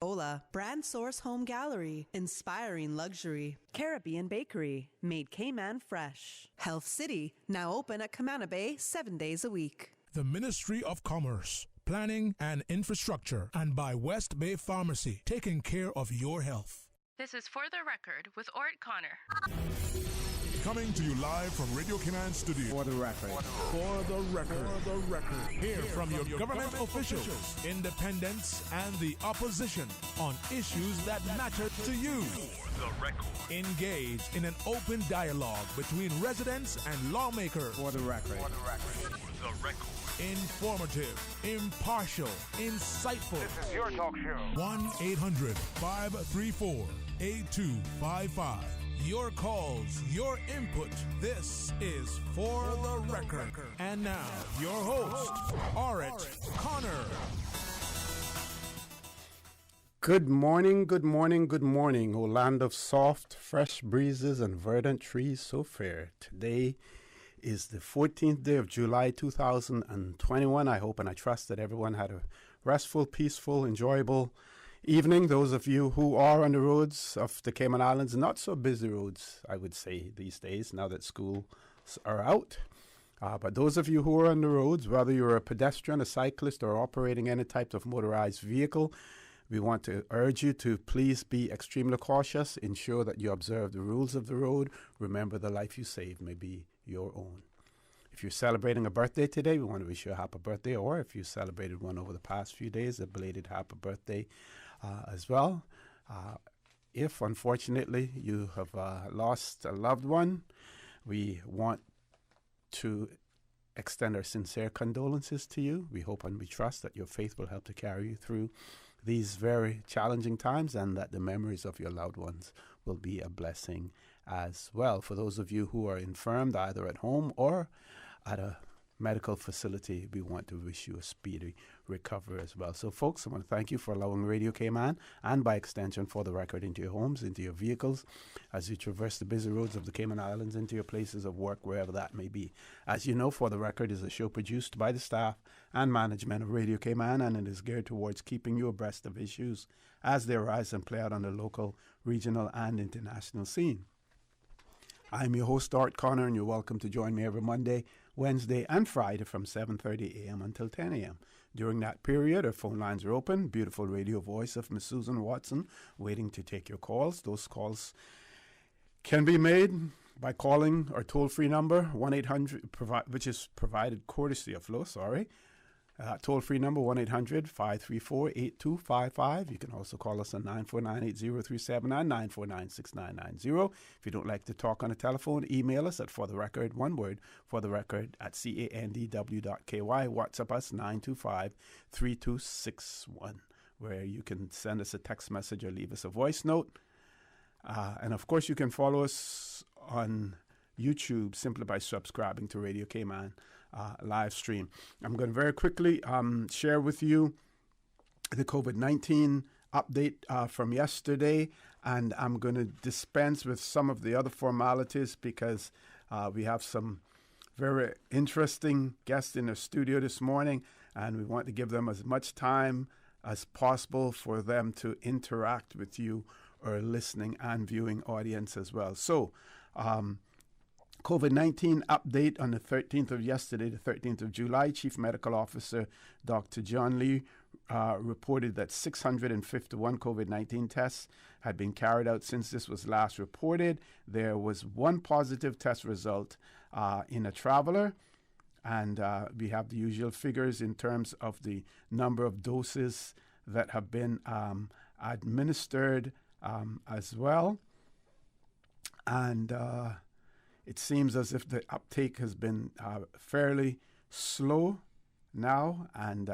Ola, Brand Source Home Gallery, inspiring luxury. Caribbean Bakery, made Cayman fresh. Health City, now open at Camana Bay 7 days a week. The Ministry of Commerce, Planning and Infrastructure, and by West Bay Pharmacy, taking care of your health. This is For the Record with Ort Connor. Coming to you live from Radio Cayman Studio. For the record. For the record. For the record. Hear from your government officials, independents, and the opposition on issues that matter to you. For the record. Engage in an open dialogue between residents and lawmakers. For the record. For the record. For the record. Informative, impartial, insightful. This is your talk show. 1-800-534-8255. Your calls, your input. This is For the Record. And now, your host, Ort Connor. Good morning, good morning, good morning, O land of soft, fresh breezes and verdant trees so fair. Today is the 14th day of July 2021. I hope and I trust that everyone had a restful, peaceful, enjoyable evening. Those of you who are on the roads of the Cayman Islands, not so busy roads, I would say, these days, now that schools are out. But those of you who are on the roads, whether you're a pedestrian, a cyclist, or operating any type of motorized vehicle, we want to urge you to please be extremely cautious. Ensure that you observe the rules of the road. Remember, the life you save may be your own. If you're celebrating a birthday today, we want to wish you a happy birthday. Or if you celebrated one over the past few days, a belated happy birthday as well. If, unfortunately, you have lost a loved one, we want to extend our sincere condolences to you. We hope and we trust that your faith will help to carry you through these very challenging times, and that the memories of your loved ones will be a blessing as well. For those of you who are infirmed, either at home or at a medical facility, we want to wish you a speedy recovery as well. So, folks, I want to thank you for allowing Radio Cayman, and by extension For the Record, into your homes, into your vehicles, as you traverse the busy roads of the Cayman Islands, into your places of work, wherever that may be. As you know, For the Record is a show produced by the staff and management of Radio Cayman, and it is geared towards keeping you abreast of issues as they arise and play out on the local, regional, and international scene. I'm your host, Ort Connor, and you're welcome to join me every Monday, Wednesday, and Friday from 7:30 a.m. until 10 a.m. During that period, our phone lines are open. Beautiful radio voice of Miss Susan Watson waiting to take your calls. Those calls can be made by calling our toll-free number, 1-800, which is provided courtesy of Flo, toll-free number, 1-800-534-8255. You can also call us on 949-8037 and 949-6990. If you don't like to talk on the telephone, email us at fortherecord, one word, fortherecord at candw.ky. WhatsApp us 925-3261, where you can send us a text message or leave us a voice note. And of course, you can follow us on YouTube simply by subscribing to Radio Cayman live stream. I'm going to very quickly share with you the COVID-19 update from yesterday, and I'm going to dispense with some of the other formalities because we have some very interesting guests in the studio this morning, and we want to give them as much time as possible for them to interact with you, or listening and viewing audience as well. So, COVID-19 update on the 13th of yesterday, the 13th of July. Chief Medical Officer Dr. John Lee reported that 651 COVID-19 tests had been carried out since this was last reported. There was one positive test result in a traveler, and we have the usual figures in terms of the number of doses that have been administered as well. And it seems as if the uptake has been fairly slow now, and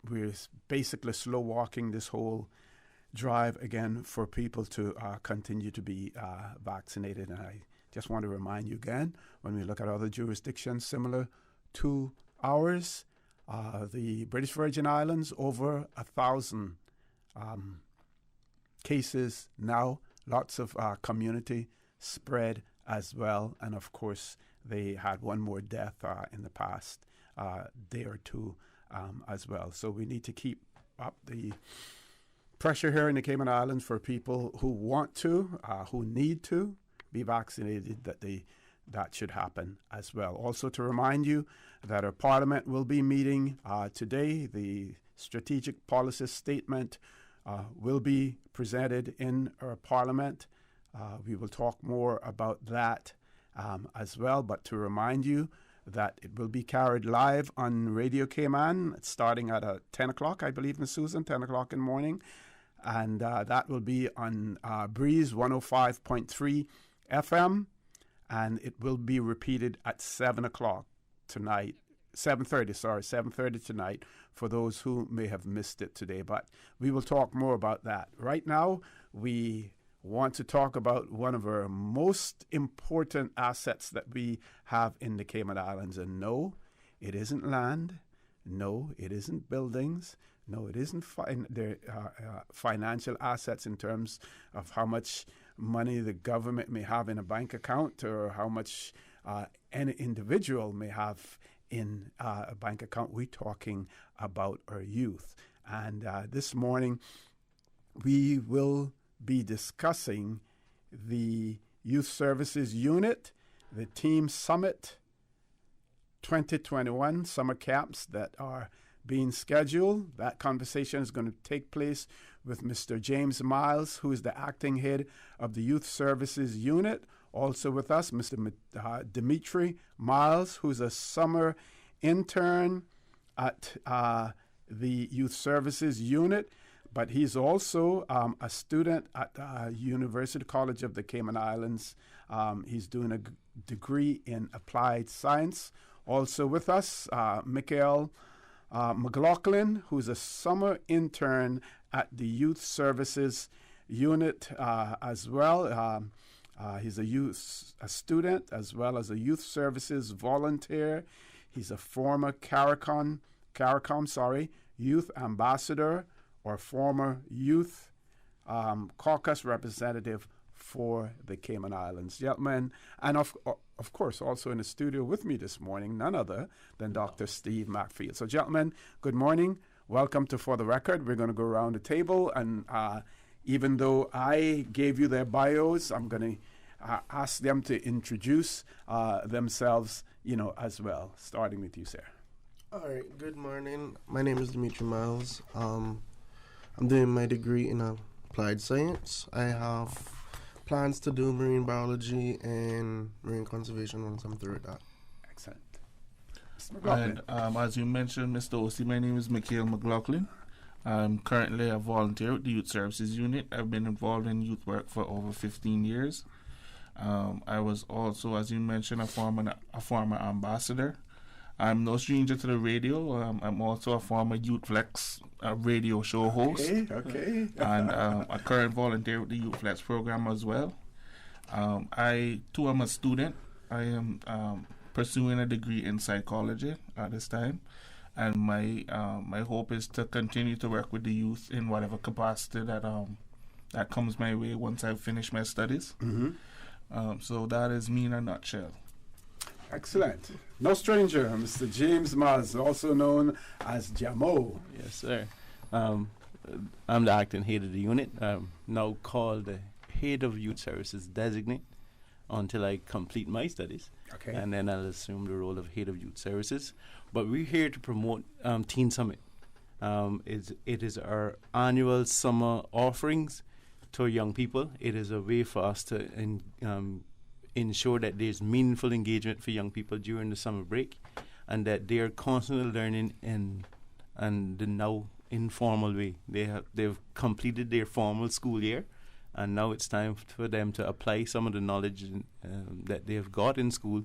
we're basically slow walking this whole drive again for people to continue to be vaccinated. And I just want to remind you again, when we look at other jurisdictions similar to ours, the British Virgin Islands, over 1,000 cases now, lots of community spread as well, and of course they had one more death in the past day or two as well. So we need to keep up the pressure here in the Cayman Islands for people who want to, who need to be vaccinated, that should happen as well. Also to remind you that our Parliament will be meeting today. The strategic policy statement will be presented in our Parliament. We will talk more about that as well, but to remind you that it will be carried live on Radio Cayman starting at 10 o'clock, I believe, Ms. Susan, 10 o'clock in the morning. And that will be on Breeze 105.3 FM. And it will be repeated at 7 o'clock tonight. 7:30 tonight for those who may have missed it today. But we will talk more about that. Right now, we want to talk about one of our most important assets that we have in the Cayman Islands. And no, it isn't land. No, it isn't buildings. No, it isn't financial assets in terms of how much money the government may have in a bank account or how much any individual may have in a bank account. We're talking about our youth. And this morning, we will be discussing the Youth Services Unit, the Team Summit 2021 summer camps that are being scheduled. That conversation is going to take place with Mr. James Miles, who is the acting head of the Youth Services Unit. Also with us, Mr. Dimitri Miles, who's a summer intern at the Youth Services Unit, but he's also a student at University College of the Cayman Islands. He's doing a degree in applied science. Also with us, Michael McLaughlin, who's a summer intern at the Youth Services Unit as well. He's a student as well as a Youth Services volunteer. He's a former CARICOM, Youth Ambassador or former Youth Caucus representative for the Cayman Islands. Gentlemen, and of course, also in the studio with me this morning, none other than Dr. Steve Macfield. So, gentlemen, good morning. Welcome to For the Record. We're going to go around the table, and even though I gave you their bios, I'm going to ask them to introduce themselves, as well. Starting with you, sir. All right. Good morning. My name is Dimitri Miles. I'm doing my degree in applied science. I have plans to do marine biology and marine conservation once I'm through with that. Excellent. And as you mentioned, Mr. O.C., my name is Mikhail McLaughlin. I'm currently a volunteer with the Youth Services Unit. I've been involved in youth work for over 15 years. I was also, as you mentioned, a former ambassador. I'm no stranger to the radio. I'm also a former Youth Flex radio show host. Okay. And a current volunteer with the Youth Flex program as well. I, too, am a student. I am pursuing a degree in psychology at this time. And my hope is to continue to work with the youth in whatever capacity that comes my way once I've finished my studies. Mm-hmm. So that is me in a nutshell. Excellent. No stranger, Mr. James Miles, also known as Jamo. Yes, sir. I'm the acting head of the unit, now called the head of youth services designate until I complete my studies. Okay. And then I'll assume the role of head of youth services. But we're here to promote Teen Summit. It is our annual summer offerings to young people. It is a way for us to ensure that there's meaningful engagement for young people during the summer break, and that they are constantly learning in the now informal way. They've completed their formal school year, and now it's time for them to apply some of the knowledge that they've got in school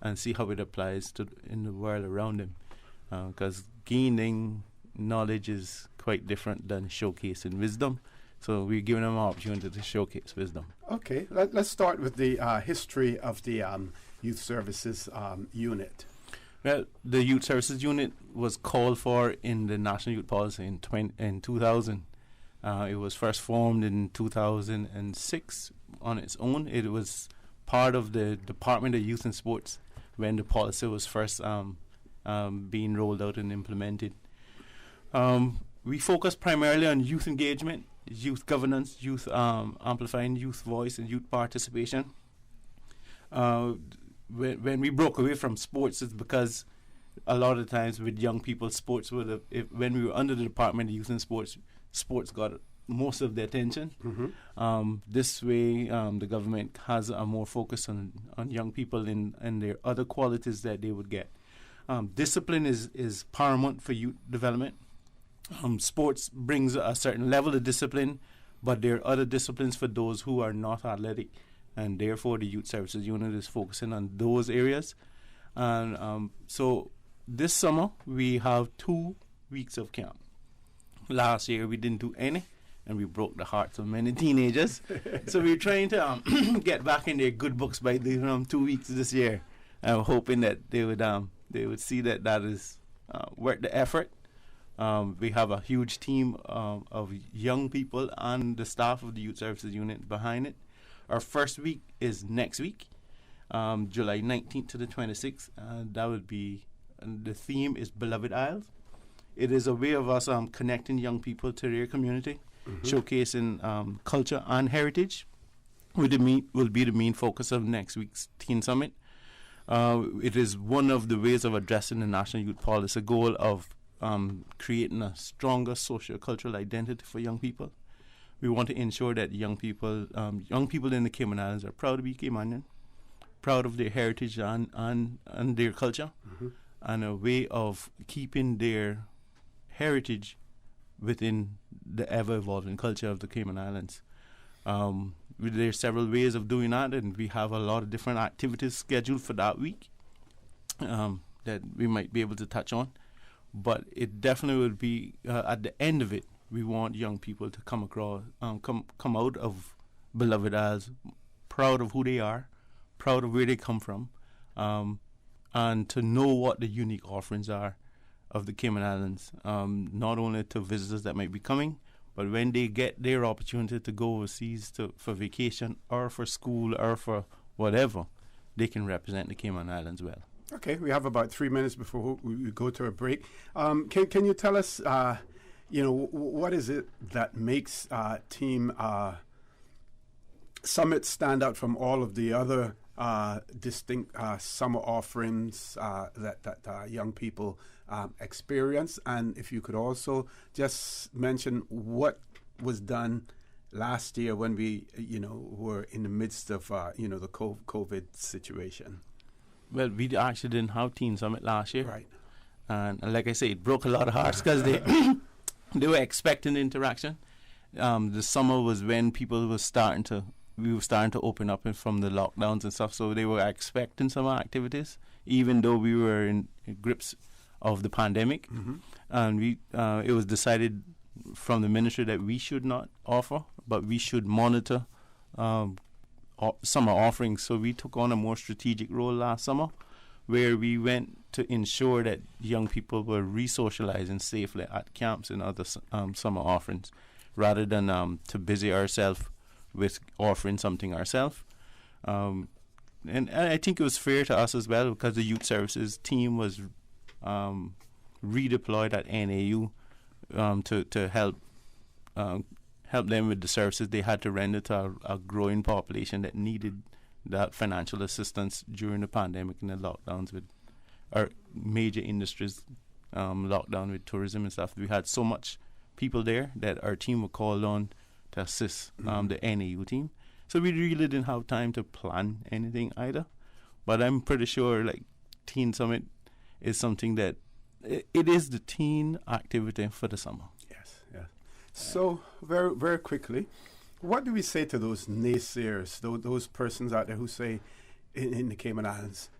and see how it applies in the world around them. Because gaining knowledge is quite different than showcasing wisdom. So we're giving them an opportunity to showcase wisdom. Okay, let's start with the history of the Youth Services Unit. Well, the Youth Services Unit was called for in the National Youth Policy in 2000. It was first formed in 2006 on its own. It was part of the Department of Youth and Sports when the policy was first being rolled out and implemented. we focus primarily on youth engagement, youth governance, youth amplifying youth voice and youth participation. When we broke away from sports, it's because a lot of times with young people, sports when we were under the Department of Youth and sports got most of the attention. This way, the government has a more focus on young people and their other qualities that they would get. Discipline is paramount for youth development. Sports brings a certain level of discipline, but there are other disciplines for those who are not athletic, and therefore the Youth Services Unit is focusing on those areas. And so this summer we have 2 weeks of camp. Last year we didn't do any, and we broke the hearts of many teenagers. So we're trying to get back in their good books by doing 2 weeks this year. I'm hoping that they would see that is worth the effort. We have a huge team of young people and the staff of the Youth Services Unit behind it. Our first week is next week, July 19th to the 26th. That would be, and the theme is Beloved Isles. It is a way of us connecting young people to their community, showcasing culture and heritage. Will be the main focus of next week's Teen Summit. It is one of the ways of addressing the National Youth Policy goal of creating a stronger socio-cultural identity for young people. We want to ensure that young people in the Cayman Islands are proud to be Caymanian, proud of their heritage and their culture, and a way of keeping their heritage within the ever-evolving culture of the Cayman Islands. There are several ways of doing that, and we have a lot of different activities scheduled for that week that we might be able to touch on. But it definitely will be, at the end of it, we want young people to come out of Beloved Isles proud of who they are, proud of where they come from, and to know what the unique offerings are of the Cayman Islands, not only to visitors that might be coming, but when they get their opportunity to go overseas for vacation or for school or for whatever, they can represent the Cayman Islands well. Okay, we have about 3 minutes before we go to a break. Can you tell us, what is it that makes Team Summit stand out from all of the other distinct summer offerings that young people experience? And if you could also just mention what was done last year when we, were in the midst of, the COVID situation. Well, we actually didn't have Teen Summit last year. Right. And like I say, it broke a lot of hearts because they were expecting interaction. The summer was when we were starting to open up from the lockdowns and stuff, so they were expecting some activities, even though we were in grips of the pandemic. And it was decided from the ministry that we should not offer, but we should monitor summer offerings. So we took on a more strategic role last summer, where we went to ensure that young people were re-socializing safely at camps and other summer offerings, rather than to busy ourselves with offering something ourselves. And I think it was fair to us as well, because the Youth Services team was redeployed at NAU to help them with the services they had to render to a growing population that needed that financial assistance during the pandemic and the lockdowns with our major industries, lockdown with tourism and stuff. We had so much people there that our team were called on to assist the NAU team. So we really didn't have time to plan anything either. But I'm pretty sure Teen Summit is something that it is the teen activity for the summer. Yes. So very, very quickly, what do we say to those naysayers, those persons out there who say in the Cayman Islands,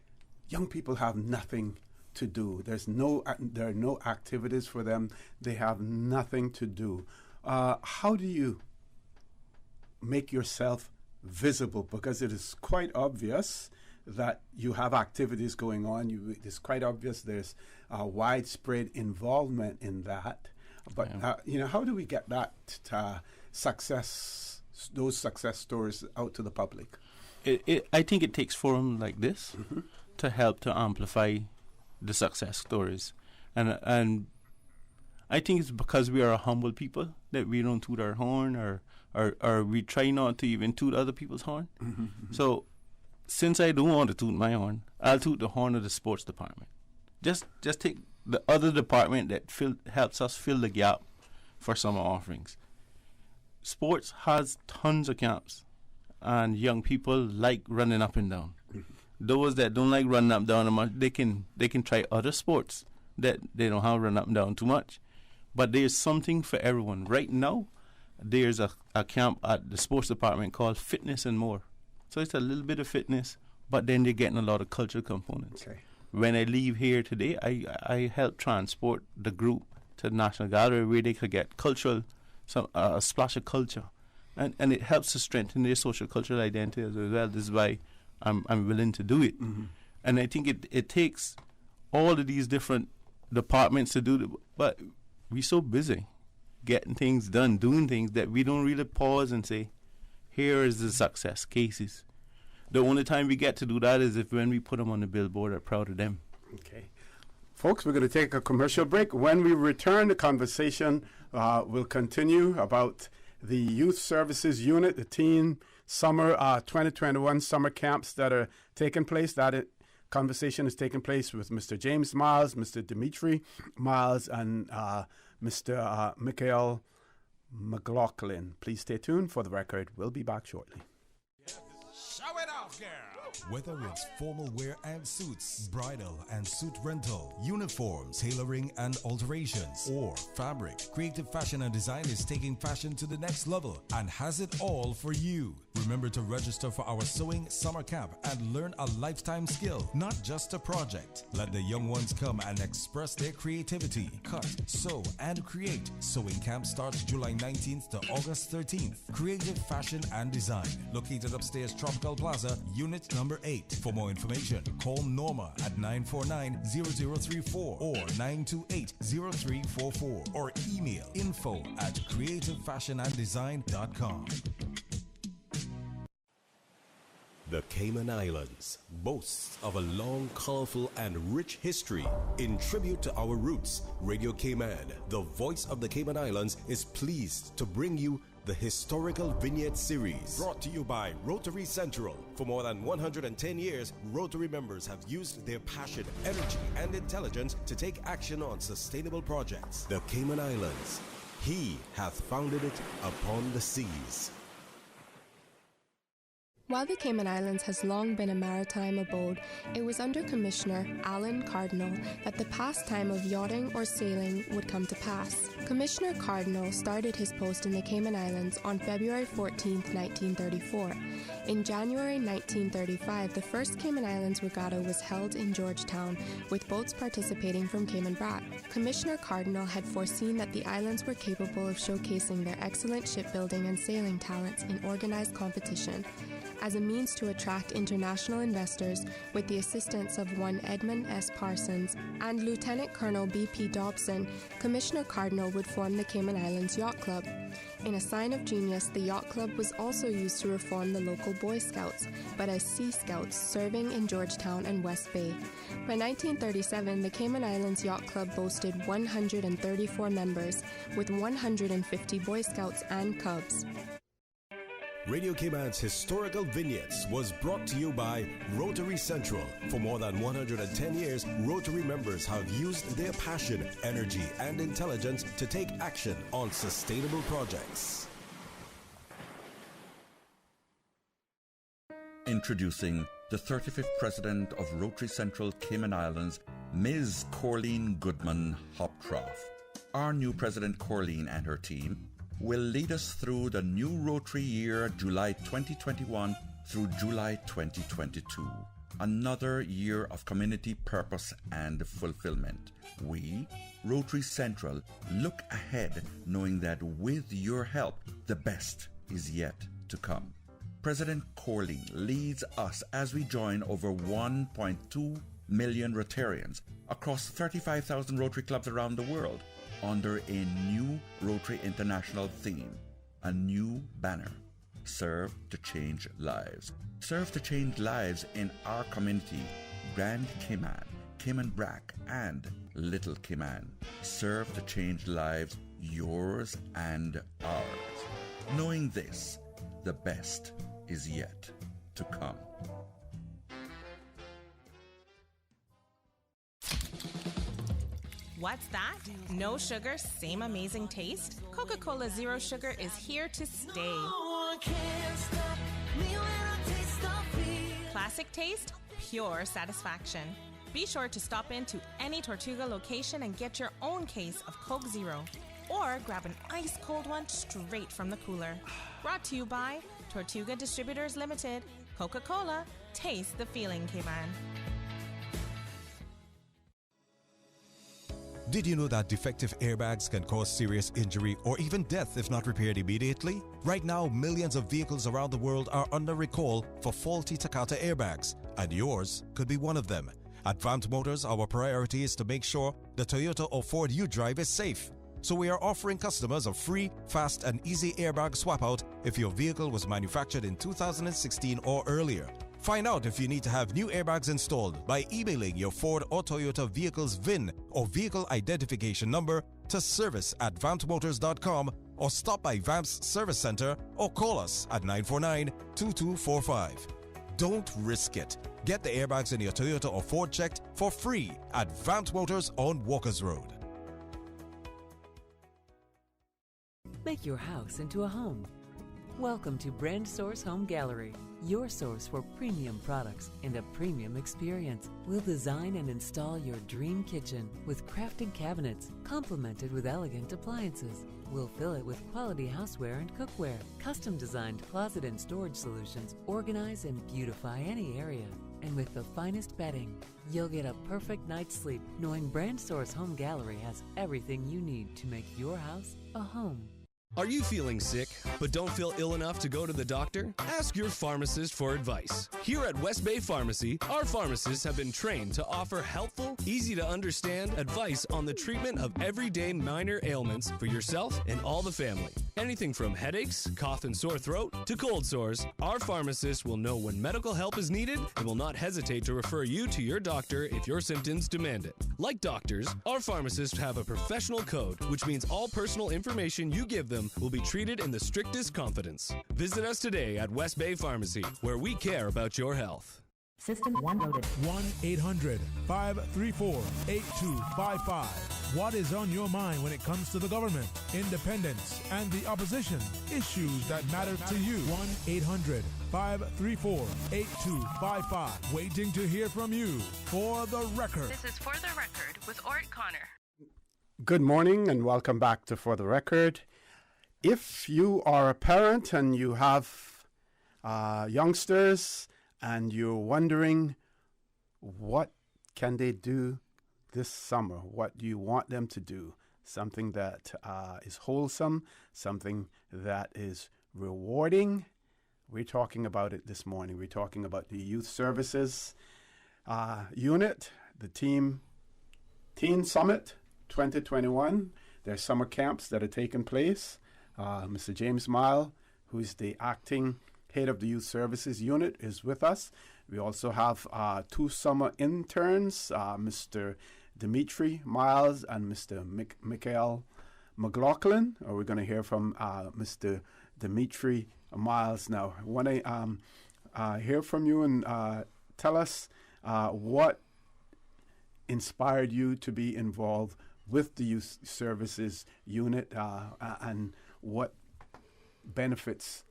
young people have nothing to do. There are no activities for them. They have nothing to do. How do you make yourself visible? Because it is quite obvious that you have activities going on. It's quite obvious there's widespread involvement in that. But how do we get that those success stories out to the public? I think it takes forums like this to help to amplify the success stories, and I think it's because we are a humble people that we don't toot our horn or we try not to even toot other people's horn. So since I don't want to toot my horn, I'll toot the horn of the sports department. Just take the other department that helps us fill the gap for summer offerings. Sports has tons of camps, and young people like running up and down. Those that don't like running up and down, they can try other sports that they don't have to run up and down too much. But there's something for everyone. Right now, there's a camp at the sports department called Fitness and More. So it's a little bit of fitness, but then they're getting a lot of cultural components. Okay. When I leave here today, I help transport the group to the National Gallery where they could get cultural, a splash of culture. And it helps to strengthen their social cultural identity as well. This is why I'm willing to do it. And I think it takes all of these different departments to do it, but we're so busy getting things done, doing things, that we don't really pause and say, here is the success cases. The only time we get to do that is when we put them on the billboard, are proud of them. Okay. Folks, we're going to take a commercial break. When we return, the conversation will continue about the Youth Services Unit, the Teen Summer 2021 summer camps that are taking place. Conversation is taking place with Mr. James Miles, Mr. Dimitri Miles, and Mr. Michael McLaughlin. Please stay tuned for the record. We'll be back shortly. Show it off, girl. Whether it's formal wear and suits, bridal and suit rental, uniforms, tailoring and alterations, or fabric, Creative Fashion and Design is taking fashion to the next level and has it all for you. Remember to register for our sewing summer camp and learn a lifetime skill, not just a project. Let the young ones come and express their creativity. Cut, sew, and create. Sewing camp starts July 19th to August 13th. Creative Fashion and Design, located upstairs Tropical Plaza, Unit Number 8. For more information, call Norma at 949-0034 or 928-0344 or email info@creativefashionanddesign.com. The Cayman Islands boasts of a long, colorful, and rich history. In tribute to our roots, Radio Cayman, the voice of the Cayman Islands, is pleased to bring you the Historical Vignette Series, brought to you by Rotary Central. For more than 110 years, Rotary members have used their passion, energy, and intelligence to take action on sustainable projects. The Cayman Islands, he hath founded it upon the seas. While the Cayman Islands has long been a maritime abode, it was under Commissioner Alan Cardinal that the pastime of yachting or sailing would come to pass. Commissioner Cardinal started his post in the Cayman Islands on February 14, 1934. In January 1935, the first Cayman Islands Regatta was held in Georgetown, with boats participating from Cayman Brac. Commissioner Cardinal had foreseen that the islands were capable of showcasing their excellent shipbuilding and sailing talents in organized competition. As a means to attract international investors, with the assistance of one Edmund S. Parsons and Lieutenant Colonel B.P. Dobson, Commissioner Cardinal would form the Cayman Islands Yacht Club. In a sign of genius, the Yacht Club was also used to reform the local Boy Scouts, but as Sea Scouts serving in Georgetown and West Bay. By 1937, the Cayman Islands Yacht Club boasted 134 members, with 150 Boy Scouts and Cubs. Radio Cayman's Historical Vignettes was brought to you by Rotary Central. For more than 110 years, Rotary members have used their passion, energy, and intelligence to take action on sustainable projects. Introducing the 35th President of Rotary Central Cayman Islands, Ms. Corleen Goodman Hoptroff. Our new President Corleen and her team will lead us through the new Rotary year, July 2021 through July 2022. Another year of community purpose and fulfillment. We, Rotary Central, look ahead knowing that with your help, the best is yet to come. President Corleen leads us as we join over 1.2 million Rotarians across 35,000 Rotary clubs around the world under a new Rotary International theme, a new banner: Serve to Change Lives. Serve to change lives in our community, Grand Cayman, Cayman Brac, and Little Cayman serve to change lives, yours and ours. Knowing this, the best is yet to come. What's that? No sugar, same amazing taste? Coca-Cola Zero Sugar is here to stay. Classic taste, pure satisfaction. Be sure to stop into any Tortuga location and get your own case of Coke Zero. Or grab an ice-cold one straight from the cooler. Brought to you by Tortuga Distributors Limited. Coca-Cola, taste the feeling, Cayman. Did you know that defective airbags can cause serious injury or even death if not repaired immediately? Right now, millions of vehicles around the world are under recall for faulty Takata airbags, and yours could be one of them. At Vant Motors, our priority is to make sure the Toyota or Ford you drive is safe. So we are offering customers a free, fast, and easy airbag swap out if your vehicle was manufactured in 2016 or earlier. Find out if you need to have new airbags installed by emailing your Ford or Toyota vehicle's VIN or vehicle identification number to service@vantmotors.com or stop by Vamp's Service Center or call us at 949-2245. Don't risk it. Get the airbags in your Toyota or Ford checked for free at Vant Motors on Walkers Road. Make your house into a home. Welcome to Brand Source Home Gallery, your source for premium products and a premium experience. We'll design and install your dream kitchen with crafted cabinets, complemented with elegant appliances. We'll fill it with quality houseware and cookware. Custom-designed closet and storage solutions organize and beautify any area. And with the finest bedding, you'll get a perfect night's sleep knowing Brand Source Home Gallery has everything you need to make your house a home. Are you feeling sick, but don't feel ill enough to go to the doctor? Ask your pharmacist for advice. Here at West Bay Pharmacy, our pharmacists have been trained to offer helpful, easy-to-understand advice on the treatment of everyday minor ailments for yourself and all the family. Anything from headaches, cough and sore throat, to cold sores, our pharmacists will know when medical help is needed and will not hesitate to refer you to your doctor if your symptoms demand it. Like doctors, our pharmacists have a professional code, which means all personal information you give them will be treated in the strictest confidence. Visit us today at West Bay Pharmacy, where we care about your health. System 1 loaded. 1-800-534-8255. What is on your mind when it comes to the government, independence, and the opposition? Issues that matter to you. 1-800-534-8255. Waiting to hear from you. For the record. This is For the Record with Ort Connor. Good morning and welcome back to For the Record. If you are a parent and you have youngsters and you're wondering what can they do this summer, what do you want them to do, something that is wholesome, something that is rewarding, we're talking about it this morning. We're talking about the Youth Services Unit, the Teen Summit 2021. There's summer camps that are taking place. Mr. James Mile, who's the acting head of the Youth Services Unit, is with us. We also have 2 summer interns, Mr. Dimitri Miles and Mr. Michael McLaughlin. We're going to hear from Mr. Dimitri Miles now. I want to hear from you and tell us what inspired you to be involved with the Youth Services Unit and what benefits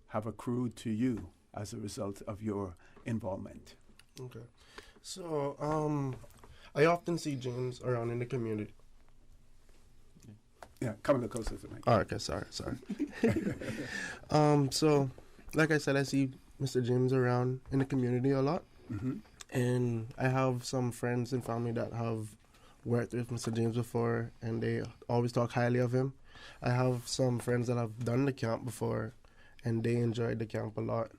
have accrued to you as a result of your involvement. Okay. So, I often see James around in the community. Yeah, come a little closer to me. Oh, okay, sorry. So, like I said, I see Mr. James around in the community a lot. Mm-hmm. And I have some friends and family that have worked with Mr. James before, and they always talk highly of him. I have some friends that have done the camp before, and they enjoyed the camp a lot.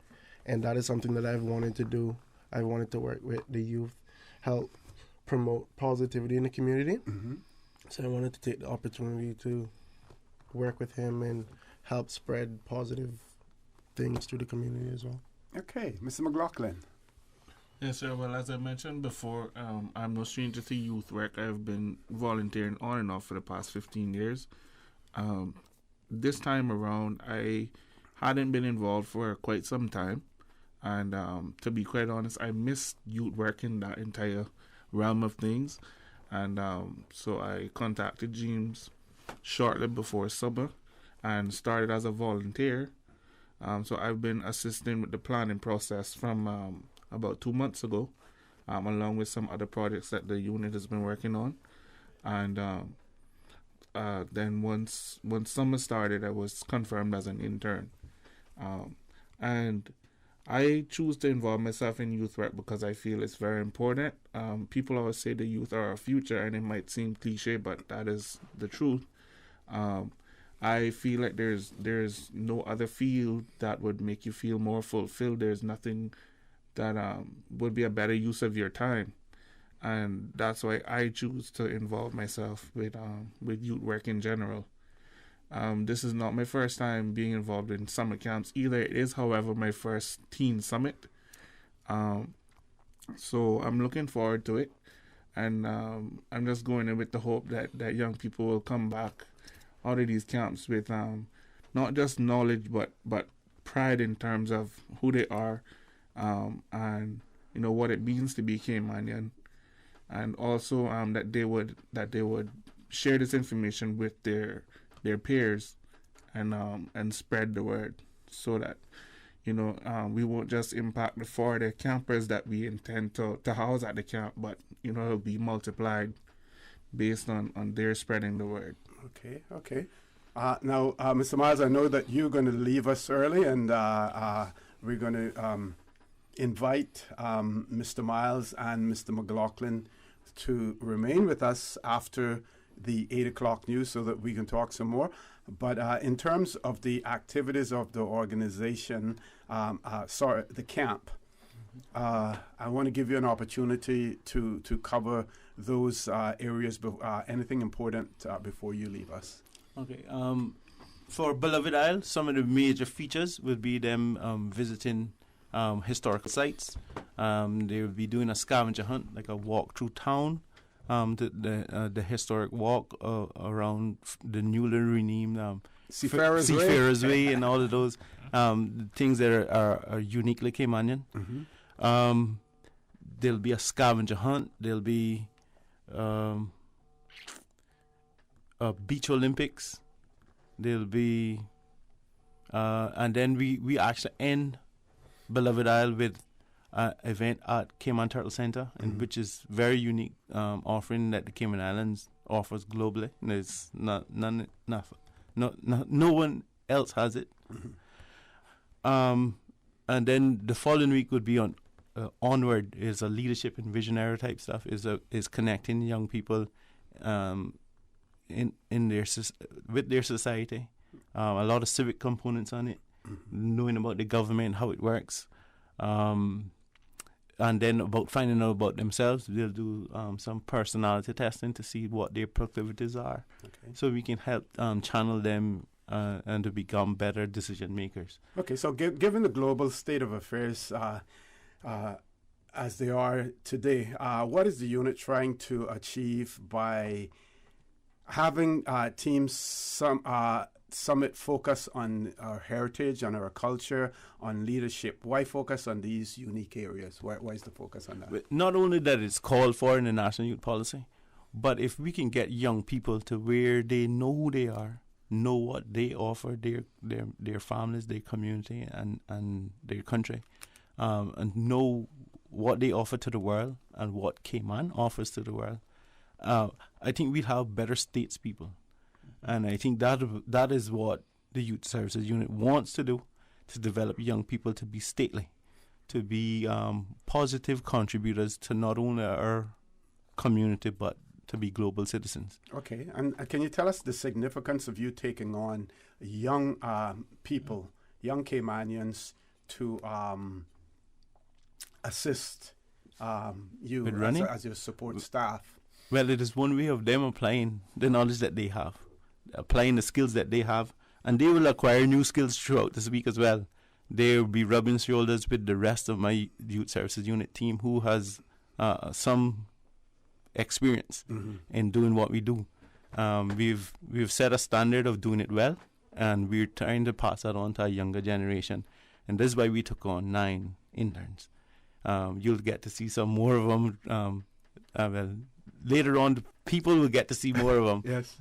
And that is something that I've wanted to do. I wanted to work with the youth, help promote positivity in the community. Mm-hmm. So I wanted to take the opportunity to work with him and help spread positive things to the community as well. Okay, Mr. McLaughlin. Yes, sir. Well, as I mentioned before, I'm no stranger to youth work. I've been volunteering on and off for the past 15 years. This time around, I hadn't been involved for quite some time. And to be quite honest, I missed youth work in that entire realm of things. And so I contacted James shortly before summer and started as a volunteer. So I've been assisting with the planning process from about 2 months ago, along with some other projects that the unit has been working on. And then once summer started, I was confirmed as an intern. And I choose to involve myself in youth work because I feel it's very important. People always say the youth are our future, and it might seem cliche, but that is the truth. I feel like there's no other field that would make you feel more fulfilled. There's nothing that would be a better use of your time, and that's why I choose to involve myself with youth work in general. This is not my first time being involved in summer camps either. It is, however, my first teen summit. So I'm looking forward to it, and I'm just going in with the hope that young people will come back out of these camps with not just knowledge but pride in terms of who they are, and what it means to be Caymanian, and also that they would share this information with their peers and spread the word, so that we won't just impact the 40 campers that we intend to house at the camp, but it'll be multiplied based on their spreading the word. Okay. Now, Mr. Miles, I know that you're going to leave us early, and we're going to invite Mr. Miles and Mr. McLaughlin to remain with us after the 8 o'clock news so that we can talk some more. But in terms of the activities of the organization, the camp, I want to give you an opportunity to cover those areas, anything important before you leave us. Okay. For Beloved Isle, some of the major features will be them visiting historical sites. They will be doing a scavenger hunt, like a walk through town, the historic walk around the newly renamed Seafarers Way and all of those things that are uniquely Caymanian. Mm-hmm. There'll be a scavenger hunt. There'll be beach Olympics. There'll be and then we actually end Beloved Isle with an event at Cayman Turtle Center, which is very unique offering that the Cayman Islands offers globally. There's no one else has it. Mm-hmm. And then the following week would be on Onward. Is a leadership and visionary type stuff. Is connecting young people in their with their society. A lot of civic components on it. Mm-hmm. Knowing about the government, how it works. And then about finding out about themselves, they'll do some personality testing to see what their proclivities are, so we can help channel them and to become better decision makers. Okay, so given the global state of affairs as they are today, what is the unit trying to achieve by having teams summit focus on our heritage, on our culture, on leadership? Why focus on these unique areas? Why is the focus on that? Not only that it's called for in the National Youth Policy, but if we can get young people to where they know who they are, know what they offer their families, their community, and their country, and know what they offer to the world and what Cayman offers to the world, I think we'll have better statespeople. And I think that is what the Youth Services Unit wants to do, to develop young people to be stately, to be positive contributors to not only our community but to be global citizens. Okay, and can you tell us the significance of you taking on young people, young Caymanians, to assist you as your support staff? Well, it is one way of them applying the knowledge that they have, applying the skills that they have, and they will acquire new skills throughout this week as well. they'll be rubbing shoulders with the rest of my youth services unit team who has some experience in doing what we do. We've set a standard of doing it well, and we're trying to pass that on to a younger generation. And this is why we took on 9 interns. You'll get to see some more of them. Well, later on, people will get to see more of them. Yes.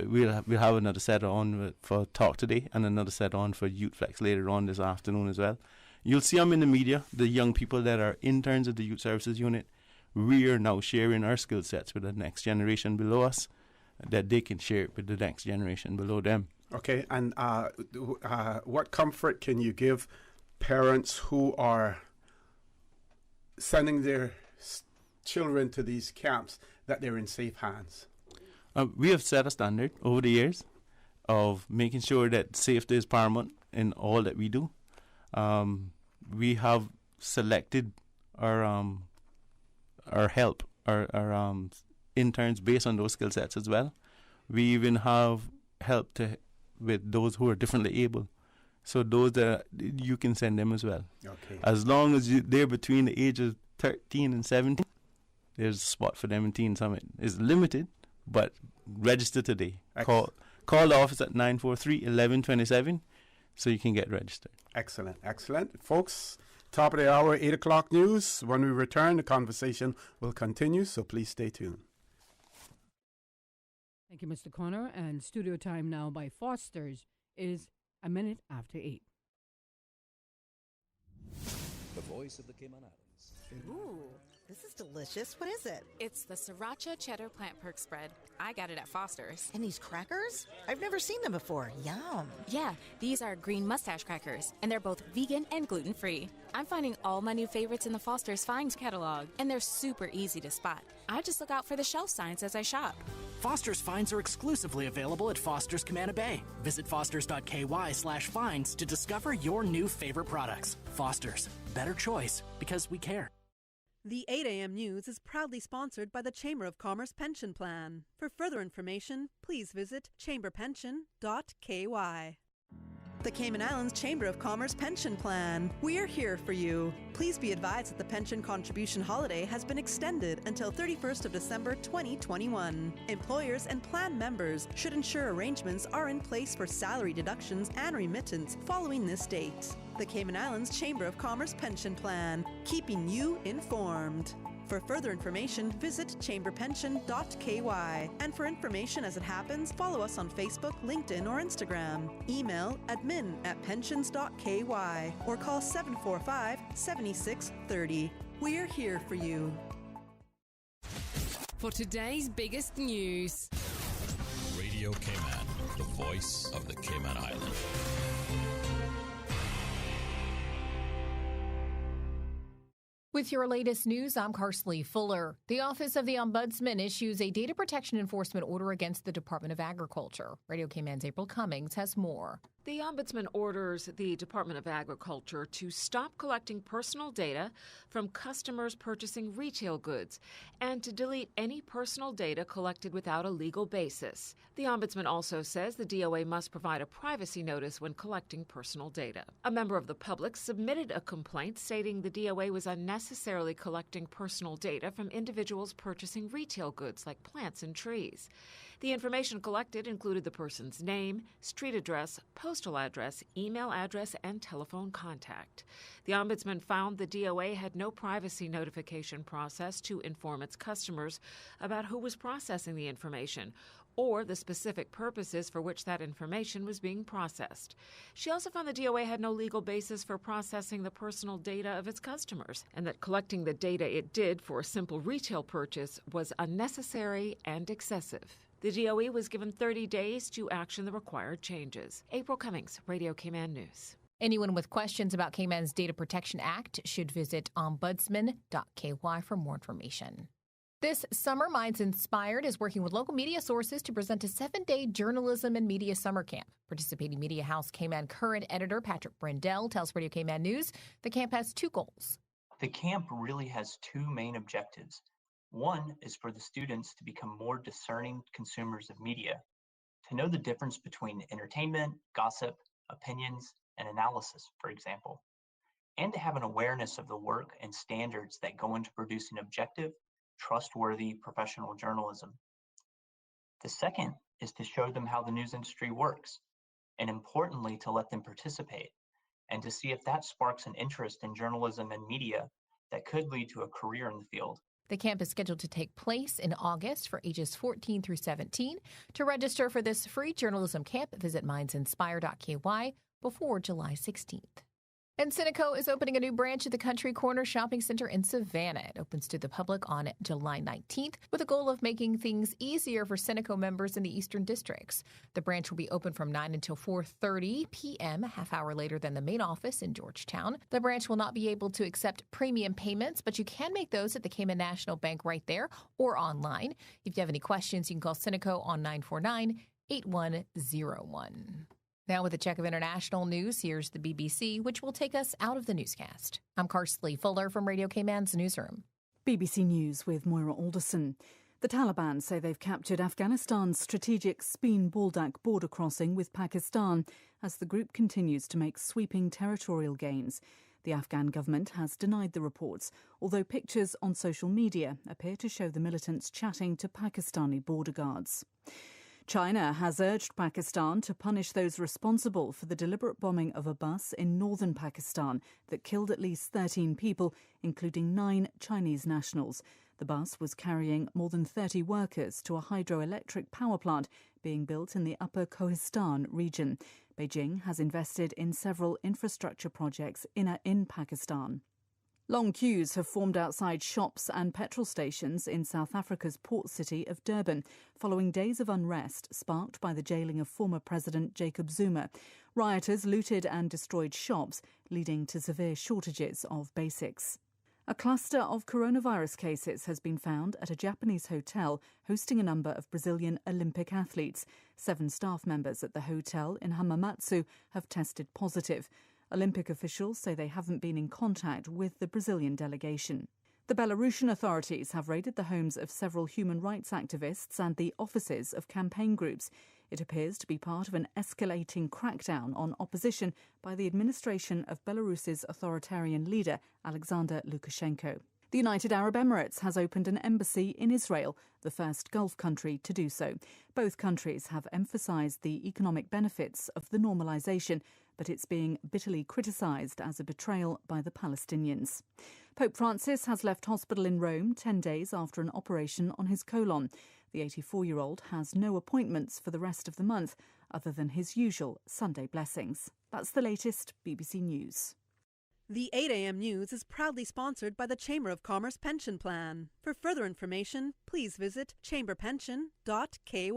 We'll have another set on for Talk Today and another set on for Youth Flex later on this afternoon as well. You'll see them in the media, the young people that are interns at the Youth Services Unit. We are now sharing our skill sets with the next generation below us, that they can share it with the next generation below them. Okay, and what comfort can you give parents who are sending their children to these camps that they're in safe hands? We have set a standard over the years of making sure that safety is paramount in all that we do. We have selected our help, our interns based on those skill sets as well. We even have help with those who are differently able. So those that you can send them as well. Okay. As long as they're between the ages of 13 and 17, there's a spot for them in Teen Summit. It's limited, but register today. Call the office at 943-1127 so you can get registered. Excellent, excellent. Folks, top of the hour, 8 o'clock news. When we return, the conversation will continue, so please stay tuned. Thank you, Mr. Connor. And studio time now by Foster's is a minute after 8. The voice of the Cayman Islands. Ooh, this is delicious. What is it? It's the Sriracha Cheddar Plant Perk Spread. I got it at Foster's. And these crackers? I've never seen them before. Yum. Yeah, these are green mustache crackers, and they're both vegan and gluten-free. I'm finding all my new favorites in the Foster's Finds catalog, and they're super easy to spot. I just look out for the shelf signs as I shop. Foster's Finds are exclusively available at Foster's Camana Bay. Visit fosters.ky/finds to discover your new favorite products. Foster's, better choice because we care. The 8 a.m. news is proudly sponsored by the Chamber of Commerce Pension Plan. For further information, please visit chamberpension.ky. The Cayman Islands Chamber of Commerce Pension Plan. We're here for you. Please be advised that the pension contribution holiday has been extended until 31st of December 2021. Employers and plan members should ensure arrangements are in place for salary deductions and remittance following this date. The Cayman Islands Chamber of Commerce Pension Plan, keeping you informed. For further information, visit chamberpension.ky. And for information as it happens, follow us on Facebook, LinkedIn, or Instagram. Email admin@pensions.ky or call 745-7630. We're here for you. For today's biggest news. Radio Cayman, the voice of the Cayman Islands. With your latest news, I'm Karsley Fuller. The Office of the Ombudsman issues a data protection enforcement order against the Department of Agriculture. Radio Cayman's April Cummings has more. The Ombudsman orders the Department of Agriculture to stop collecting personal data from customers purchasing retail goods and to delete any personal data collected without a legal basis. The Ombudsman also says the DOA must provide a privacy notice when collecting personal data. A member of the public submitted a complaint stating the DOA was unnecessarily collecting personal data from individuals purchasing retail goods like plants and trees. The information collected included the person's name, street address, postal address, email address, and telephone contact. The Ombudsman found the DOA had no privacy notification process to inform its customers about who was processing the information or the specific purposes for which that information was being processed. She also found the DOA had no legal basis for processing the personal data of its customers, and that collecting the data it did for a simple retail purchase was unnecessary and excessive. The DOE was given 30 days to action the required changes. April Cummings, Radio Cayman News. Anyone with questions about Cayman's Data Protection Act should visit ombudsman.ky for more information. This summer, Minds Inspired is working with local media sources to present a 7-day journalism and media summer camp. Participating Media House Cayman current editor Patrick Brindell tells Radio Cayman News the camp has 2 goals. The camp really has 2 main objectives. One is for the students to become more discerning consumers of media, to know the difference between entertainment, gossip, opinions, and analysis, for example, and to have an awareness of the work and standards that go into producing objective, trustworthy professional journalism. The second is to show them how the news industry works, and importantly, to let them participate and to see if that sparks an interest in journalism and media that could lead to a career in the field. The camp is scheduled to take place in August for ages 14 through 17. To register for this free journalism camp, visit mindsinspire.ky before July 16th. And Cineco is opening a new branch at the Country Corner Shopping Center in Savannah. It opens to the public on July 19th with a goal of making things easier for Cineco members in the Eastern Districts. The branch will be open from 9 until 4:30 p.m., a half hour later than the main office in Georgetown. The branch will not be able to accept premium payments, but you can make those at the Cayman National Bank right there or online. If you have any questions, you can call Cineco on 949-8101. Now with a check of international news, here's the BBC, which will take us out of the newscast. I'm Karsley Fuller from Radio Cayman's newsroom. BBC News with Moira Alderson. The Taliban say they've captured Afghanistan's strategic Speen Baldak border crossing with Pakistan as the group continues to make sweeping territorial gains. The Afghan government has denied the reports, although pictures on social media appear to show the militants chatting to Pakistani border guards. China has urged Pakistan to punish those responsible for the deliberate bombing of a bus in northern Pakistan that killed at least 13 people, including 9 Chinese nationals. The bus was carrying more than 30 workers to a hydroelectric power plant being built in the Upper Kohistan region. Beijing has invested in several infrastructure projects in Pakistan. Long queues have formed outside shops and petrol stations in South Africa's port city of Durban, following days of unrest sparked by the jailing of former President Jacob Zuma. Rioters looted and destroyed shops, leading to severe shortages of basics. A cluster of coronavirus cases has been found at a Japanese hotel hosting a number of Brazilian Olympic athletes. 7 staff members at the hotel in Hamamatsu have tested positive. Olympic officials say they haven't been in contact with the Brazilian delegation. The Belarusian authorities have raided the homes of several human rights activists and the offices of campaign groups. It appears to be part of an escalating crackdown on opposition by the administration of Belarus's authoritarian leader, Alexander Lukashenko. The United Arab Emirates has opened an embassy in Israel, the first Gulf country to do so. Both countries have emphasised the economic benefits of the normalisation, but it's being bitterly criticised as a betrayal by the Palestinians. Pope Francis has left hospital in Rome 10 days after an operation on his colon. The 84-year-old has no appointments for the rest of the month other than his usual Sunday blessings. That's the latest BBC News. The 8 a.m. news is proudly sponsored by the Chamber of Commerce Pension Plan. For further information, please visit chamberpension.ky.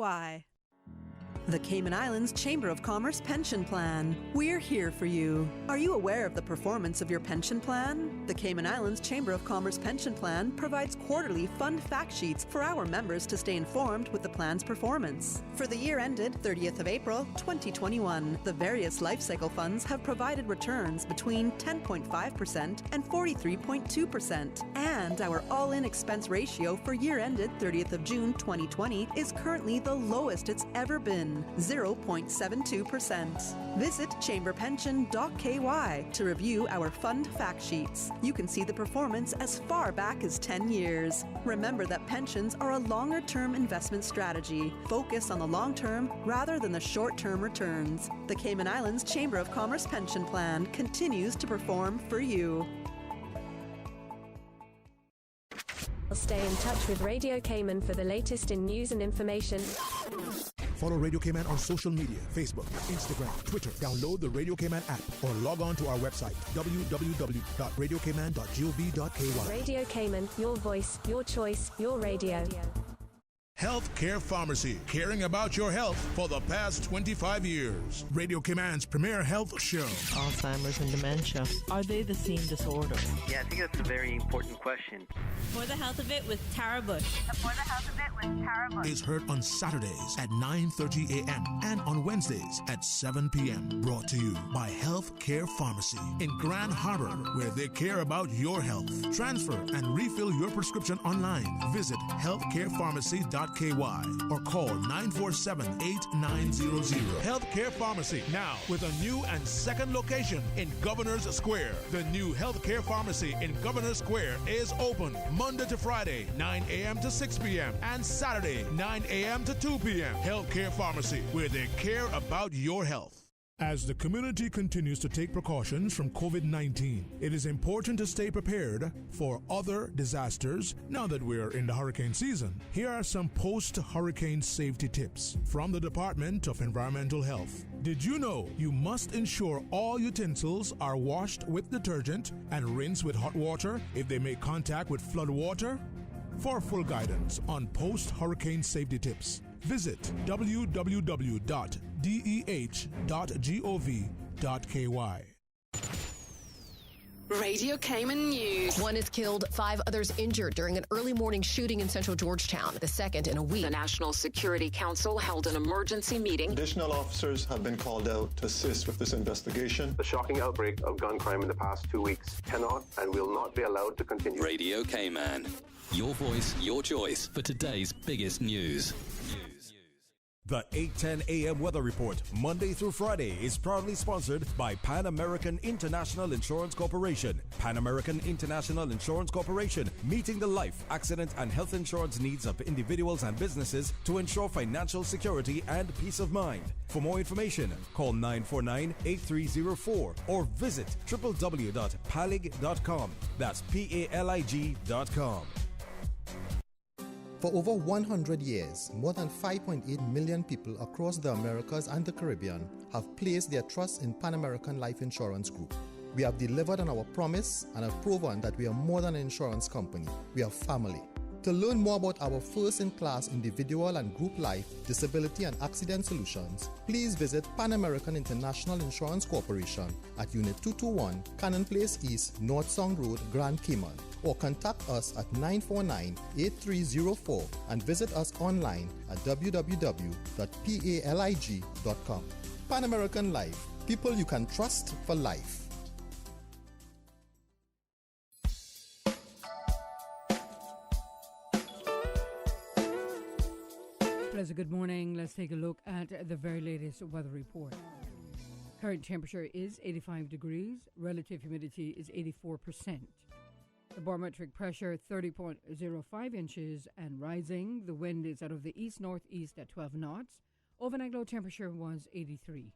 The Cayman Islands Chamber of Commerce Pension Plan. We're here for you. Are you aware of the performance of your pension plan? The Cayman Islands Chamber of Commerce Pension Plan provides quarterly fund fact sheets for our members to stay informed with the plan's performance. For the year ended 30th of April, 2021, the various life cycle funds have provided returns between 10.5% and 43.2%. And our all-in expense ratio for year ended 30th of June, 2020 is currently the lowest it's ever been. 0.72%. Visit chamberpension.ky to review our fund fact sheets. You can see the performance as far back as 10 years. Remember that pensions are a longer-term investment strategy. Focus on the long-term rather than the short-term returns. The Cayman Islands Chamber of Commerce Pension Plan continues to perform for you. Stay in touch with Radio Cayman for the latest in news and information. Follow Radio Cayman on social media, Facebook, Instagram, Twitter. Download the Radio Cayman app or log on to our website, www.radiocayman.gov.ky. Radio Cayman, your voice, your choice, your radio. Healthcare Pharmacy, caring about your health for the past 25 years. Radio Cayman's premier health show. Alzheimer's and dementia, are they the same disorder? Yeah, I think that's a very important question. For the Health of It with Tara Bush. For the Health of It with Tara Bush. Is heard on Saturdays at 9:30 a.m. and on Wednesdays at 7 p.m. Brought to you by Healthcare Pharmacy in Grand Harbor, where they care about your health. Transfer and refill your prescription online. Visit healthcarepharmacy.com or call 947-8900. Healthcare Pharmacy, now with a new and second location in Governor's Square. The new Healthcare Pharmacy in Governor's Square is open Monday to Friday, 9 a.m. to 6 p.m. and Saturday, 9 a.m. to 2 p.m. Healthcare Pharmacy, where they care about your health. As the community continues to take precautions from COVID-19, it is important to stay prepared for other disasters now that we're in the hurricane season. Here are some post-hurricane safety tips from the Department of Environmental Health. Did you know you must ensure all utensils are washed with detergent and rinsed with hot water if they make contact with flood water? For full guidance on post-hurricane safety tips, visit www.deh.gov.ky. Radio Cayman News. One is killed, 5 others injured during an early morning shooting in central Georgetown, the second in a week. The National Security Council held an emergency meeting. Additional officers have been called out to assist with this investigation. The shocking outbreak of gun crime in the past 2 weeks cannot and will not be allowed to continue. Radio Cayman. Your voice, your choice for today's biggest news. The 8:10 a.m. weather report, Monday through Friday, is proudly sponsored by Pan American International Insurance Corporation. Pan American International Insurance Corporation, meeting the life, accident, and health insurance needs of individuals and businesses to ensure financial security and peace of mind. For more information, call 949-8304 or visit www.palig.com. That's PALIG.com. For over 100 years, more than 5.8 million people across the Americas and the Caribbean have placed their trust in Pan American Life Insurance Group. We have delivered on our promise and have proven that we are more than an insurance company. We are family. To learn more about our first-in-class individual and group life, disability and accident solutions, please visit Pan American International Insurance Corporation at Unit 221, Cannon Place East, North Sound Road, Grand Cayman, or contact us at 949-8304 and visit us online at www.palig.com. Pan American Life, people you can trust for life. Pleasant good morning. Let's take a look at the very latest weather report. Current temperature is 85 degrees. Relative humidity is 84%. The barometric pressure 30.05 inches and rising. The wind is out of the east-northeast at 12 knots. Overnight low temperature was 83.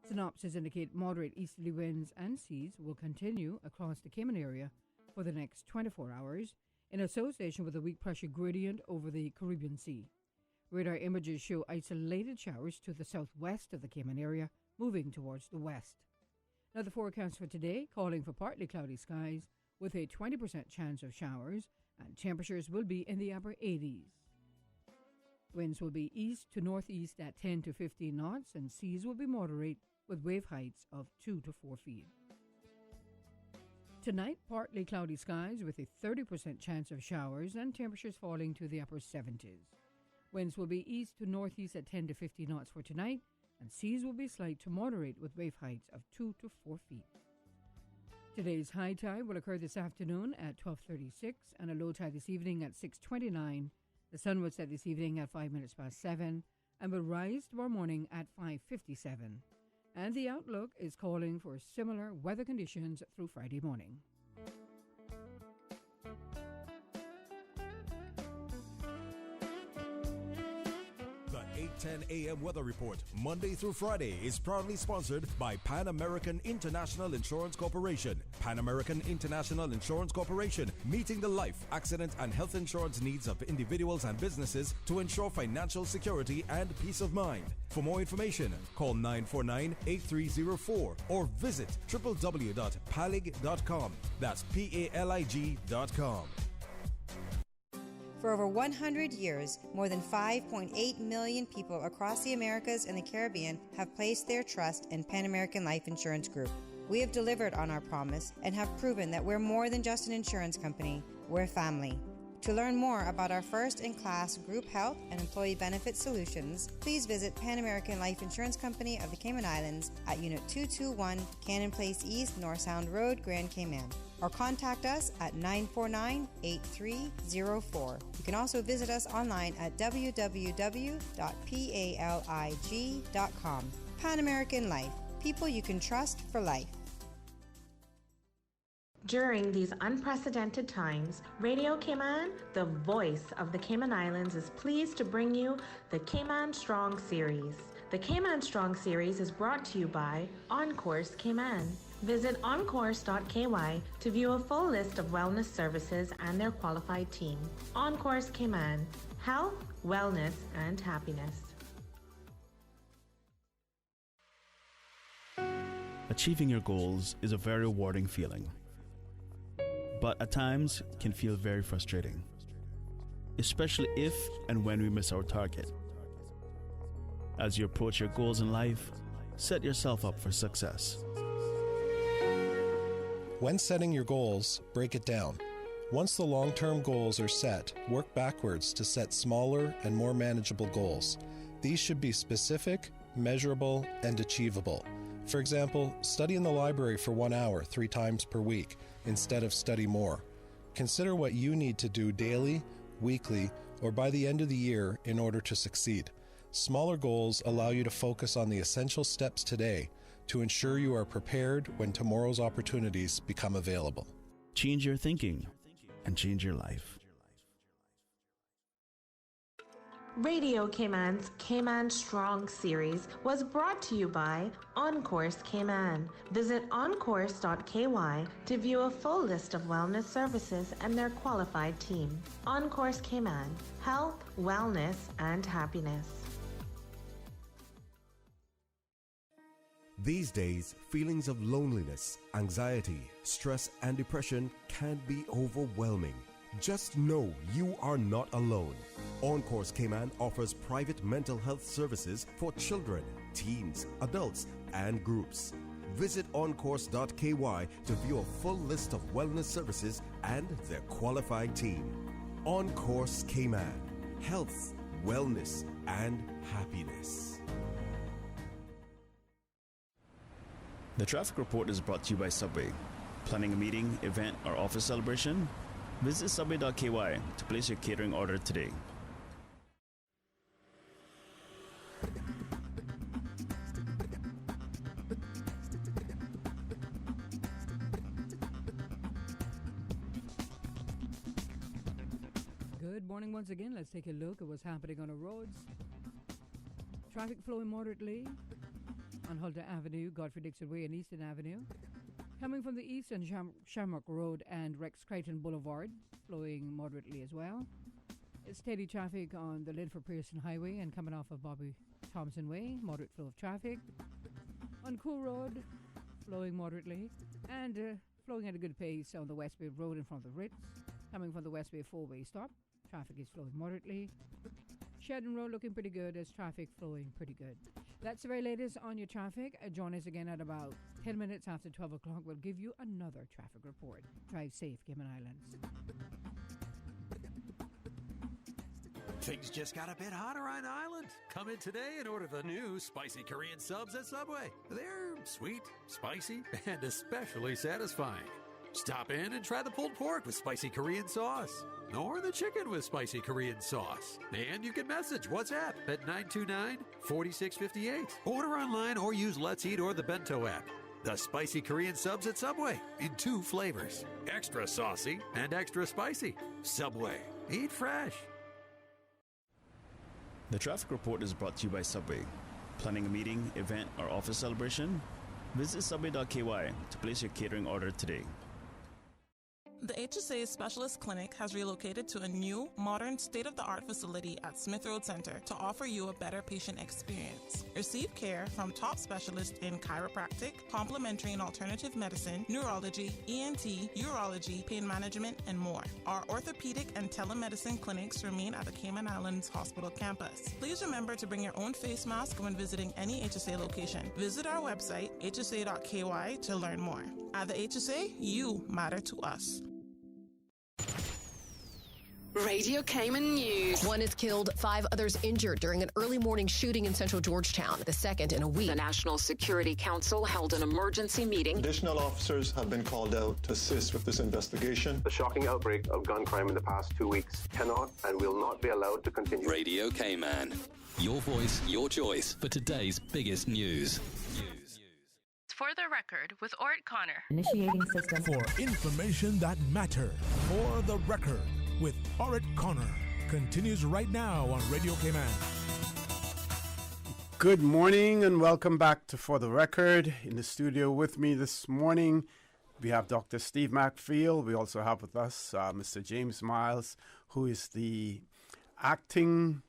Synopsis indicate moderate easterly winds and seas will continue across the Cayman area for the next 24 hours in association with a weak pressure gradient over the Caribbean Sea. Radar images show isolated showers to the southwest of the Cayman area, moving towards the west. Now the forecast for today, calling for partly cloudy skies with a 20% chance of showers, and temperatures will be in the upper 80s. Winds will be east to northeast at 10 to 15 knots, and seas will be moderate with wave heights of 2 to 4 feet. Tonight, partly cloudy skies with a 30% chance of showers and temperatures falling to the upper 70s. Winds will be east to northeast at 10 to 15 knots for tonight, and seas will be slight to moderate with wave heights of 2 to 4 feet. Today's high tide will occur this afternoon at 12:36 and a low tide this evening at 6:29. The sun will set this evening at 5 minutes past 7 and will rise tomorrow morning at 5:57. And the outlook is calling for similar weather conditions through Friday morning. 10 a.m. weather report, Monday through Friday, is proudly sponsored by Pan American International Insurance Corporation. Pan American International Insurance Corporation, meeting the life, accident, and health insurance needs of individuals and businesses to ensure financial security and peace of mind. For more information, call 949-8304 or visit www.palig.com. That's PALIG.com. For over 100 years, more than 5.8 million people across the Americas and the Caribbean have placed their trust in Pan American Life Insurance Group. We have delivered on our promise and have proven that we're more than just an insurance company, we're family. To learn more about our first-in-class group health and employee benefit solutions, please visit Pan American Life Insurance Company of the Cayman Islands at Unit 221, Cannon Place East, North Sound Road, Grand Cayman. or contact us at 949-8304. You can also visit us online at www.palig.com. Pan American Life. People you can trust for life. During these unprecedented times, Radio Cayman, the voice of the Cayman Islands, is pleased to bring you the Cayman Strong Series. The Cayman Strong Series is brought to you by OnCourse Cayman. Visit oncourse.ky to view a full list of wellness services and their qualified team. OnCourse Cayman, health, wellness, and happiness. Achieving your goals is a very rewarding feeling, but at times can feel very frustrating, especially if and when we miss our target. As you approach your goals in life, set yourself up for success. When setting your goals, break it down. Once the long-term goals are set, work backwards to set smaller and more manageable goals. These should be specific, measurable, and achievable. For example, study in the library for 1 hour 3 times per week instead of study more. Consider what you need to do daily, weekly, or by the end of the year in order to succeed. Smaller goals allow you to focus on the essential steps today to ensure you are prepared when tomorrow's opportunities become available. Change your thinking and change your life. Radio Cayman's Cayman Strong Series was brought to you by OnCourse Cayman. Visit oncourse.ky to view a full list of wellness services and their qualified team. OnCourse Cayman, health, wellness, and happiness. These days, feelings of loneliness, anxiety, stress, and depression can be overwhelming. Just know you are not alone. OnCourse Cayman offers private mental health services for children, teens, adults, and groups. Visit oncourse.ky to view a full list of wellness services and their qualified team. OnCourse Cayman, health, wellness, and happiness. The traffic report is brought to you by Subway. Planning a meeting, event, or office celebration? Visit subway.ky to place your catering order today. Good morning once again. Let's take a look at what's happening on our roads. Traffic flowing moderately on Huldah Avenue, Godfrey Dixon Way, and Eastern Avenue. Coming from the east on Shamrock Road and Rex Creighton Boulevard, flowing moderately as well. It's steady traffic on the Linford Pearson Highway and coming off of Bobby Thompson Way, moderate flow of traffic. On Cool Road, flowing moderately, and flowing at a good pace on the West Bay Road in front of the Ritz. Coming from the West Bay four-way stop, traffic is flowing moderately. Sheridan Road looking pretty good as traffic flowing pretty good. That's the very latest on your traffic. Join us again at about 10 minutes after 12 o'clock. We'll give you another traffic report. Drive safe, Cayman Islands. Things just got a bit hotter on island. Come in today and order the new spicy Korean subs at Subway. They're sweet, spicy, and especially satisfying. Stop in and try the pulled pork with spicy Korean sauce, or the chicken with spicy Korean sauce. And you can message WhatsApp at 929-4658. Order online or use Let's Eat or the Bento app. The spicy Korean subs at Subway in 2 flavors, extra saucy and extra spicy. Subway, eat fresh. The traffic report is brought to you by Subway. Planning a meeting, event, or office celebration? Visit subway.ky to place your catering order today. The HSA Specialist Clinic has relocated to a new, modern, state-of-the-art facility at Smith Road Center to offer you a better patient experience. Receive care from top specialists in chiropractic, complementary and alternative medicine, neurology, ENT, urology, pain management, and more. Our orthopedic and telemedicine clinics remain at the Cayman Islands Hospital campus. Please remember to bring your own face mask when visiting any HSA location. Visit our website, hsa.ky, to learn more. At the HSA, you matter to us. Radio Cayman News. One is killed, 5 others injured during an early morning shooting in central Georgetown, the second in a week. The National Security Council held an emergency meeting. Additional officers have been called out to assist with this investigation. The shocking outbreak of gun crime in the past 2 weeks cannot and will not be allowed to continue. Radio Cayman. Your voice, your choice for today's biggest news. For the record with Ort Connor. Initiating system. For information that matters. For the record with Ort Connor. Continues right now on Radio Cayman. Good morning and welcome back to For the Record. In the studio with me this morning, we have Dr. Steve McField. We also have with us Mr. James Miles, who is the acting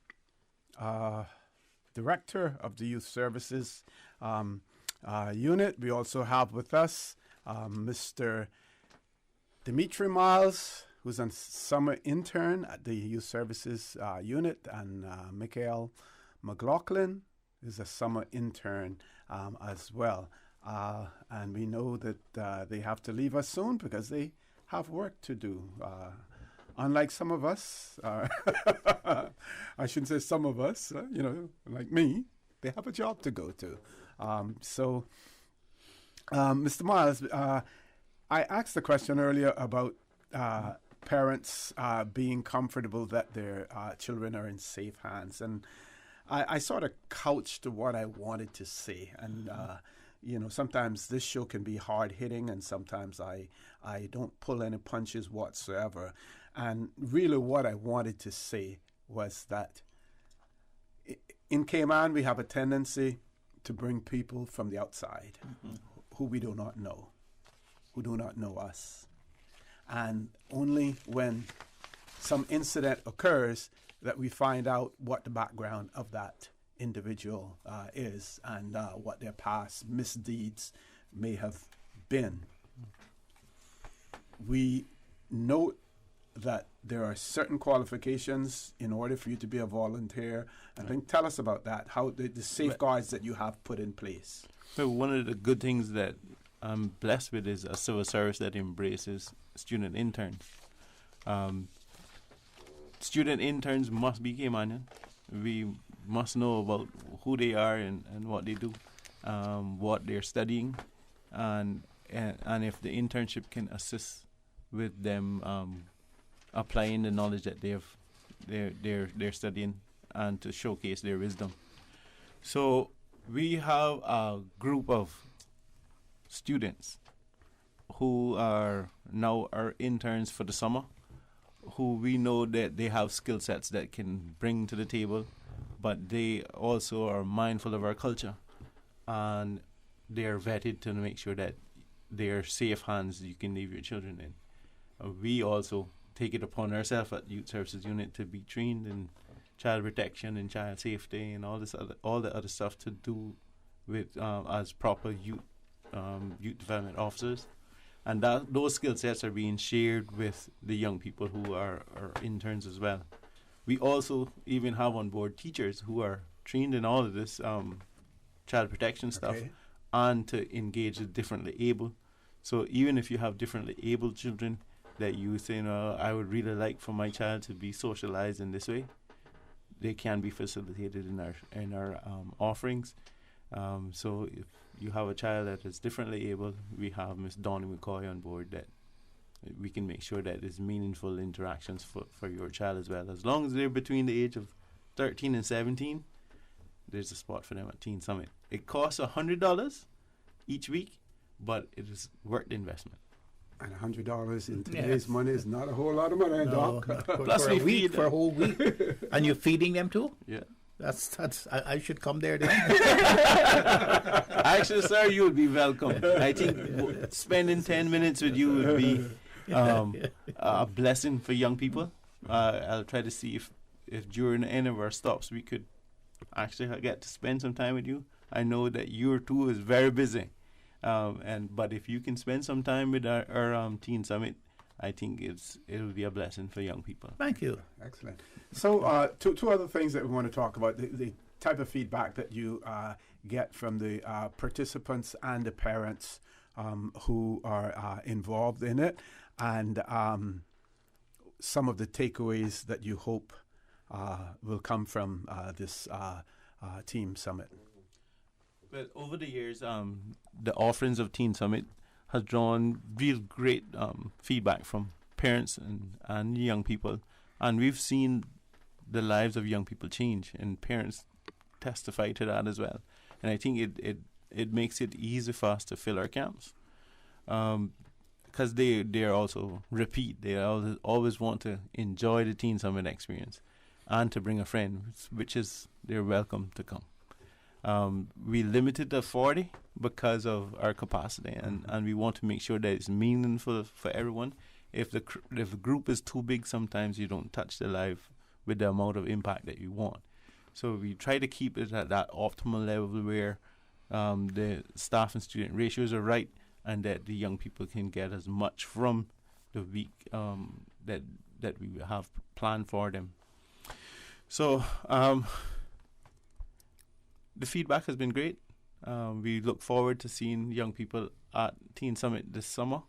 director of the Youth Services unit. We also have with us Mr. Dimitri Miles, who's a summer intern at the Youth Services unit, and Michael McLaughlin is a summer intern as well. And we know that they have to leave us soon because they have work to do. Unlike some of us, I shouldn't say some of us, like me, they have a job to go to. So, Mr. Miles, I asked the question earlier about parents being comfortable that their children are in safe hands. And I sort of couched what I wanted to say. And, sometimes this show can be hard-hitting, and sometimes I don't pull any punches whatsoever. And really what I wanted to say was that in Cayman, we have a tendency to bring people from the outside who we do not know, who do not know us. And only when some incident occurs that we find out what the background of that individual is and what their past misdeeds may have been. We note that there are certain qualifications in order for you to be a volunteer. I think tell us about that, how the safeguards that you have put in place. So one of the good things that I'm blessed with is a civil service that embraces student interns. Student interns must be Caymanian. We must know about who they are and what they do, what they're studying, and if the internship can assist with them applying the knowledge that they're studying and to showcase their wisdom. So we have a group of students who are now our interns for the summer, who we know that they have skill sets that can bring to the table, but they also are mindful of our culture, and they are vetted to make sure that they are safe hands you can leave your children in. We also take it upon ourselves at Youth Services Unit to be trained in child protection and child safety and all the other stuff to do with as proper youth development officers, and those skill sets are being shared with the young people who are interns as well. We also even have on board teachers who are trained in all of this child protection stuff and to engage with differently able. So even if you have differently able children that you say, I would really like for my child to be socialized in this way, they can be facilitated in our offerings. So if you have a child that is differently able, we have Ms. Donnie McCoy on board that we can make sure that there's meaningful interactions for your child as well. As long as they're between the age of 13 and 17, there's a spot for them at Teen Summit. It costs $100 each week, but it is worth the investment. And $100 in today's money is not a whole lot of money, Doc. Plus for a week, for a whole week. And you're feeding them too? Yeah. That's. I should come there then. Actually, sir, you would be welcome. I think spending 10 minutes with you would be a blessing for young people. I'll try to see if during any of our stops we could actually get to spend some time with you. I know that your tour is very busy. But if you can spend some time with our Teen Summit, I think it'll be a blessing for young people. Thank you. Excellent. So two other things that we want to talk about, the type of feedback that you get from the participants and the parents who are involved in it. And some of the takeaways that you hope will come from this Team Summit? Well, over the years, the offerings of Teen Summit has drawn real great feedback from parents and young people. And we've seen the lives of young people change, and parents testify to that as well. And I think it makes it easy for us to fill our camps. Because they are also repeat. They always want to enjoy the Teen Summit experience and to bring a friend, which is they're welcome to come. We limited to 40 because of our capacity, and we want to make sure that it's meaningful for everyone. If the group is too big, sometimes you don't touch the life with the amount of impact that you want. So we try to keep it at that optimal level where the staff and student ratios are right, and that the young people can get as much from the week that we have planned for them. So the feedback has been great. We look forward to seeing young people at Teen Summit this summer.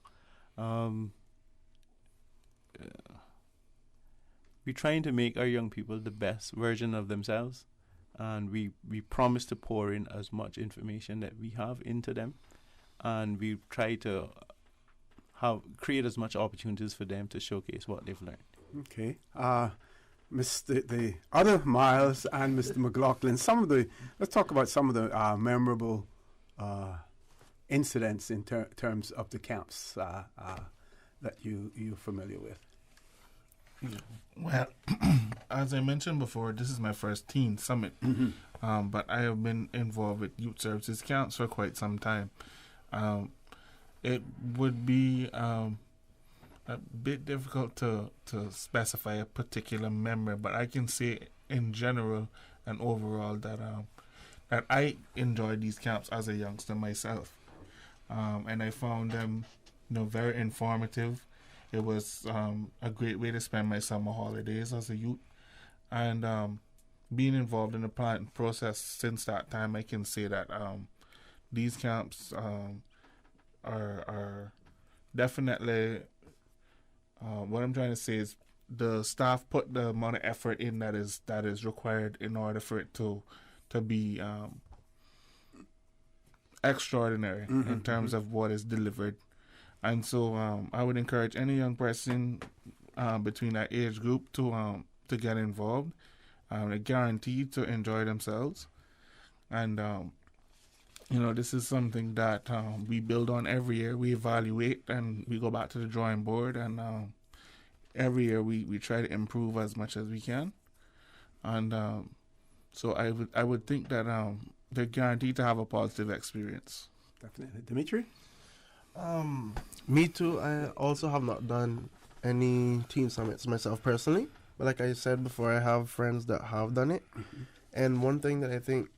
We're trying to make our young people the best version of themselves, and we promise to pour in as much information that we have into them, and we try to create as much opportunities for them to showcase what they've learned. Okay. The other Miles and Mr. McLaughlin, let's talk about some of the memorable incidents in terms of the camps that you're familiar with. Well, as I mentioned before, this is my first Teen Summit, but I have been involved with youth services camps for quite some time. It would be a bit difficult to specify a particular memory, but I can say in general and overall that I enjoyed these camps as a youngster myself, and I found them very informative. It was a great way to spend my summer holidays as a youth, and being involved in the planning process since that time, I can say that these camps are definitely what I'm trying to say is the staff put the amount of effort in that is required in order for it to be extraordinary in terms of what is delivered. And so I would encourage any young person between that age group to get involved. They're guaranteed to enjoy themselves. And, this is something that we build on every year. We evaluate and we go back to the drawing board. And every year we try to improve as much as we can. And so I would think that they're guaranteed to have a positive experience. Definitely. Dimitri? Me too. I also have not done any Teen Summits myself personally, but like I said before, I have friends that have done it. And one thing that I think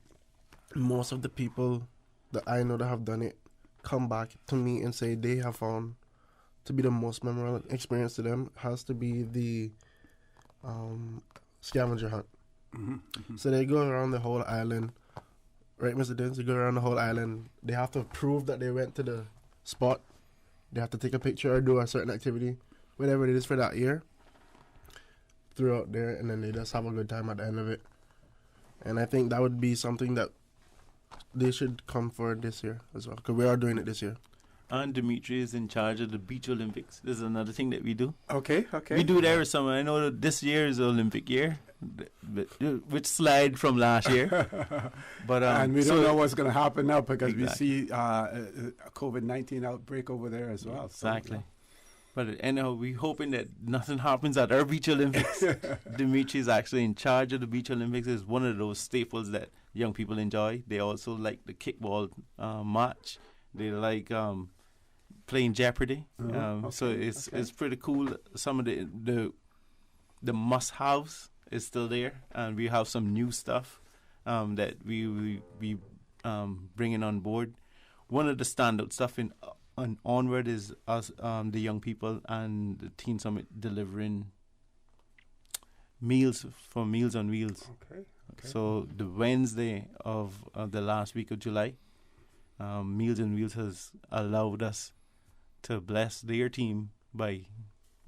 most of the people that I know that have done it come back to me and say they have found to be the most memorable experience to them has to be the scavenger hunt. So they go around the whole island, right, Mr. Dins? They go around the whole island. They have to prove that they went to the spot. They have to take a picture or do a certain activity, whatever it is for that year, throughout there, and then they just have a good time at the end of it. And I think that would be something that they should come for this year as well, because we are doing it this year. And Dimitri is in charge of the Beach Olympics. This is another thing that we do. Okay. We do it every summer. I know that this year is the Olympic year, which slide from last year. But and we don't know what's going to happen now because we see a COVID-19 outbreak over there as well. Exactly. But anyhow, we're hoping that nothing happens at our Beach Olympics. Dimitri is actually in charge of the Beach Olympics. It's one of those staples that young people enjoy. They also like the kickball match. They like playing Jeopardy. So it's pretty cool. Some of the must-haves is still there, and we have some new stuff that we bringing on board. One of the standout stuff in Onward is us, the young people and the Teen Summit delivering meals for Meals on Wheels. Okay. So the Wednesday of the last week of July, Meals on Wheels has allowed us to bless their team by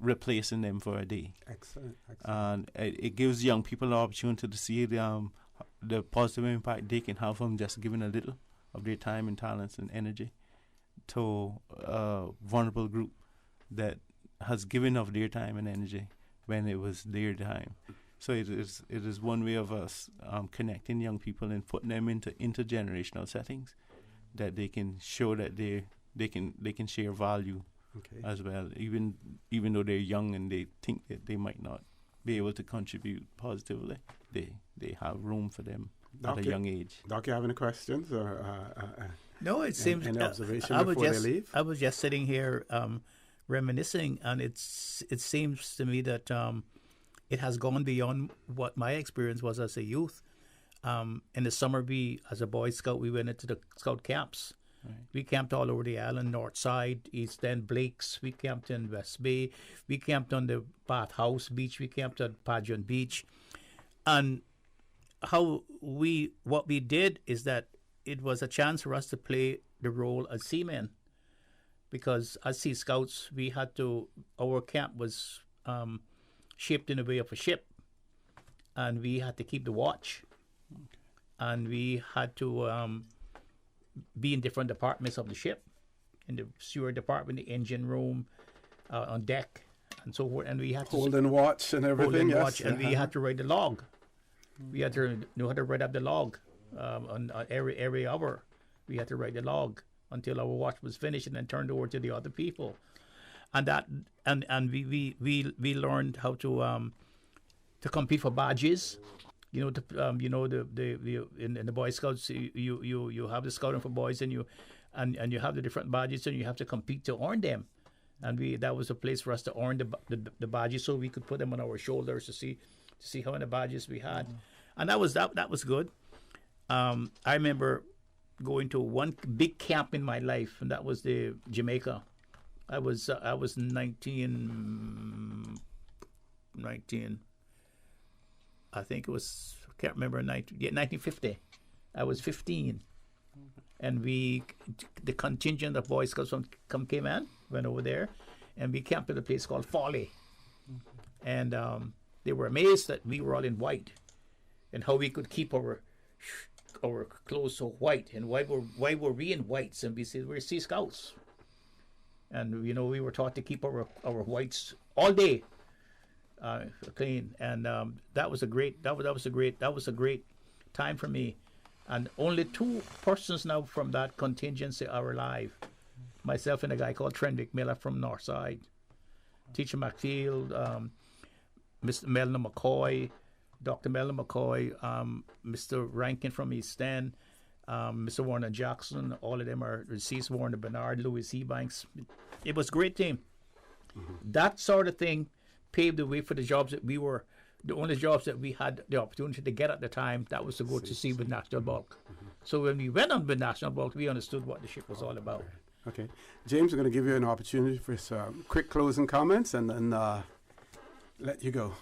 replacing them for a day. Excellent. And it gives young people an opportunity to see the positive impact they can have from just giving a little of their time and talents and energy to a vulnerable group that has given of their time and energy when it was their time. So it is one way of us connecting young people and putting them into intergenerational settings that they can show that they can share value as well, even though they're young and they think that they might not be able to contribute positively. They have room for them at a young age. Doc, you have any questions or no? It seems any observation before they leave. I was just sitting here reminiscing, and it seems to me that it has gone beyond what my experience was as a youth. In the summer, as a Boy Scout, we went into the Scout camps. Right. We camped all over the island, North Side, East End, Blake's. We camped in West Bay. We camped on the Bath House Beach. We camped at Pageant Beach. And what we did is that it was a chance for us to play the role as seamen. Because as Sea Scouts, our camp was shaped in the way of a ship. And we had to keep the watch. Okay. And we had to be in different departments of the ship, in the sewer department, the engine room, on deck, and so forth. And we had to holding watch and everything. Watch, and we had to write the log. We had to know how to write up the log on every hour. We had to write the log until our watch was finished, and then turned over to the other people. And we learned how to compete for badges. In the Boy Scouts, you have the scouting for boys, and you have the different badges, and you have to compete to earn them. And that was a place for us to earn the badges, so we could put them on our shoulders to see how many badges we had, and that was good. I remember going to one big camp in my life, and that was the Jamaica. I was 19. I think it was, I can't remember, 1950. I was 15. And the contingent of Boy Scouts came in, went over there, and we camped at a place called Folly. And they were amazed that we were all in white, and how we could keep our clothes so white. And why were we in whites? And we said, we're Sea Scouts. And, we were taught to keep our whites all day clean, and that was a great time for me. And only 2 persons now from that contingency are alive. Myself and a guy called Trenwick Miller from Northside, Teacher McField, Mr. Melna McCoy, Dr. Melna McCoy, Mr. Rankin from East End, Mr. Warner Jackson. All of them are deceased. Warner Bernard, Louis Ebanks. It was a great team. Mm-hmm. That sort of thing paved the way for the jobs that the only jobs that we had the opportunity to get at the time. That was to go to sea with National Bulk. Mm-hmm. So when we went on with National Bulk, we understood what the ship was all about. Okay. James, we're going to give you an opportunity for some quick closing comments, and then let you go.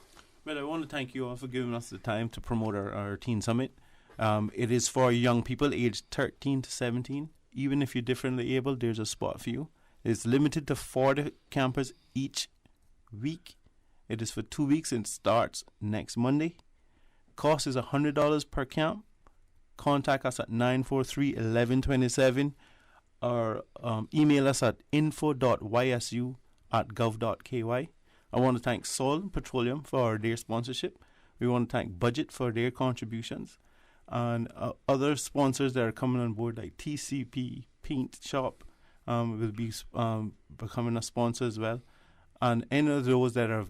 Well, I want to thank you all for giving us the time to promote our Teen Summit. It is for young people aged 13 to 17. Even if you're differently able, there's a spot for you. It's limited to 40 campers each week. It is for 2 weeks and starts next Monday. Cost is $100 per camp. Contact us at 943-1127 or email us at info.ysu@gov.ky. I want to thank Sol Petroleum for their sponsorship. We want to thank Budget for their contributions. And other sponsors that are coming on board, like TCP Paint Shop, will be becoming a sponsor as well. And any of those that are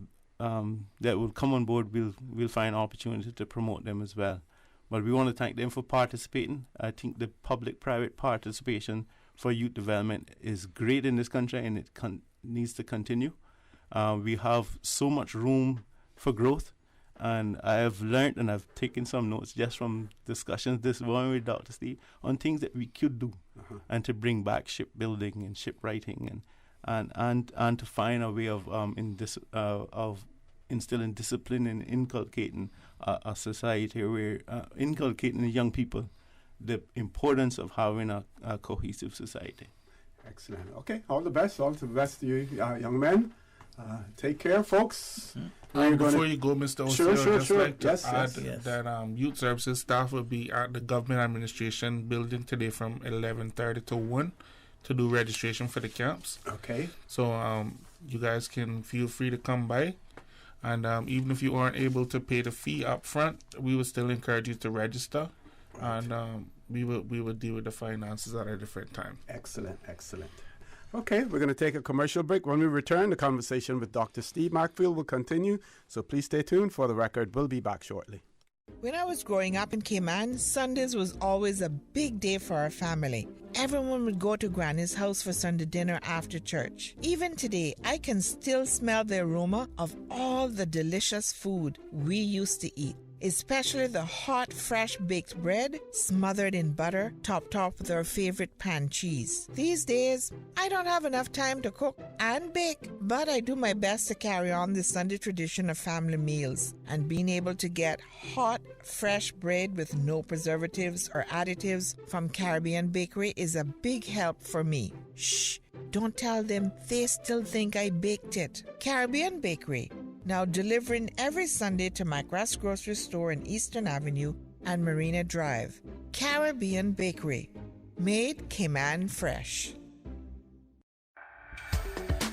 that will come on board, we'll find opportunity to promote them as well. But we want to thank them for participating. I think the public-private participation for youth development is great in this country, and it needs to continue. We have so much room for growth, and I have learned and I've taken some notes just from discussions this morning with Dr. Steve on things that we could do and to bring back shipbuilding and shipwriting and to find a way of instilling discipline and inculcating a society where inculcating the young people the importance of having a cohesive society. Excellent. Okay, all the best to you, young men. Take care, folks. Before you go, Mr. Osio, sure. like to Yes, add yes. that youth services staff will be at the government administration building today from 11:30 to 1 to do registration for the camps. Okay. So you guys can feel free to come by. And even if you aren't able to pay the fee up front, we would still encourage you to register. Right. And we will deal with the finances at a different time. Excellent. Okay, we're going to take a commercial break. When we return, the conversation with Dr. Steve Macfield will continue. So please stay tuned. For the record, we'll be back shortly. When I was growing up in Cayman, Sundays was always a big day for our family. Everyone would go to Granny's house for Sunday dinner after church. Even today, I can still smell the aroma of all the delicious food we used to eat, especially the hot, fresh baked bread smothered in butter, topped off with our favorite pan cheese. These days, I don't have enough time to cook and bake, but I do my best to carry on the Sunday tradition of family meals, and being able to get hot, fresh bread with no preservatives or additives from Caribbean Bakery is a big help for me. Shh, don't tell them, they still think I baked it. Caribbean Bakery, now delivering every Sunday to Macgrass Grocery Store in Eastern Avenue and Marina Drive. Caribbean Bakery, made Cayman fresh.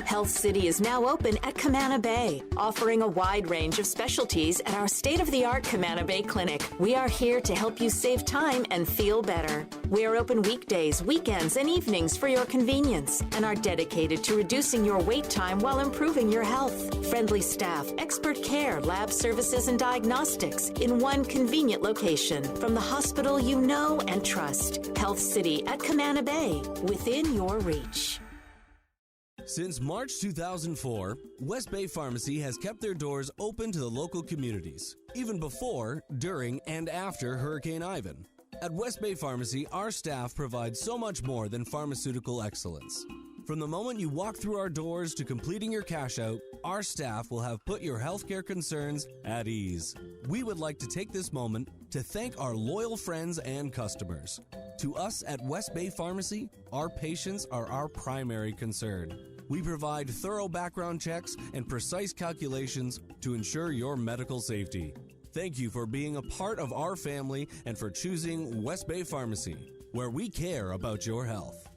Health City is now open at Camana Bay, offering a wide range of specialties at our state-of-the-art Camana Bay Clinic. We are here to help you save time and feel better. We are open weekdays, weekends, and evenings for your convenience and are dedicated to reducing your wait time while improving your health. Friendly staff, expert care, lab services, and diagnostics in one convenient location from the hospital you know and trust. Health City at Camana Bay, within your reach. Since March 2004, West Bay Pharmacy has kept their doors open to the local communities, even before, during, and after Hurricane Ivan. At West Bay Pharmacy, our staff provides so much more than pharmaceutical excellence. From the moment you walk through our doors to completing your cash out, our staff will have put your healthcare concerns at ease. We would like to take this moment to thank our loyal friends and customers. To us at West Bay Pharmacy, our patients are our primary concern. We provide thorough background checks and precise calculations to ensure your medical safety. Thank you for being a part of our family and for choosing West Bay Pharmacy, where we care about your health.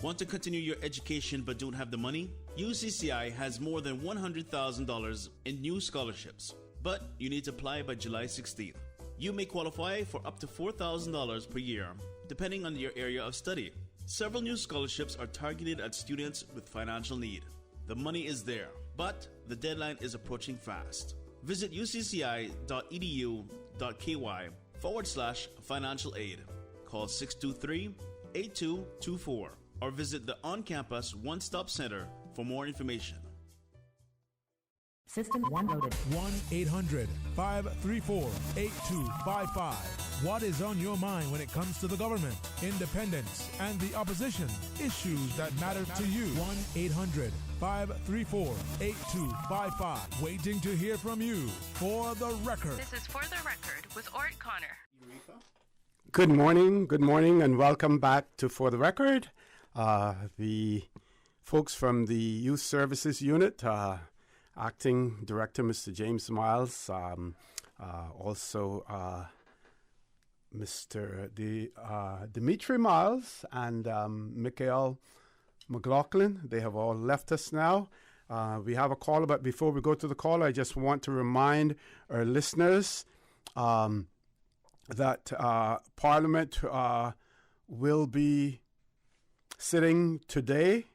Want to continue your education but don't have the money? UCCI has more than $100,000 in new scholarships, but you need to apply by July 16th. You may qualify for up to $4,000 per year, depending on your area of study. Several new scholarships are targeted at students with financial need. The money is there, but the deadline is approaching fast. Visit ucci.edu.ky/financial aid. Call 623-8224 or visit the on-campus one-stop center for more information. System 1 loaded. 1-800-534-8255. What is on your mind when it comes to the government, independence, and the opposition? Issues that matter to you. 1-800-534-8255. Waiting to hear from you. For the record. This is For the Record with Ort Connor. Good morning, and welcome back to For the Record. The folks from the Youth Services Unit, Acting Director Mr. James Miles, also Mr. Dimitri Miles and Michael McLaughlin. They have all left us now. We have a caller, but before we go to the caller, I just want to remind our listeners that Parliament will be sitting today,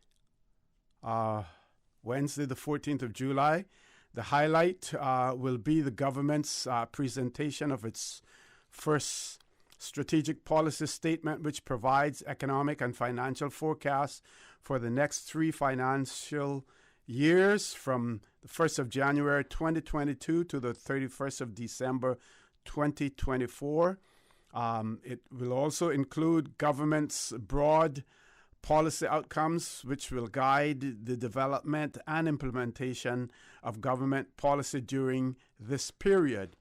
Wednesday, the 14th of July. The highlight will be the government's presentation of its first strategic policy statement, which provides economic and financial forecasts for the next 3 financial years from the 1st of January 2022 to the 31st of December 2024. It will also include government's broad policy outcomes, which will guide the development and implementation of government policy during this period.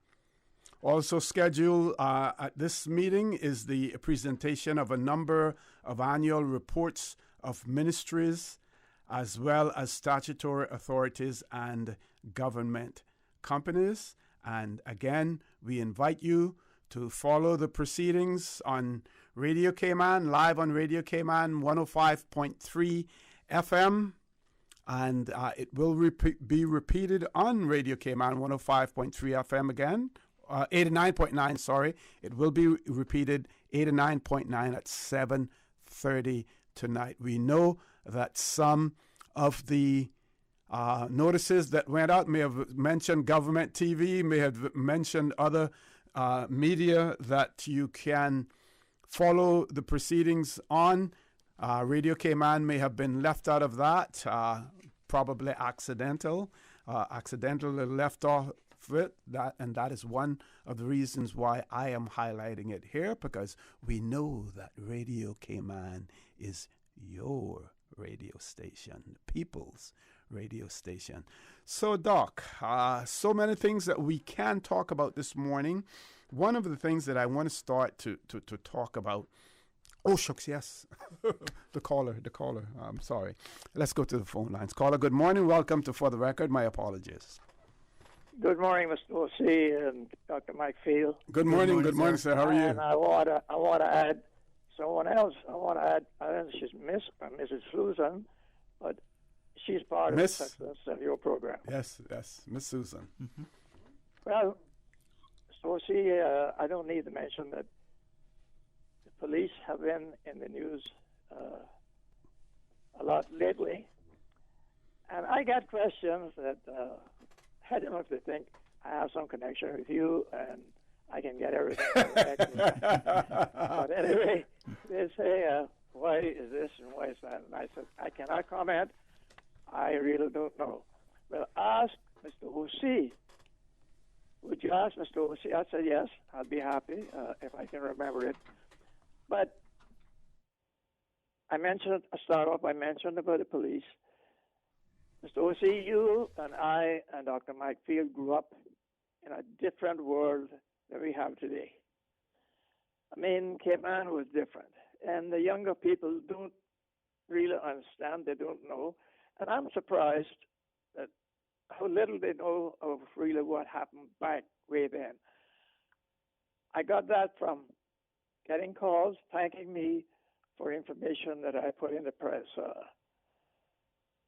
Also scheduled at this meeting is the presentation of a number of annual reports of ministries as well as statutory authorities and government companies. And again, we invite you to follow the proceedings on Radio Cayman, live on Radio Cayman 105.3 FM. And it will be repeated on Radio Cayman 105.3 FM again. 89.9, sorry. It will be repeated 89.9 at 7:30 tonight. We know that some of the notices that went out may have mentioned government TV, may have mentioned other media that you can follow the proceedings on. Radio Cayman may have been left out of that, probably accidentally left off it. That is one of the reasons why I am highlighting it here, because we know that Radio Cayman is your radio station, the people's radio station. So, Doc, so many things that we can talk about this morning. One of the things that I want to start to talk about. Oh, shucks, yes. The caller. I'm sorry. Let's go to the phone lines. Caller, good morning. Welcome to For the Record. My apologies. Good morning, Mr. O.C. and Dr. Mike Field. Good morning, sir. How are you? And I want to add someone else. I don't know if she's Miss or Mrs. Susan, but she's part of the success of your program. Yes, Miss Susan. Mm-hmm. Well, Mr. O.C., I don't need to mention that the police have been in the news a lot lately, and I got questions that I don't know if they think I have some connection with you and I can get everything correct. But anyway, they say, why is this and why is that? And I said, I cannot comment. I really don't know. Well, ask Mr. O.C. Would you ask Mr. O.C.? I said, yes, I'll be happy if I can remember it. But I mentioned about the police. Mr. O.C., you and I and Dr. Mike Field grew up in a different world than we have today. I mean, Cayman was different. And the younger people don't really understand, they don't know. And I'm surprised that how little they know of really what happened back way then. I got that from getting calls thanking me for information that I put in the press.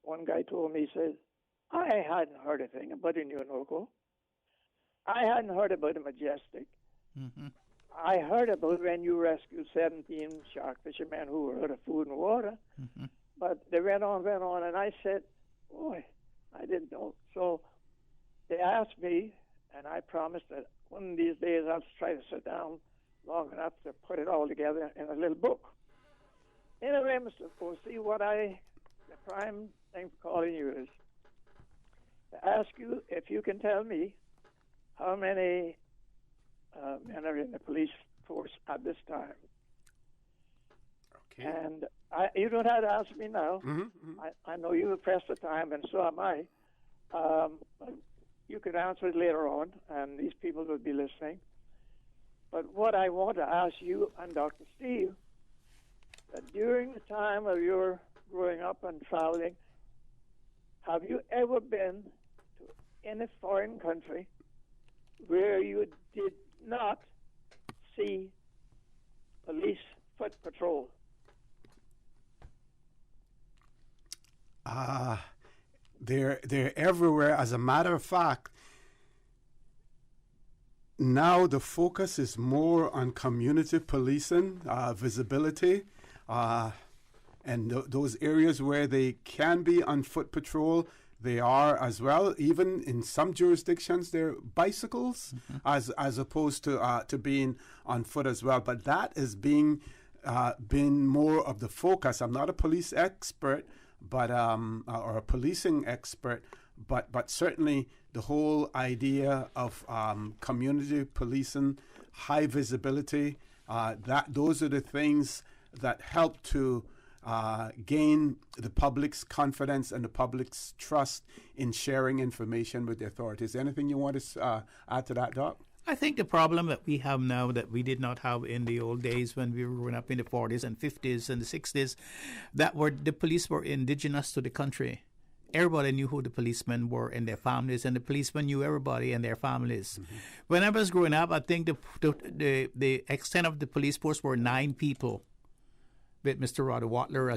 One guy told me, he said, I hadn't heard a thing about the Orinoco. I hadn't heard about the Majestic. Mm-hmm. I heard about when you rescued 17 shark fishermen who were out of food and water. Mm-hmm. But they went on, and I said, boy, I didn't know. So they asked me, and I promised that one of these days I'll try to sit down long enough to put it all together in a little book. Anyway, Mr. O.C., the prime thing for calling you is to ask you if you can tell me how many men are in the police force at this time. Okay. And you don't have to ask me now. Mm-hmm, mm-hmm. I know you have pressed the time, and so am I. But you could answer it later on, and these people will be listening. But what I want to ask you and Dr. Steve, that during the time of your growing up and traveling, have you ever been to any foreign country where you did not see police foot patrol? They're everywhere. As a matter of fact, now the focus is more on community policing, visibility, and those areas where they can be on foot patrol, they are as well. Even in some jurisdictions, they're bicycles, mm-hmm. as opposed to being on foot as well. But that is been more of the focus. I'm not a police expert, but or a policing expert, but certainly the whole idea of community policing, high visibility, those are the things that help to gain the public's confidence and the public's trust in sharing information with the authorities. Anything you want to add to that, Doc? I think the problem that we have now that we did not have in the old days when we were growing up in the 40s and 50s and the 60s, the police were indigenous to the country. Everybody knew who the policemen were and their families, and the policemen knew everybody and their families. Mm-hmm. When I was growing up, I think the extent of the police force were 9 people, with Mr. Rod Watler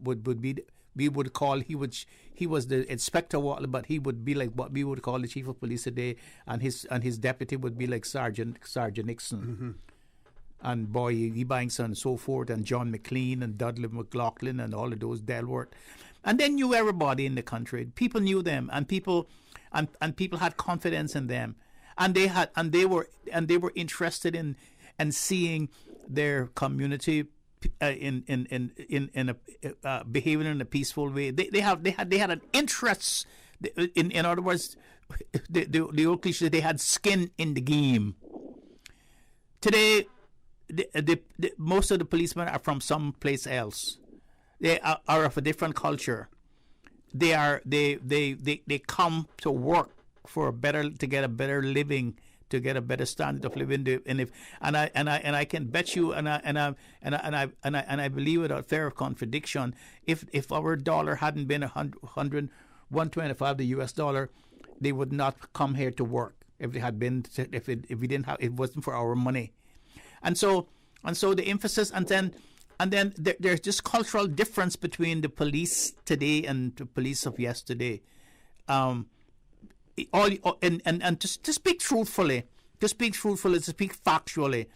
would be. We would call he was the Inspector Watler, but he would be like what we would call the Chief of Police today, and his deputy would be like Sergeant Nixon. Mm-hmm. And Boy Ebanks and so forth, and John McLean and Dudley McLaughlin and all of those Delworth. And they knew everybody in the country. People knew them, and people had confidence in them, and they were interested in seeing their community behaving in a peaceful way. They had an interest. In other words, the old cliche, they had skin in the game. Today, most of the policemen are from someplace else. They are of a different culture. They come to work to get a better living, to get a better standard of living. And I can bet you, and I believe without fear of contradiction, if our dollar hadn't been 125 the US dollar, they would not come here to work. If we didn't have, it wasn't for our money. And so the emphasis, and then there's this cultural difference between the police today and the police of yesterday. To speak truthfully, to speak factually,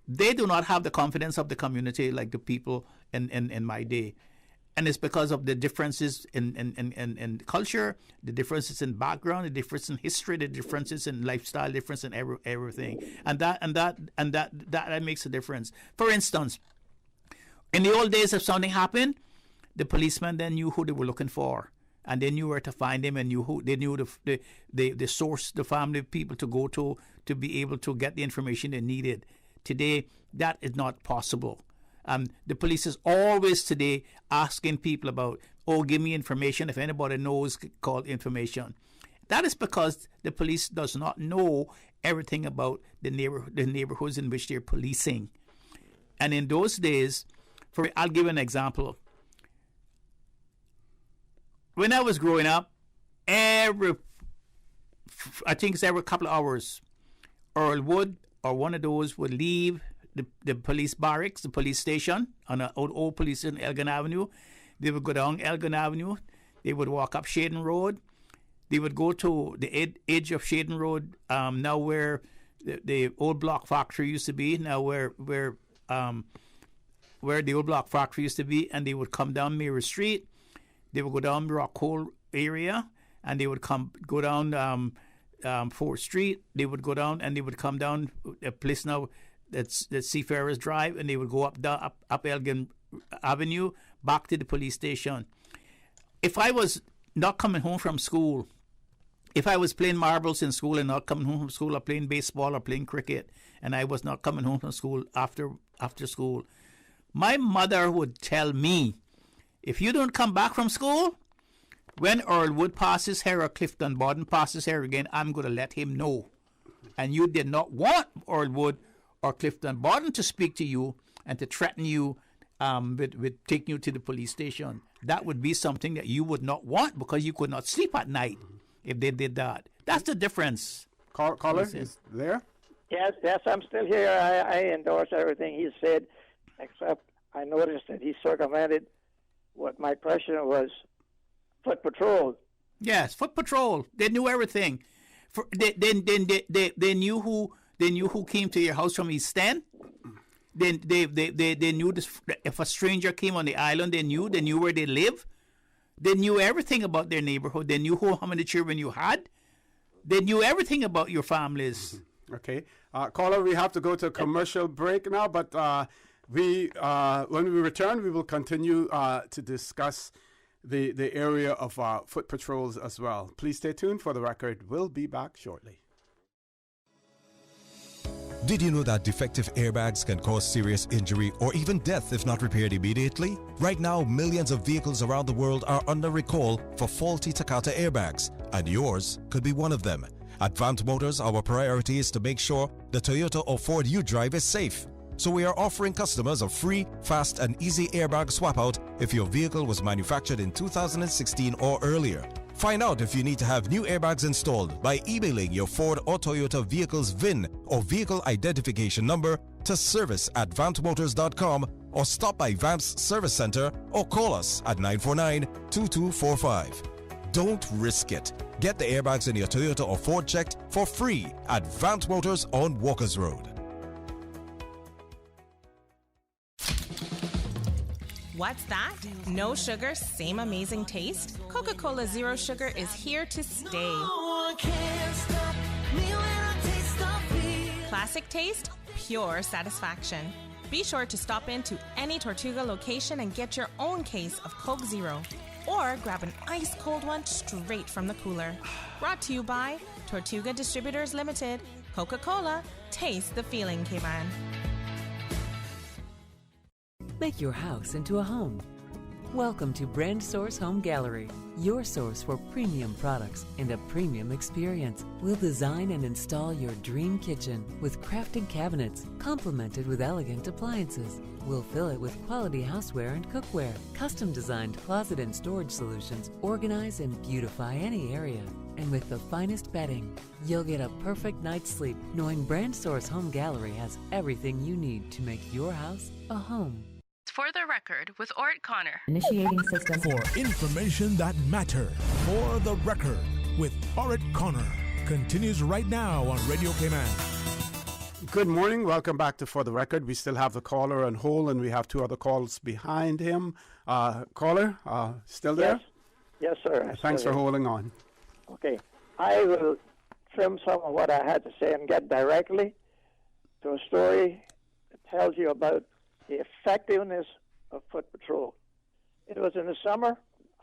they do not have the confidence of the community like the people in my day. And it's because of the differences in culture, the differences in background, the difference in history, the differences in lifestyle, difference in everything, and that makes a difference. For instance, in the old days, if something happened, the policemen then knew who they were looking for, and they knew where to find them, and they knew the source, the family people to go to be able to get the information they needed. Today, that is not possible. The police is always today asking people about, give me information. If anybody knows, call information. That is because the police does not know everything about the neighborhoods in which they're policing. And in those days, I'll give an example. When I was growing up, every couple of hours, Earl Wood or one of those would leave the police barracks, the police station on an old police station, Elgin Avenue. They would go down Elgin Avenue. They would walk up Shaden Road. They would go to the edge of Shaden Road, now where the old block factory used to be, now where the old block factory used to be, and they would come down Mary Street. They would go down the Rockhole area, and they would go down 4th Street. They would go down, and they would come down a place now that's Seafarers Drive, and they would go up Elgin Avenue back to the police station. If I was not coming home from school, if I was playing marbles in school and not coming home from school, or playing baseball or playing cricket, and I was not coming home from school after school, my mother would tell me, if you don't come back from school, when Earl Wood passes here or Clifton Bodden passes here again, I'm going to let him know. And you did not want Earl Wood or Clifton Bodden to speak to you and to threaten you with taking you to the police station. That would be something that you would not want, because you could not sleep at night if they did that. That's the difference. Caller is there? Yes, I'm still here. I endorse everything he said, except I noticed that he circumvented what my question was. Foot Patrol. Yes, Foot Patrol. They knew everything. They knew who came to your house from East End. They knew this, if a stranger came on the island, they knew where they live. They knew everything about their neighborhood. They knew how many children you had. They knew everything about your families. Okay. Caller, we have to go to a commercial break now, but when we return, we will continue to discuss the area of foot patrols as well. Please stay tuned. For the record, we'll be back shortly. Did you know that defective airbags can cause serious injury or even death if not repaired immediately? Right now, millions of vehicles around the world are under recall for faulty Takata airbags, and yours could be one of them. At Vant Motors, our priority is to make sure the Toyota or Ford you drive is safe. So we are offering customers a free, fast, and easy airbag swap out if your vehicle was manufactured in 2016 or earlier. Find out if you need to have new airbags installed by emailing your Ford or Toyota vehicle's VIN or vehicle identification number to service@vantmotors.com or stop by Vamp's Service Center or call us at 949-2245. Don't risk it. Get the airbags in your Toyota or Ford checked for free at Vant Motors on Walkers Road. What's that? No sugar, same amazing taste? Coca-Cola Zero Sugar is here to stay. Classic taste, pure satisfaction. Be sure to stop into any Tortuga location and get your own case of Coke Zero. Or grab an ice-cold one straight from the cooler. Brought to you by Tortuga Distributors Limited. Coca-Cola, taste the feeling, Cayman. Make your house into a home. Welcome to Brand Source Home Gallery, your source for premium products and a premium experience. We'll design and install your dream kitchen with crafted cabinets, complemented with elegant appliances. We'll fill it with quality houseware and cookware. Custom-designed closet and storage solutions organize and beautify any area. And with the finest bedding, you'll get a perfect night's sleep knowing Brand Source Home Gallery has everything you need to make your house a home. For the record, with Ort Connor. Initiating system. For information that matters. For the record, with Ort Connor. Continues right now on Radio Cayman. Good morning. Welcome back to For the Record. We still have the caller on hold, and we have two other calls behind him. Caller, still there? Yes, sir. Thanks for holding on. Okay. I will trim some of what I had to say and get directly to a story that tells you about the effectiveness of foot patrol. It was in the summer.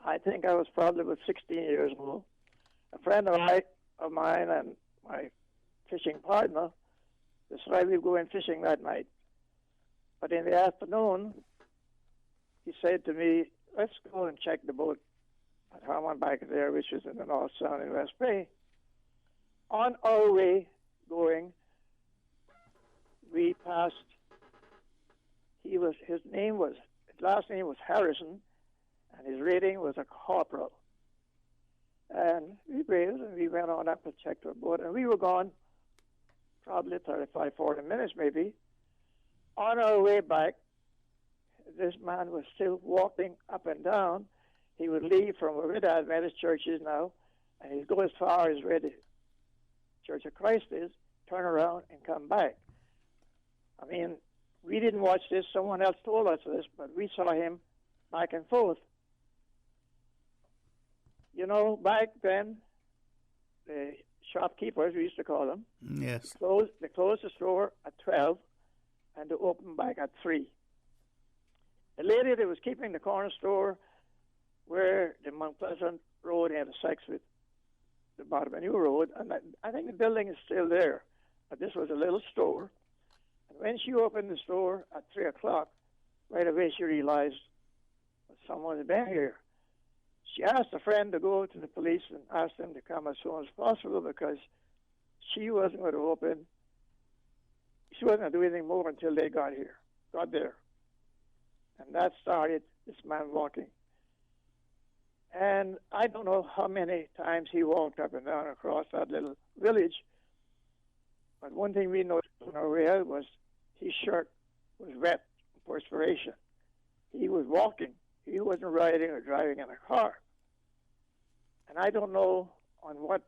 I think I was probably about 16 years old. A friend of mine and my fishing partner decided we'd go in fishing that night. But in the afternoon, he said to me, let's go and check the boat at Harmon Back there, which is in the North Sound in West Bay. On our way going, we passed. His last name was Harrison, and his rating was a corporal. And we waited, and we went on up and checked our boat, and we were gone probably 35, 40 minutes maybe. On our way back, this man was still walking up and down. He would leave from where the Adventist church is now, and he'd go as far as where the Church of Christ is, turn around and come back. I mean, we didn't watch this. Someone else told us this, but we saw him back and forth. You know, back then, the shopkeepers, we used to call them, Yes. they closed the store at 12 and they opened back at 3. The lady that was keeping the corner store where the Mount Pleasant Road intersects with the Bottomanu Road, and I think the building is still there, but this was a little store. And when she opened the store at 3 o'clock, right away she realized that someone had been here. She asked a friend to go to the police and ask them to come as soon as possible because she wasn't going to open. She wasn't going to do anything more until they got there. And that started this man walking. And I don't know how many times he walked up and down across that little village. But one thing we noticed on our way out was his shirt was wet with perspiration. He was walking. He wasn't riding or driving in a car. And I don't know when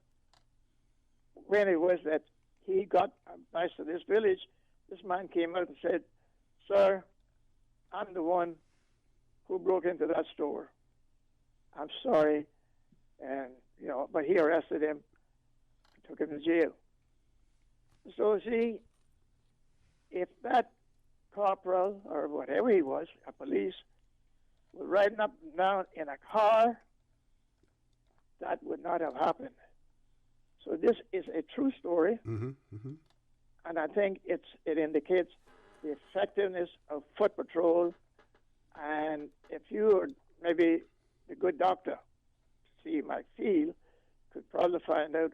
it was that he got back to this village. This man came out and said, "Sir, I'm the one who broke into that store. I'm sorry." And, but he arrested him and took him to jail. So, see, if that corporal or whatever he was, a police, was riding up and down in a car, that would not have happened. So this is a true story, and I think it indicates the effectiveness of foot patrol. And if you or maybe the good doctor, see, might feel, could probably find out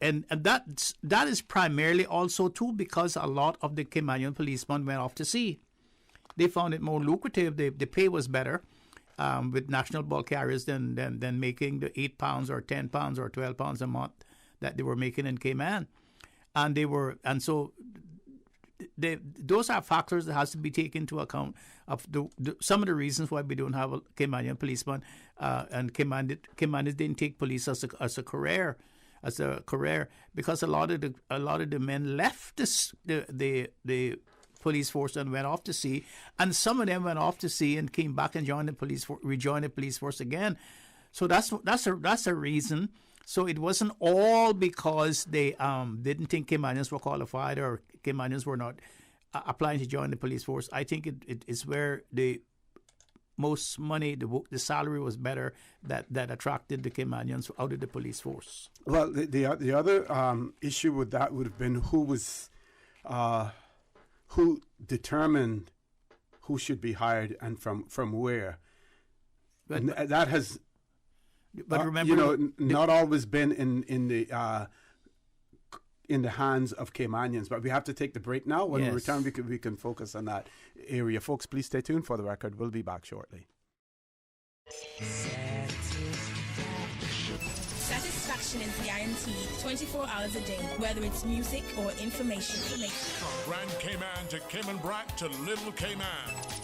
and that is primarily also too because a lot of the Caymanian policemen went off to sea. They found it more lucrative. The pay was better with national bulk carriers than making the £8 or £10 or £12 a month that they were making in Cayman, so those are factors that has to be taken into account of some of the reasons why we don't have a Caymanian policeman, and Caymanians didn't take police as a career, because a lot of the men left the police force and went off to sea, and some of them went off to sea and came back and rejoined the police force again. So that's a reason. So it wasn't all because they didn't think Caymanians were qualified or Caymanians were not applying to join the police force. I think it is where the most money, the salary was better that attracted the Caymanians out of the police force. Well, the other issue with that would have been who determined who should be hired and from where. And that has, but remember, not always been in the hands of Caymanians. But we have to take the break now. When we return, we can focus on that area. Folks, please stay tuned for the record. We'll be back shortly. Satisfaction is guaranteed 24 hours a day, whether it's music or information. From Grand Cayman to Cayman Brac to Little Cayman,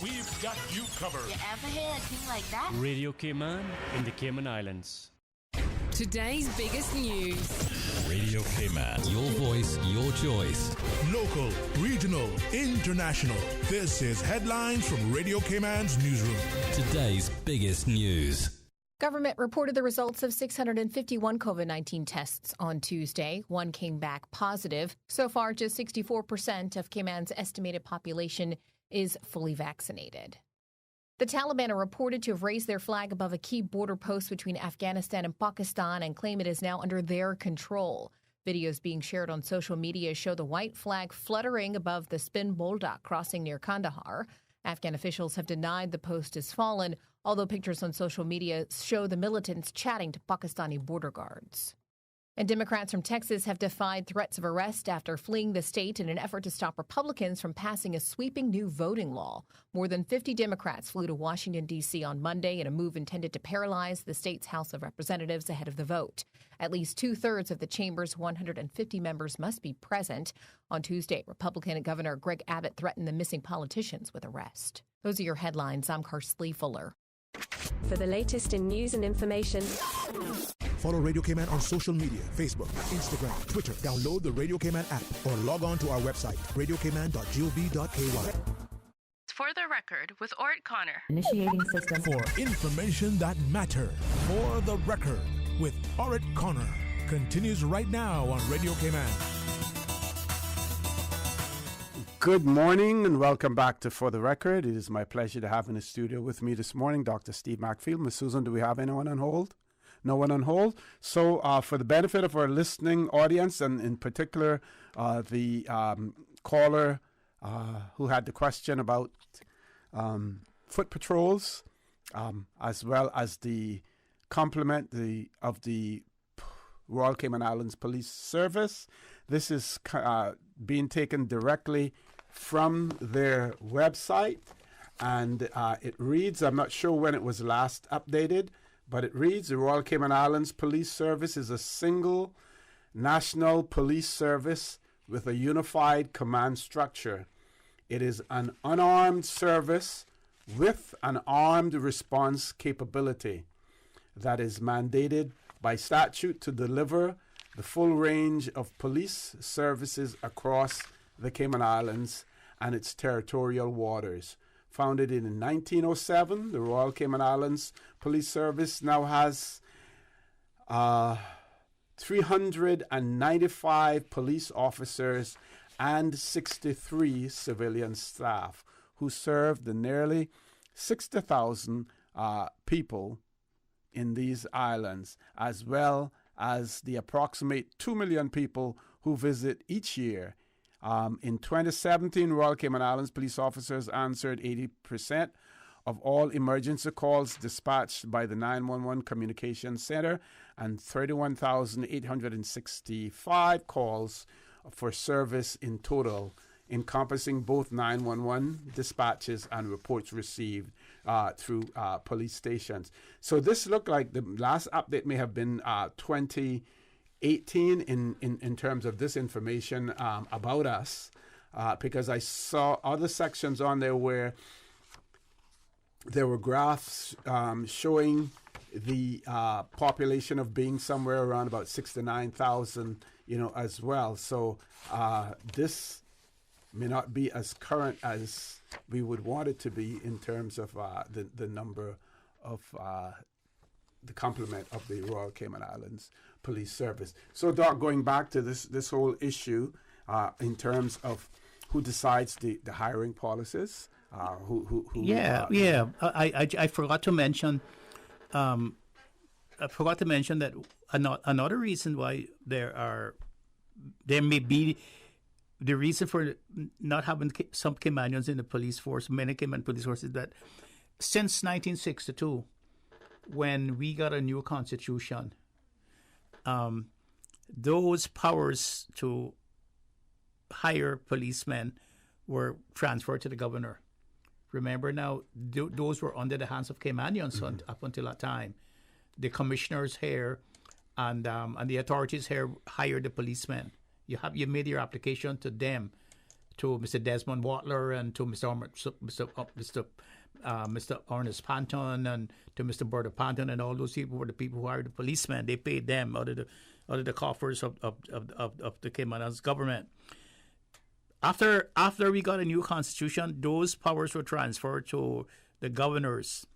we've got you covered. You ever hear a thing like that? Radio Cayman in the Cayman Islands. Today's biggest news. Radio Cayman, your voice, your choice. Local, regional, international. This is Headlines from Radio Cayman's newsroom. Today's biggest news. Government reported the results of 651 COVID-19 tests on Tuesday. One came back positive. So far, just 64% of Cayman's estimated population is fully vaccinated. The Taliban are reported to have raised their flag above a key border post between Afghanistan and Pakistan and claim it is now under their control. Videos being shared on social media show the white flag fluttering above the Spin Boldak crossing near Kandahar. Afghan officials have denied the post has fallen, although pictures on social media show the militants chatting to Pakistani border guards. And Democrats from Texas have defied threats of arrest after fleeing the state in an effort to stop Republicans from passing a sweeping new voting law. More than 50 Democrats flew to Washington, D.C. on Monday in a move intended to paralyze the state's House of Representatives ahead of the vote. At least two-thirds of the chamber's 150 members must be present. On Tuesday, Republican Governor Greg Abbott threatened the missing politicians with arrest. Those are your headlines. I'm Karsley Fuller. For the latest in news and information, follow Radio Cayman on social media, Facebook, Instagram, Twitter. Download the Radio Cayman app or log on to our website, radiocayman.gov.ky. For the record, with Ort Connor. Initiating system. For information that matters. For the record, with Ort Connor. Continues right now on Radio Cayman. Good morning and welcome back to For the Record. It is my pleasure to have in the studio with me this morning Dr. Steve Macfield. Ms. Susan, do we have anyone on hold? No one on hold. So for the benefit of our listening audience, and in particular the caller who had the question about foot patrols, as well as the complement of the Royal Cayman Islands Police Service, this is being taken directly from their website, and it reads, I'm not sure when it was last updated, but it reads, the Royal Cayman Islands Police Service is a single national police service with a unified command structure. It is an unarmed service with an armed response capability that is mandated by statute to deliver the full range of police services across the Cayman Islands and its territorial waters. Founded in 1907, the Royal Cayman Islands Police Service now has 395 police officers and 63 civilian staff who serve the nearly 60,000 people in these islands, as well as the approximate 2 million people who visit each year. In 2017, Royal Cayman Islands police officers answered 80% of all emergency calls dispatched by the 911 Communications Center and 31,865 calls for service in total, encompassing both 911 dispatches and reports received through police stations. So this looked like the last update may have been 2018 in terms of this information about us, because I saw other sections on there where there were graphs showing the population of being somewhere around about 69,000, as well. So this may not be as current as we would want it to be in terms of the number of the complement of the Royal Cayman Islands Police Service. So, Doc, going back to this whole issue in terms of who decides the hiring policies, I forgot to mention. That another reason why there may be the reason for not having some Caymanians in the police force, many Cayman police forces, that since 1962, when we got a new constitution, those powers to hire policemen were transferred to the governor. Remember now, those were under the hands of Caymanians up until that time. The commissioners here and the authorities here hired the policemen. You made your application to them, to Mr. Desmond Watler and to Mr. Ernest Panton and to Mr. Berta Panton, and all those people were the people who hired the policemen. They paid them out of the coffers of the Cayman Islands government. After we got a new constitution, those powers were transferred to the governors,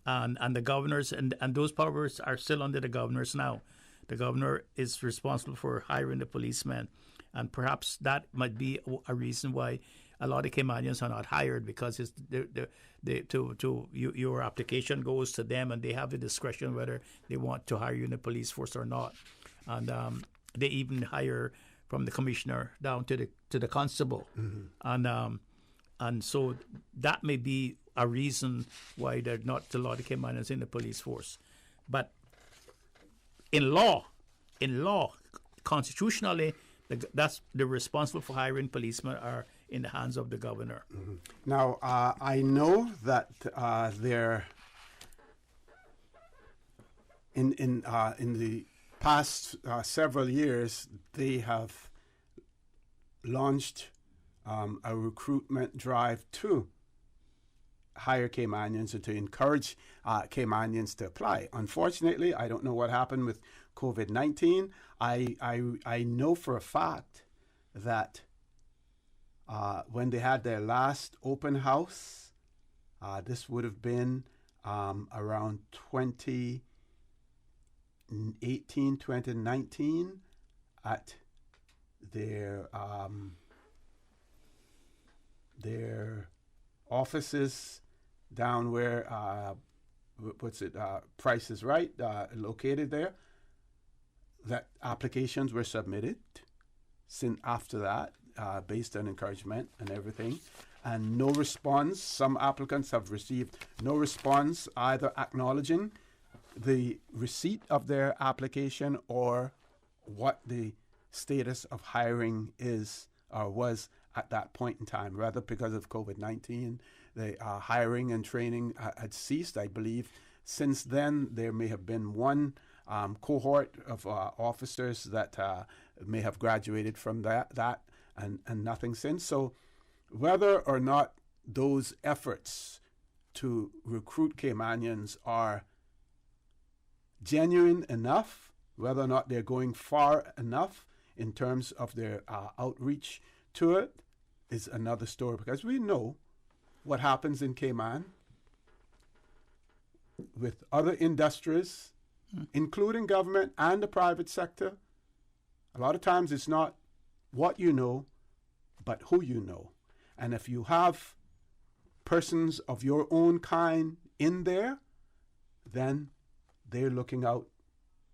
and the governors and those powers are still under the governors now. The governor is responsible for hiring the policemen, and perhaps that might be a reason why a lot of Caymanians are not hired, because it's your application goes to them, and they have the discretion whether they want to hire you in the police force or not, and they even hire from the commissioner down to the constable, and so that may be a reason why there are not a lot of Caymanians in the police force, but. In law, constitutionally, that's the responsible for hiring policemen are in the hands of the governor. Now, I know that there, in the past several years, they have launched a recruitment drive to hire Caymanians and to encourage Caymanians to apply. Unfortunately, I don't know what happened with COVID-19. I know for a fact that when they had their last open house, this would have been around 2018, 2019 at their offices down where Price is Right, located there. That applications were submitted after that, based on encouragement and everything, and no response. Some applicants have received no response, either acknowledging the receipt of their application or what the status of hiring is or was at that point in time. Rather, because of COVID-19, the hiring and training had ceased. I believe since then there may have been one cohort of officers that may have graduated from that and nothing since. So whether or not those efforts to recruit Caymanians are genuine enough, whether or not they're going far enough in terms of their outreach to it, is another story, because we know what happens in Cayman with other industries, including government and the private sector. A lot of times it's not what you know, but who you know. And if you have persons of your own kind in there, then they're looking out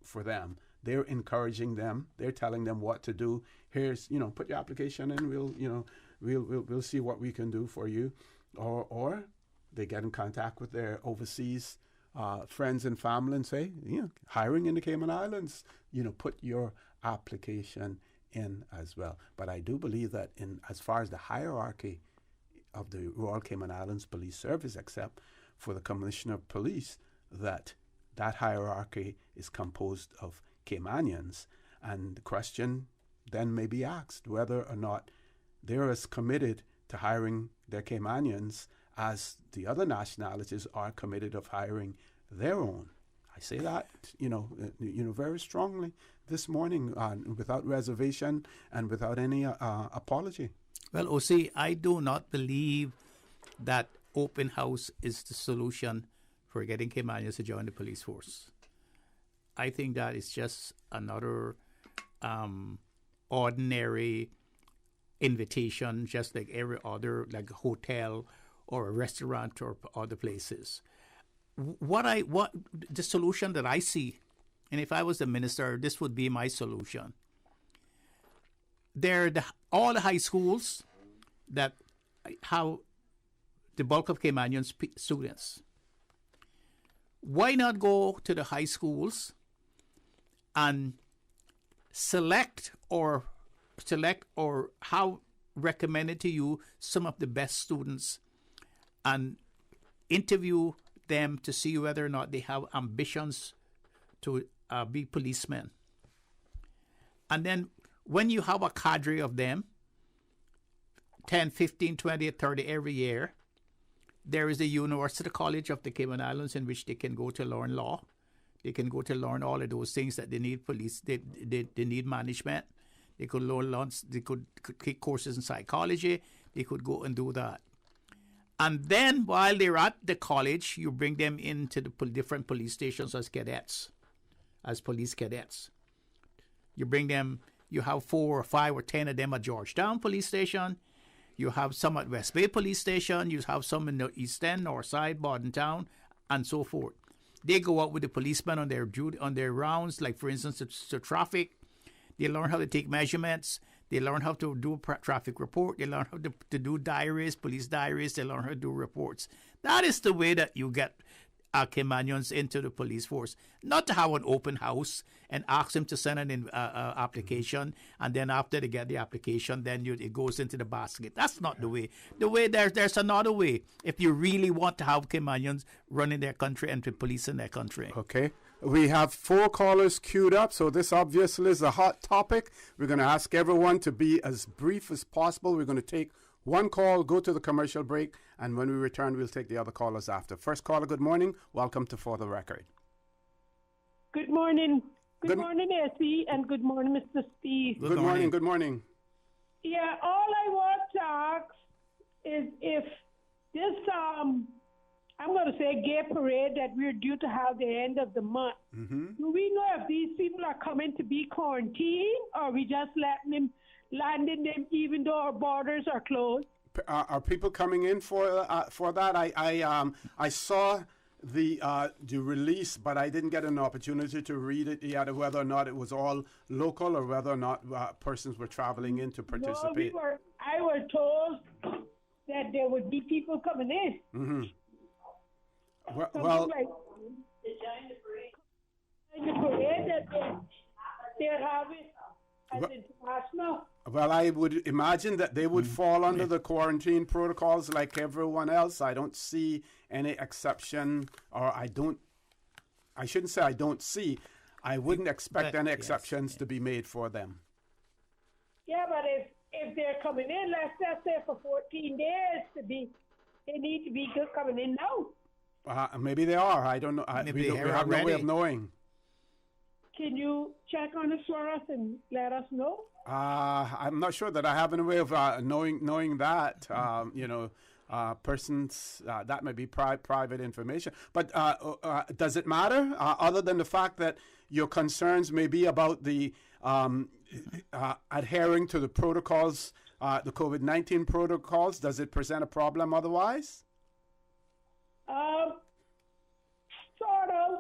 for them. They're encouraging them. They're telling them what to do. Here's, put your application in. We'll see what we can do for you. Or they get in contact with their overseas friends and family and say, hiring in the Cayman Islands, put your application in as well. But I do believe that as far as the hierarchy of the Royal Cayman Islands Police Service, except for the Commissioner of Police, that hierarchy is composed of Caymanians. And the question then may be asked whether or not they're as committed to hiring their Caymanians as the other nationalities are committed of hiring their own. I say that, very strongly this morning, without reservation and without any apology. Well, OC, I do not believe that open house is the solution for getting Caymanians to join the police force. I think that is just another ordinary invitation, just like every other, like a hotel or a restaurant or other places. What the solution that I see, and if I was the minister, this would be my solution. All the high schools that have the bulk of Caymanian students. Why not go to the high schools and select or how recommended to you some of the best students and interview them to see whether or not they have ambitions to be policemen. And then when you have a cadre of them, 10, 15, 20, 30 every year, there is the University College of the Cayman Islands in which they can go to learn law. They can go to learn all of those things that they need police. They need management. They could learn. They could take courses in psychology. They could go and do that. And then while they're at the college, you bring them into the different police stations as cadets, as police cadets. You bring them. You have 4 or 5 or 10 of them at Georgetown Police Station. You have some at West Bay Police Station. You have some in the East End, North Side, Bordentown, and so forth. They go out with the policemen on their rounds, like for instance, to traffic. They learn how to take measurements. They learn how to do a traffic report. They learn how to do diaries, police diaries. They learn how to do reports. That is the way that you get Caymanians into the police force. Not to have an open house and ask them to send an application, and then after they get the application, then it goes into the basket. That's not the way. The way there's another way. If you really want to have Caymanians running their country and to police in their country. Okay. We have 4 callers queued up, so this obviously is a hot topic. We're going to ask everyone to be as brief as possible. We're going to take one call, go to the commercial break, and when we return, we'll take the other callers after. First caller, good morning. Welcome to For the Record. Good morning. Good morning, Essie, and good morning, Mr. Steve. Good morning. Good morning. Yeah, all I want to ask is if this, I'm going to say gay parade that we're due to have the end of the month, do we know if these people are coming to be quarantined, or we just landing them even though our borders are closed? Are people coming in for that? I saw the release, but I didn't get an opportunity to read it yet, whether or not it was all local or whether or not persons were traveling in to participate. No, I was told that there would be people coming in. Well, like the parade that they're having as international. Well, I would imagine that they would fall under the quarantine protocols like everyone else. I don't see any exception, or I shouldn't say I don't see. I wouldn't expect any exceptions to be made for them. Yeah, but if they're coming in, let's say for 14 days they need to be coming in now. Maybe they are. I don't know. We have no way of knowing. Can you check on it for us and let us know? I'm not sure that I have any way of knowing that. Persons that may be private information. But does it matter? Other than the fact that your concerns may be about the adhering to the protocols, the COVID-19 protocols, does it present a problem otherwise? Sort of,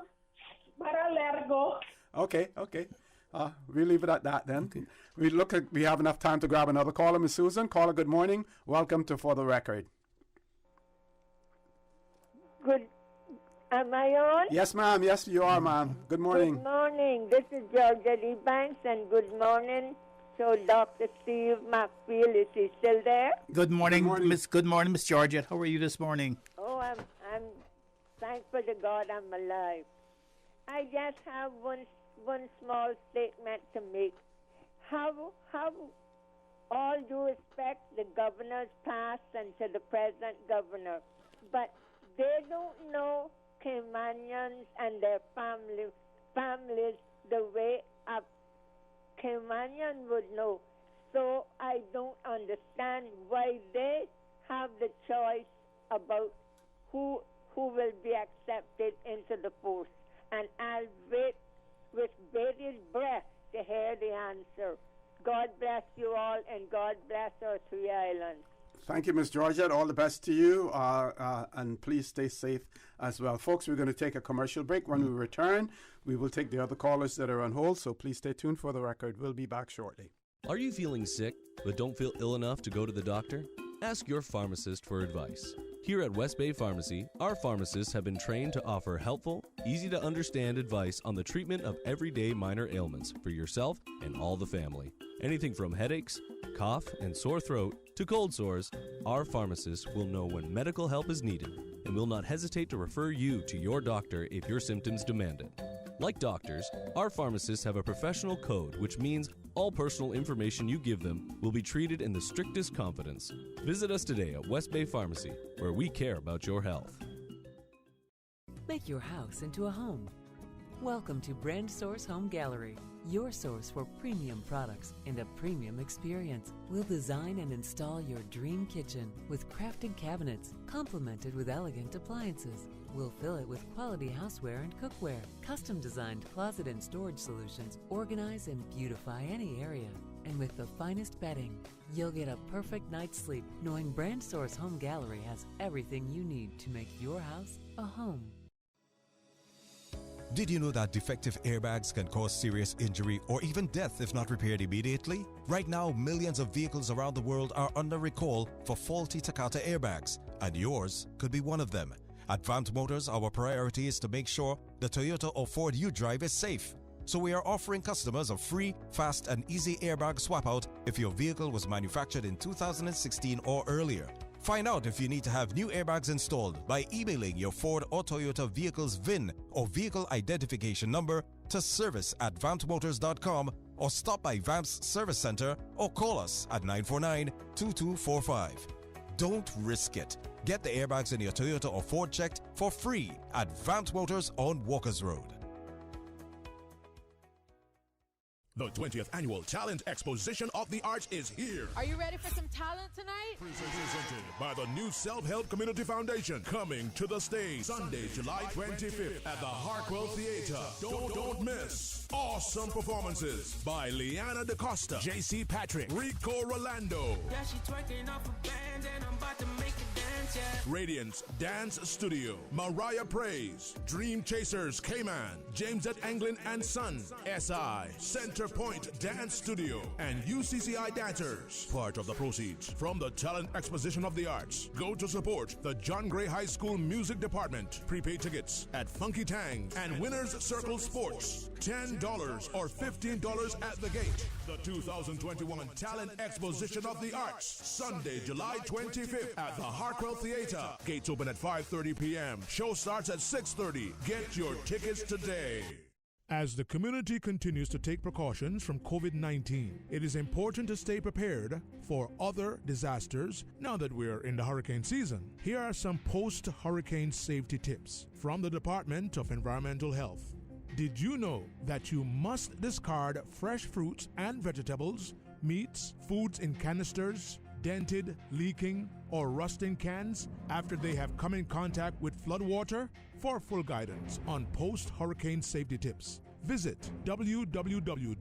but I'll let it go. Okay. We'll leave it at that then. Okay. We have enough time to grab another caller, Miss Susan. Caller, good morning. Welcome to For the Record. Am I on? Yes, ma'am. Yes, you are, ma'am. Good morning. Good morning. This is Georgia Lee Banks, and good morning. So, Dr. Steve McField, is he still there? Good morning, Miss. Good morning, Miss Georgette. How are you this morning? Oh, I'm thankful to God I'm alive. I just have one small statement to make. How all due respect, the governors past and to the present governor, but they don't know Caymanians and their families the way a Caymanian would know. So I don't understand why they have the choice about who will be accepted into the post. And I'll wait with bated breath to hear the answer. God bless you all, and God bless our three islands. Thank you, Miss Georgette. All the best to you, and please stay safe as well. Folks, we're going to take a commercial break. When we return, we will take the other callers that are on hold, so please stay tuned for the record. We'll be back shortly. Are you feeling sick but don't feel ill enough to go to the doctor? Ask your pharmacist for advice. Here at West Bay Pharmacy, our pharmacists have been trained to offer helpful, easy-to-understand advice on the treatment of everyday minor ailments for yourself and all the family. Anything from headaches, cough, and sore throat to cold sores, our pharmacists will know when medical help is needed and will not hesitate to refer you to your doctor if your symptoms demand it. Like doctors, our pharmacists have a professional code, which means all personal information you give them will be treated in the strictest confidence. Visit us today at West Bay Pharmacy, where we care about your health. Make your house into a home. Welcome to Brand Source Home Gallery, your source for premium products and a premium experience. We'll design and install your dream kitchen with crafted cabinets, complemented with elegant appliances. We'll fill it with quality houseware and cookware. Custom-designed closet and storage solutions organize and beautify any area. And with the finest bedding, you'll get a perfect night's sleep knowing Brand Source Home Gallery has everything you need to make your house a home. Did you know that defective airbags can cause serious injury or even death if not repaired immediately? Right now, millions of vehicles around the world are under recall for faulty Takata airbags, and yours could be one of them. At Vant Motors, our priority is to make sure the Toyota or Ford you drive is safe. So we are offering customers a free, fast, and easy airbag swap out if your vehicle was manufactured in 2016 or earlier. Find out if you need to have new airbags installed by emailing your Ford or Toyota vehicle's VIN or vehicle identification number to service@vantmotors.com or stop by Vamp's Service Center or call us at 949-2245. Don't risk it. Get the airbags in your Toyota or Ford checked for free at Vant Motors on Walkers Road. The 20th Annual Talent Exposition of the Arts is here. Are you ready for some talent tonight? Presented by the New Self-Help Community Foundation. Coming to the stage Sunday, July 25th at the Harkwell Theater. Don't miss. Awesome performances by Liana DaCosta, J.C. Patrick, Rico Rolando. Yeah, she twerking off a band and I'm about to make a dance, yeah. Radiance Dance Studio, Mariah Praise, Dream Chasers K-Man, James at Anglin and Son, SI, Center Point Dance Studio, and UCCI Dancers. Part of the proceeds from the Talent Exposition of the Arts go to support the John Gray High School Music Department. Prepaid tickets at Funky Tangs and Winners Circle Sports. $10 or $15 at the gate. The 2021 Talent Exposition of the Arts. Sunday, July 25th at the Harkwell Theater. Gates open at 5:30 p.m. Show starts at 6:30. Get your tickets today. As the community continues to take precautions from COVID-19, it is important to stay prepared for other disasters now that we're in the hurricane season. Here are some post-hurricane safety tips from the Department of Environmental Health. Did you know that you must discard fresh fruits and vegetables, meats, foods in canisters, dented, leaking, or rusting cans after they have come in contact with floodwater? For full guidance on post-hurricane safety tips, visit www.deh.gov.ky.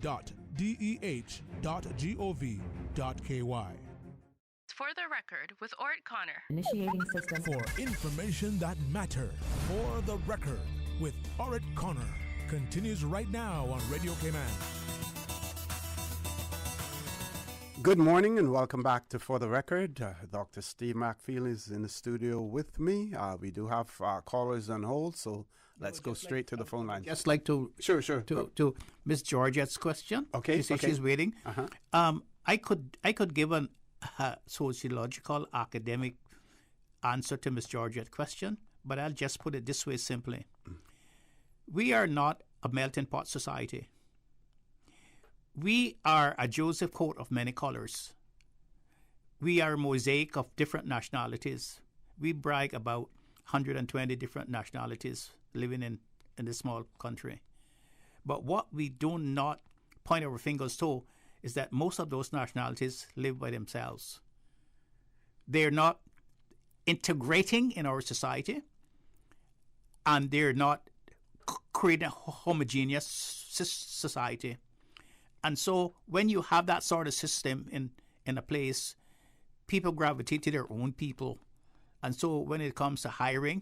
For the record, with Ort Connor. Initiating system. For information that matters. For the record, with Ort Connor. Continues right now on Radio Cayman. Good morning and welcome back to For the Record. Dr. Steve McFeel is in the studio with me. We do have callers on hold, so let's go straight to the phone line. Just like to sure to Miss Georgette's question. Okay, you see okay. she's waiting. Uh-huh. I could give a sociological academic answer to Miss Georgette's question, but I'll just put it this way simply: we are not a melting pot society. We are a Joseph coat of many colors. We are a mosaic of different nationalities. We brag about 120 different nationalities living in this small country. But what we do not point our fingers to is that most of those nationalities live by themselves. They're not integrating in our society, and they're not creating a homogeneous society. And so when you have that sort of system in a place, people gravitate to their own people. And so when it comes to hiring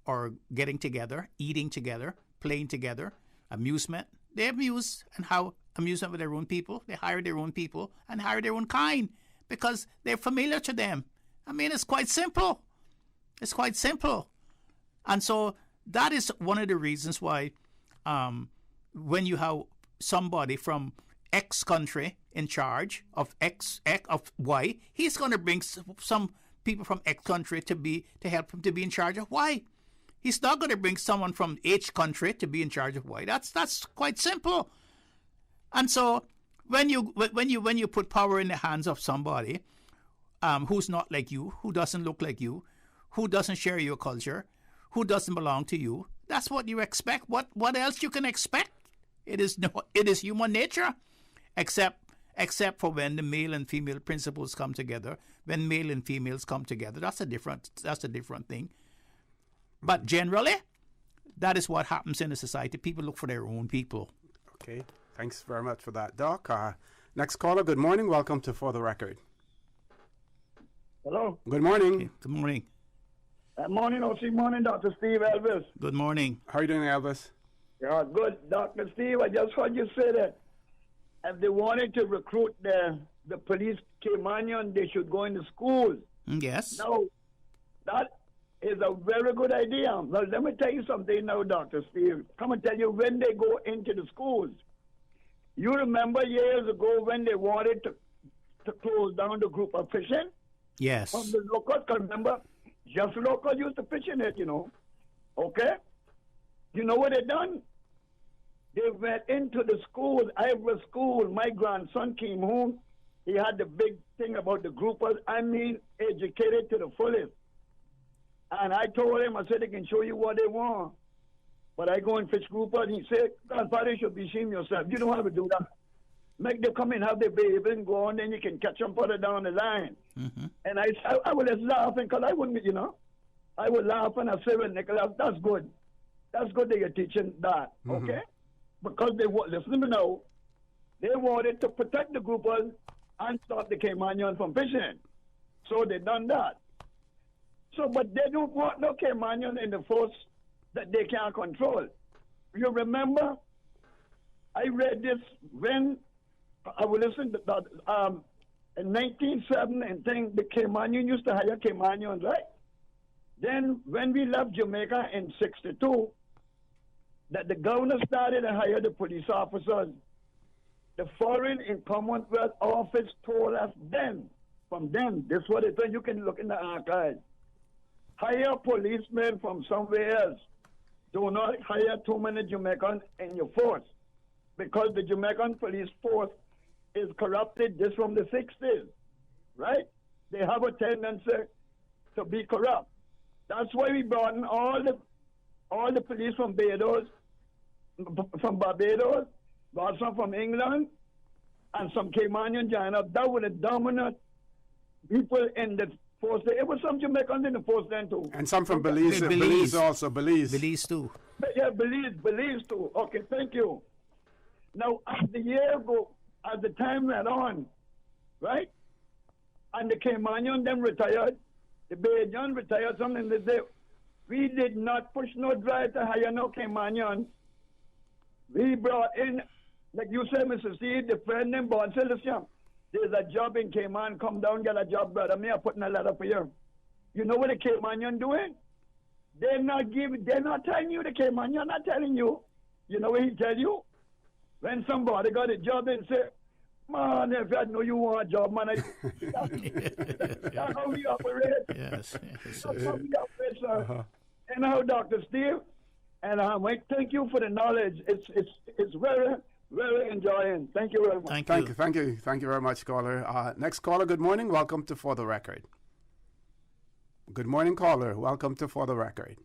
or getting together, eating together, playing together, amusement, they amuse and have amusement with their own people. They hire their own people and hire their own kind because they're familiar to them. I mean, it's quite simple. It's quite simple. And so that is one of the reasons why when you have somebody from X country in charge of X of Y, he's going to bring some people from X country to help him to be in charge of Y. He's not going to bring someone from H country to be in charge of Y. That's quite simple. And so when you put power in the hands of somebody who's not like you, who doesn't look like you, who doesn't share your culture, who doesn't belong to you, that's what you expect. What else you can expect? It is human nature. Except for when the male and female principles come together, when male and females come together, that's a different thing. But generally, that is what happens in a society. People look for their own people. Okay, thanks very much for that, Doc. Next caller, good morning. Welcome to For the Record. Hello. Good morning. Okay, good morning. Morning, OC. Morning, Dr. Steve Elvis. Good morning. How are you doing, Elvis? Yeah, good. Dr. Steve, I just heard you say that if they wanted to recruit the police Caymanian, they should go into schools. Yes. Now, that is a very good idea. Well, let me tell you something now, Dr. Steve. Come and tell you when they go into the schools. You remember years ago when they wanted to close down the group of fishing? Yes. From the locals, remember? Just locals used to fish in it, Okay? You know what they done? They went into the schools, Ivor School. My grandson came home. He had the big thing about the groupers. I mean, educated to the fullest. And I told him, I said, they can show you what they want. But I go and fish groupers. He said, Grandfather, you should be ashamed yourself. You don't have to do that. Make them come and have their baby and go on, then you can catch them further down the line. Mm-hmm. And I was just laughing because I wouldn't, I would laugh and I say, well, Nicholas, that's good. That's good that you're teaching that, okay? Because listen to me now, they wanted to protect the groupers and stop the Caymanian from fishing. So they done that. So, but they don't want no Caymanian in the force that they can't control. You remember, I read this when I would listen to that, in 1907 and thing, the Caymanian used to hire Caymanians, right? Then when we left Jamaica in 62, that the governor started to hire the police officers. The Foreign and Commonwealth Office told us then, this is what it said, you can look in the archives. Hire policemen from somewhere else. Do not hire too many Jamaicans in your force, because the Jamaican police force is corrupted just from the 60s, right? They have a tendency to be corrupt. That's why we brought in all the police from Barbados, brought some from England, and some Caymanian joined up. That were the dominant people in the force. It was some Jamaicans in the force then too. And some from Belize. Belize also. Belize too. Yeah, Belize too. Okay, thank you. Now, as the year go, as the time went on, right? And the Caymanian them retired, the Bajan retired, something they say, we did not push no drive to hire no Caymanian. We brought in, like you said, Mr. C, the friend named Bon Celestia. there's a job in Cayman, come down, get a job, brother. Me, I putting a letter for you. You know what the Caymanian doing? They're not telling you the Caymanian not telling you. You know what he tell you? When somebody got a job, they say, man, if I know you want a job, man, that's how we operate. Yes. That's how we operate, sir. And how, Dr. Steve, and thank you for the knowledge. It's very, very enjoying. Thank you very much. Thank you very much, caller. Next caller, good morning. Welcome to For the Record. Good morning, caller. Welcome to For the Record.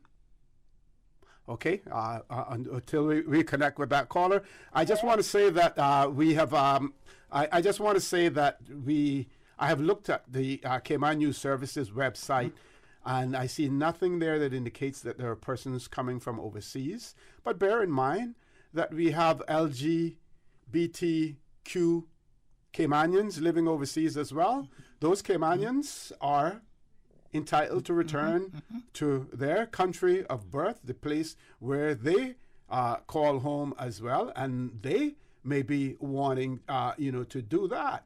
Okay, until we connect with that caller, I just want to say that we have. I just want to say that I have looked at the Cayman News Services website, and I see nothing there that indicates that there are persons coming from overseas. But bear in mind that we have LGBTQ Caymanians living overseas as well. Those Caymanians are entitled to return to their country of birth, the place where they call home as well, and they may be wanting, to do that.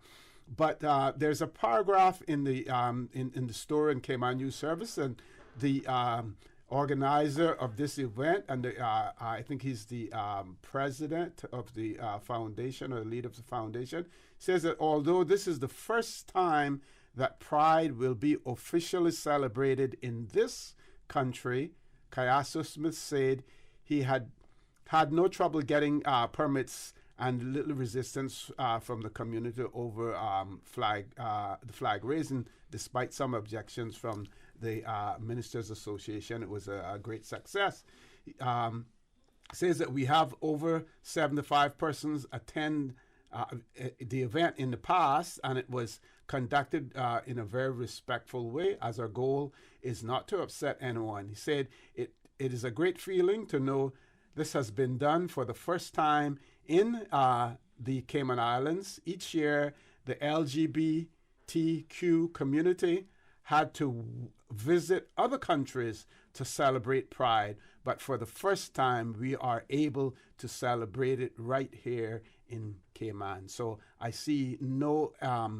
But there's a paragraph in the in the store in Cayman News Service, and the organizer of this event, and I think he's the president of the foundation, or the leader of the foundation, says that although this is the first time that Pride will be officially celebrated in this country, Kyaso Smith said he had no trouble getting permits and little resistance from the community over the flag raising, despite some objections from the Ministers Association. It was a great success. Says that we have over 75 persons attend the event in the past, and it was conducted in a very respectful way, as our goal is not to upset anyone. He said it is a great feeling to know this has been done for the first time in the Cayman Islands. Each year, the LGBTQ community had to visit other countries to celebrate Pride, but for the first time, we are able to celebrate it right here in Cayman. So I see no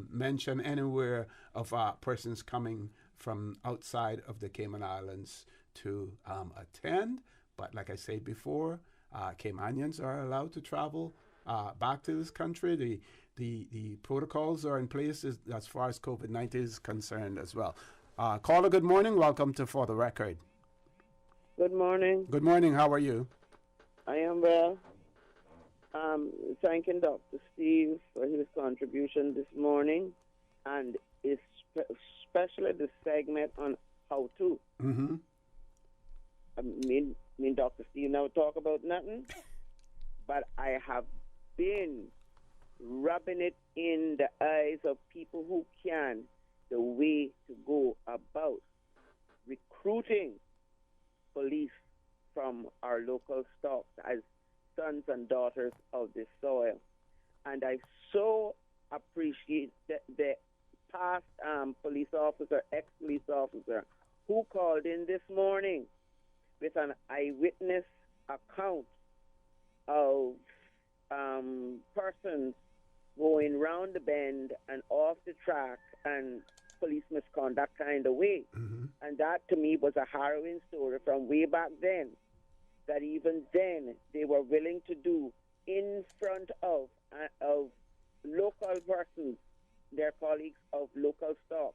mention anywhere of persons coming from outside of the Cayman Islands to attend. But like I said before, Caymanians are allowed to travel back to this country. The protocols are in place as far as COVID-19 is concerned as well. Caller, good morning. Welcome to For the Record. Good morning. Good morning. How are you? I am well. Thanking Dr. Steve for his contribution this morning, and especially the segment on how to. Mm-hmm. Me and Dr. Steve never talk about nothing, but I have been rubbing it in the eyes of people who can, the way to go about recruiting police from our local stock as sons and daughters of the soil. And I so appreciate the past police officer, ex-police officer, who called in this morning with an eyewitness account of persons going round the bend and off the track and police misconduct kind of way. Mm-hmm. And that to me was a harrowing story from way back then, that even then they were willing to do in front of local persons, their colleagues of local stock.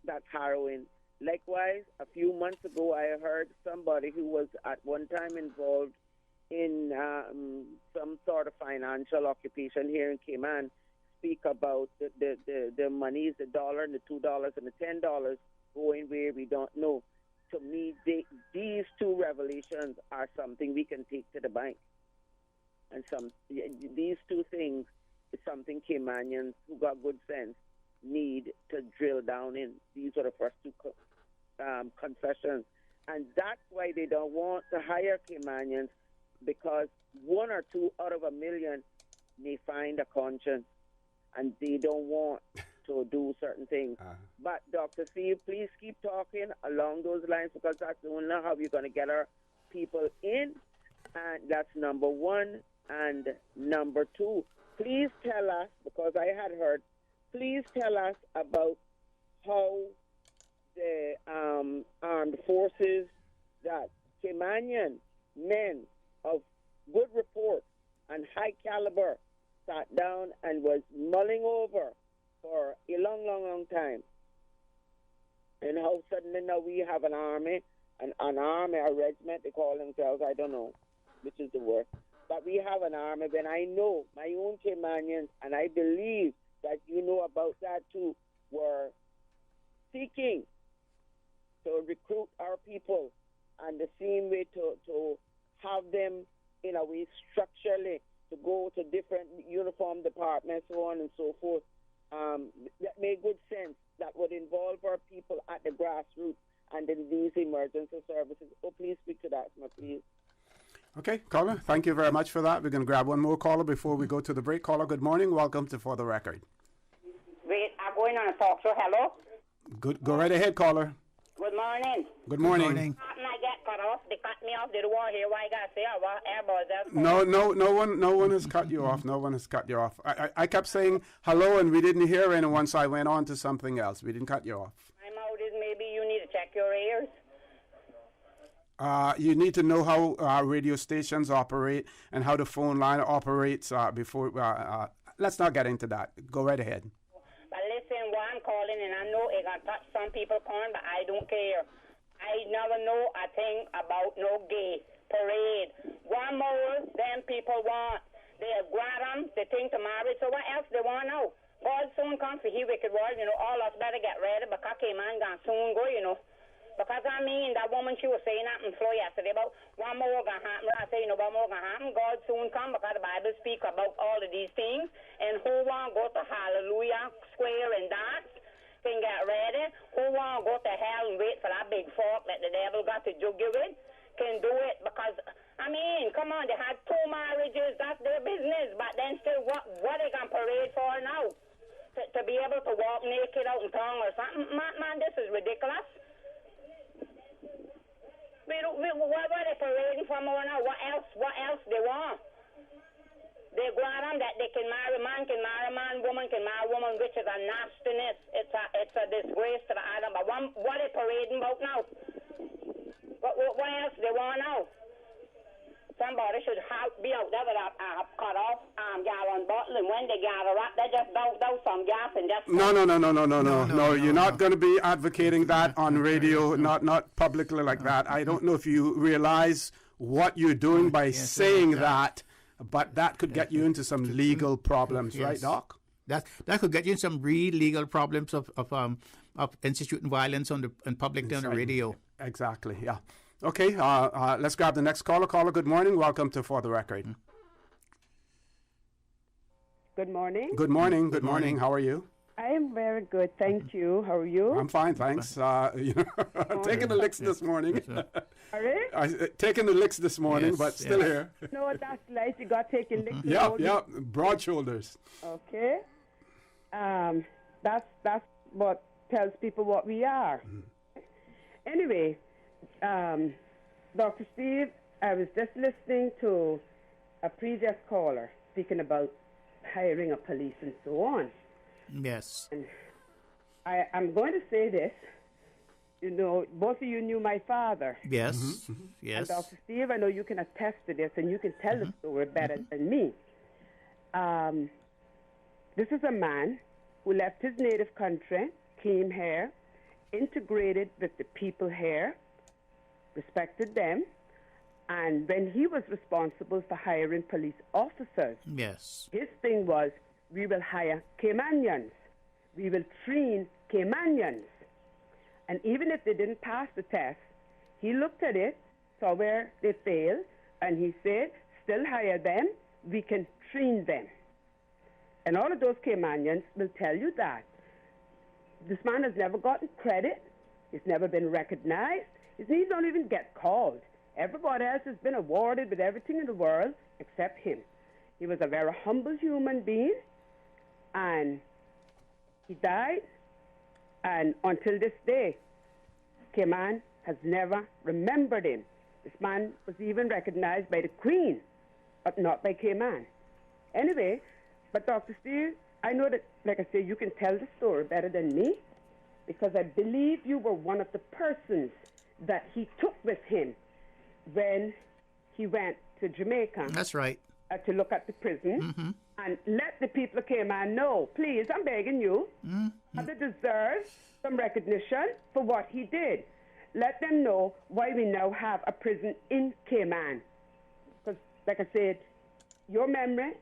That's harrowing. Likewise, a few months ago, I heard somebody who was at one time involved in some sort of financial occupation here in Cayman speak about the monies, the $1 and the $2 and the $10 going where we don't know. To me, these two revelations are something we can take to the bank. And these two things is something Caymanians who got good sense need to drill down in. These are the first two confessions. And that's why they don't want to hire Caymanians, because 1 or 2 out of 1 million may find a conscience, and they don't want to do certain things. But Dr. Steve, please keep talking along those lines, because that's the only how we're going to get our people in. And that's number one. And number two, please tell us, because I had heard please tell us about how the armed forces that Caymanian men of good report and high caliber sat down and was mulling over for a long, long, long time. And how suddenly now we have an army, a regiment, they call themselves, I don't know which is the word. But we have an army, when I know my own Caymanians, and I believe that you know about that too, were seeking to recruit our people and the same way to have them in a way structurally to go to different uniform departments, so on and so forth. That made good sense. That would involve our people at the grassroots and in these emergency services. Oh, please speak to that, please. Okay, caller, thank you very much for that. We're going to grab one more caller before we go to the break. Caller, good morning. Welcome to For the Record. Wait, I'm going on a talk show. Hello? Good. Go right ahead, caller. Good morning. Good morning. I get cut off. They cut me off. They don't want to hear what I got to say. I want everybody. No one has cut you off. No one has cut you off. I kept saying hello and we didn't hear anyone, so I went on to something else. We didn't cut you off. I'm out. Maybe you need to check your ears. You need to know how radio stations operate and how the phone line operates before. Let's not get into that. Go right ahead. But listen, what I'm calling, and I know it gonna touch some people, but I don't care. I never know a thing about no gay parade. One more than people want. They grant them, they think to marry, so what else they want now? God soon comes for he wicked world, all us better get ready because man gonna soon go, Because I mean, that woman, she was saying that in floor yesterday about one more gonna happen. I say, one more gonna happen. God soon come because the Bible speak about all of these things. And who want to go to Hallelujah Square and dance can get ready. Who want to go to hell and wait for that big fork that the devil got to jug you with can do it. Because, I mean, come on, they had 2 marriages. That's their business. But then still, what they gonna parade for now? To be able to walk naked out in tongue or something? Man, this is ridiculous. What are they parading for more now? What else they want? They grant them that they can marry man, woman can marry woman, which is a nastiness. It's a disgrace to the island. But what are they parading about now? What else they want now? Somebody should be out there with a cut off gallon bottle, and when they gather up, they just douse some gas and just... No. You're not going to be advocating that on radio, not publicly like that. I don't know if you realize what you're doing by saying that, but that could get you into some legal problems, right, Doc? That could get you in some real legal problems of instituting violence on public on the radio. Exactly, yeah. Okay, let's grab the next caller. Caller, good morning. Welcome to For the Record. Good morning. Good morning. Good morning. How are you? I am very good, thank you. How are you? I'm fine, thanks. Taking the licks this morning. Sorry? Taking the licks this morning, but still here. No, that's nice. You got taken licks. Yeah, broad shoulders. Okay. That's what tells people what we are. Anyway, Dr. Steve, I was just listening to a previous caller speaking about hiring a police and so on. Yes. And I'm going to say this. Both of you knew my father. Yes. Mm-hmm. Yes. And Dr. Steve, I know you can attest to this, and you can tell the story better than me. This is a man who left his native country, came here, integrated with the people here, respected them, and when he was responsible for hiring police officers, yes, his thing was, we will hire Caymanians. We will train Caymanians. And even if they didn't pass the test, he looked at it, saw where they failed, and he said, still hire them, we can train them. And all of those Caymanians will tell you that. This man has never gotten credit. He's never been recognized. He don't even get called. Everybody else has been awarded with everything in the world except him. He was a very humble human being, and he died. And until this day, Cayman has never remembered him. This man was even recognized by the Queen, but not by Cayman. Anyway, but Dr. Steve, I know that, like I say, you can tell the story better than me, because I believe you were one of the persons that he took with him when he went to Jamaica. That's right. To look at the prison and let the people of Cayman know, please, I'm begging you, they deserve some recognition for what he did. Let them know why we now have a prison in Cayman. Because, like I said, your memory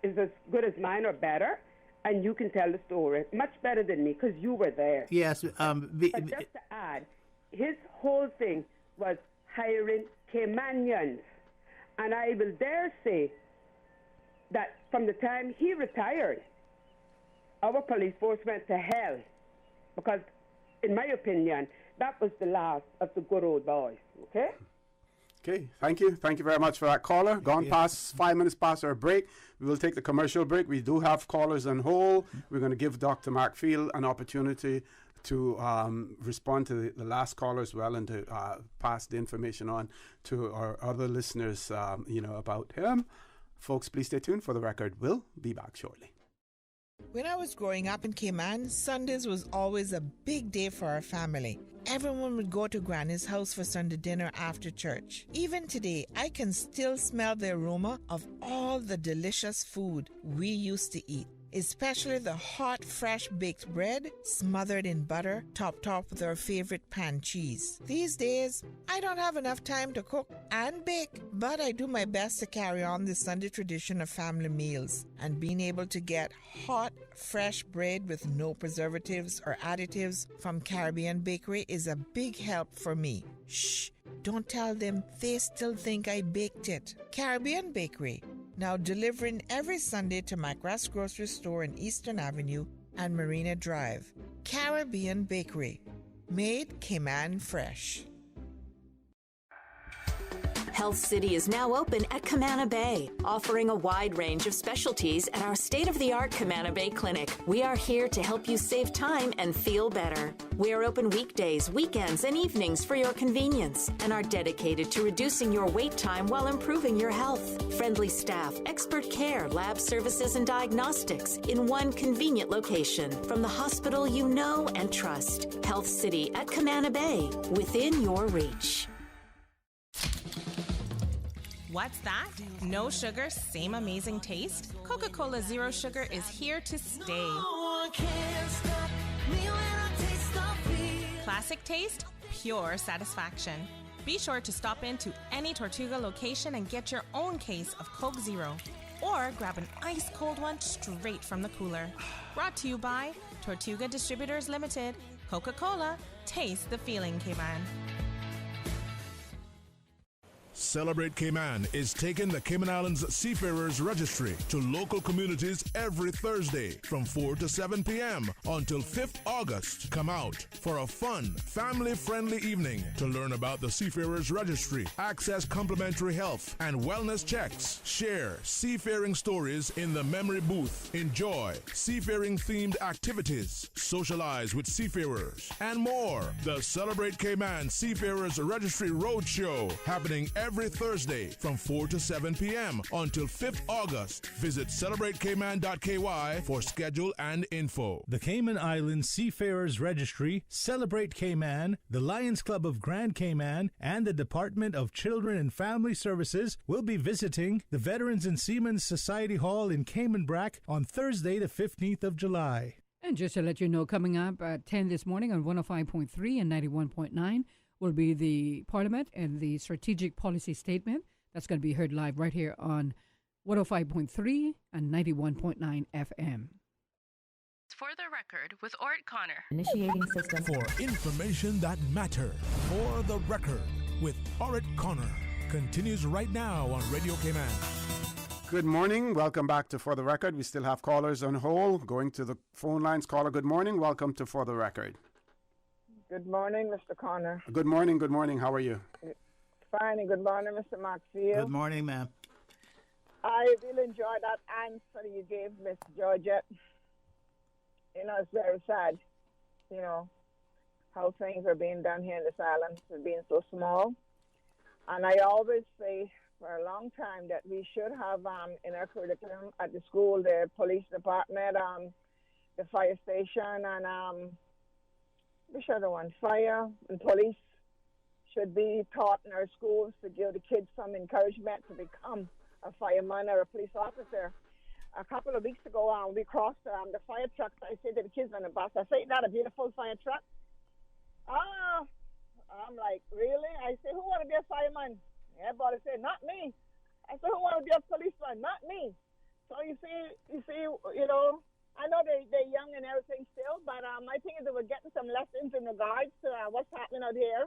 is as good as mine or better, and you can tell the story much better than me because you were there. Yes. But just to add, his whole thing was hiring Caymanians. And I will dare say that from the time he retired, our police force went to hell. Because, in my opinion, that was the last of the good old boys. Okay? Okay, thank you. Thank you very much for that caller. Gone past 5 minutes past our break. We will take the commercial break. We do have callers on hold. We're going to give Dr. Mark Field an opportunity to respond to the last caller as well, and to pass the information on to our other listeners, about him. Folks, please stay tuned. For the record, we'll be back shortly. When I was growing up in Cayman, Sundays was always a big day for our family. Everyone would go to Granny's house for Sunday dinner after church. Even today, I can still smell the aroma of all the delicious food we used to eat, especially the hot, fresh baked bread smothered in butter, topped off with our favorite pan cheese. These days, I don't have enough time to cook and bake, but I do my best to carry on the Sunday tradition of family meals, and being able to get hot, fresh bread with no preservatives or additives from Caribbean Bakery is a big help for me. Shh, don't tell them, they still think I baked it. Caribbean Bakery, now delivering every Sunday to Macgrass Grocery Store in Eastern Avenue and Marina Drive. Caribbean Bakery, made Cayman fresh. Health City is now open at Camana Bay, offering a wide range of specialties at our state-of-the-art Camana Bay Clinic. We are here to help you save time and feel better. We are open weekdays, weekends, and evenings for your convenience, and are dedicated to reducing your wait time while improving your health. Friendly staff, expert care, lab services, and diagnostics in one convenient location from the hospital you know and trust. Health City at Camana Bay, within your reach. What's that? No sugar, same amazing taste? Coca-Cola Zero Sugar is here to stay. Classic taste, pure satisfaction. Be sure to stop into any Tortuga location and get your own case of Coke Zero. Or grab an ice-cold one straight from the cooler. Brought to you by Tortuga Distributors Limited. Coca-Cola, taste the feeling, Cayman. Celebrate Cayman is taking the Cayman Islands Seafarers Registry to local communities every Thursday from 4 to 7 p.m. until 5th August. Come out for a fun, family-friendly evening to learn about the Seafarers Registry, access complimentary health and wellness checks, share seafaring stories in the memory booth, enjoy seafaring-themed activities, socialize with seafarers, and more. The Celebrate Cayman Seafarers Registry Roadshow happening every Thursday from 4 to 7 p.m. until 5th August. Visit celebratecayman.ky for schedule and info. The Cayman Islands Seafarers Registry, Celebrate Cayman, the Lions Club of Grand Cayman, and the Department of Children and Family Services will be visiting the Veterans and Seamen's Society Hall in Cayman Brac on Thursday, the 15th of July. And just to let you know, coming up at 10 this morning on 105.3 and 91.9, will be the Parliament and the Strategic Policy Statement. That's going to be heard live right here on 105.3 and 91.9 FM. For the record, with Ort Connor. Initiating system. For information that matters. For the record, with Ort Connor. Continues right now on Radio Cayman. Good morning. Welcome back to For the Record. We still have callers on hold. Going to the phone lines. Caller, good morning. Welcome to For the Record. Good morning, Mr. Connor. Good morning. Good morning. How are you? Fine. Good morning, Mr. Maxfield. Good morning, ma'am. I really enjoyed that answer you gave, Miss Georgette. You know, it's very sad, you know, how things are being done here in this island, for being so small. And I always say for a long time that we should have in our curriculum at the school, the police department, the fire station, and which other one? Fire and police should be taught in our schools to give the kids some encouragement to become a fireman or a police officer. A couple of weeks ago, we crossed the fire trucks. I said to the kids on the bus, I say, "Isn't that a beautiful fire truck?" I'm like, "Really?" I said, "Who want to be a fireman?" Everybody said, "Not me." I said, "Who want to be a policeman?" "Not me." So you see, I know they're young and everything still, but I think they were getting some lessons in regards to what's happening out here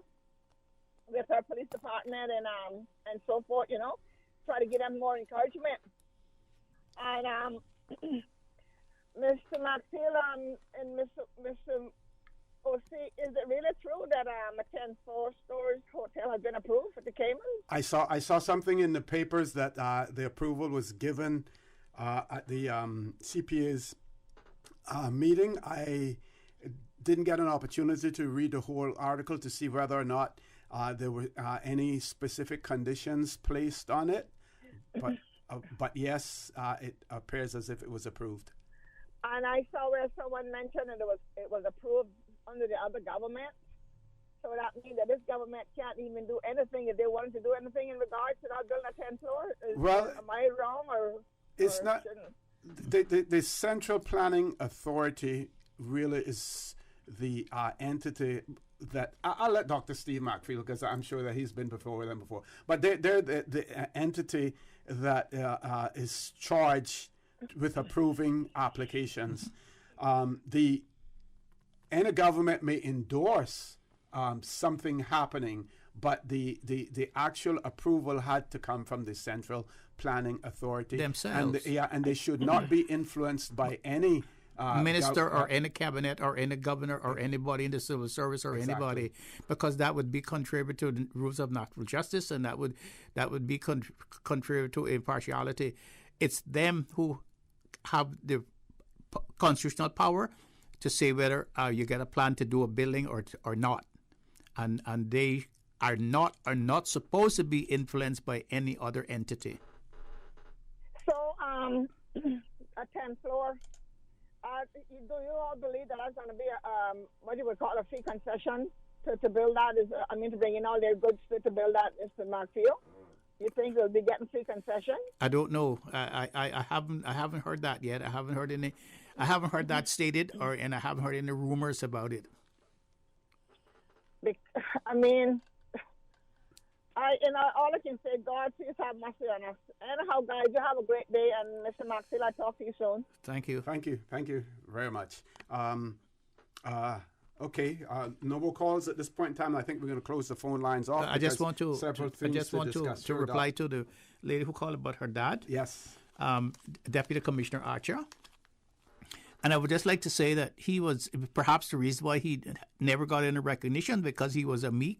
with our police department and so forth, try to give them more encouragement. And Mr. Maxfield and Mr. O.C., is it really true that a 10-story hotel has been approved for the Caymans? I saw something in the papers that the approval was given at the CPA's meeting. I didn't get an opportunity to read the whole article to see whether or not there were any specific conditions placed on it, but yes, it appears as if it was approved. And I saw where someone mentioned that it was approved under the other government. So that means that this government can't even do anything if they wanted to do anything in regards to not building a 10th floor. Am I wrong or? It's not. The Central Planning Authority really is the entity that I'll let Dr. Steve Macfield, because I'm sure that he's been before them before. But they're the entity that is charged with approving applications. Any government may endorse something happening, but the actual approval had to come from the Central Planning Authority themselves. And they should not be influenced by any minister or any cabinet or any governor or anybody in the civil service or anybody, because that would be contrary to the rules of natural justice, and that would be contrary to impartiality. It's them who have the constitutional power to say whether you get a plan to do a building or not, and they are not supposed to be influenced by any other entity. So a 10th floor. Do you all believe that that's going to be what you would call a free concession to build that? To bring in all their goods to build that, Mr. Markfield? You think they'll be getting free concession? I don't know. I haven't heard that yet. I haven't heard any. I haven't heard that stated, and I haven't heard any rumors about it. All I can say, God, please have mercy on us. Anyhow, guys, you have a great day, and Mr. Maxfield, I'll talk to you soon. Thank you. Thank you very much. Okay, no more calls at this point in time. I think we're going to close the phone lines off. I just want to to reply to the lady who called about her dad. Yes. Deputy Commissioner Archer. And I would just like to say that he was perhaps the reason why he never got any recognition, because he was a meek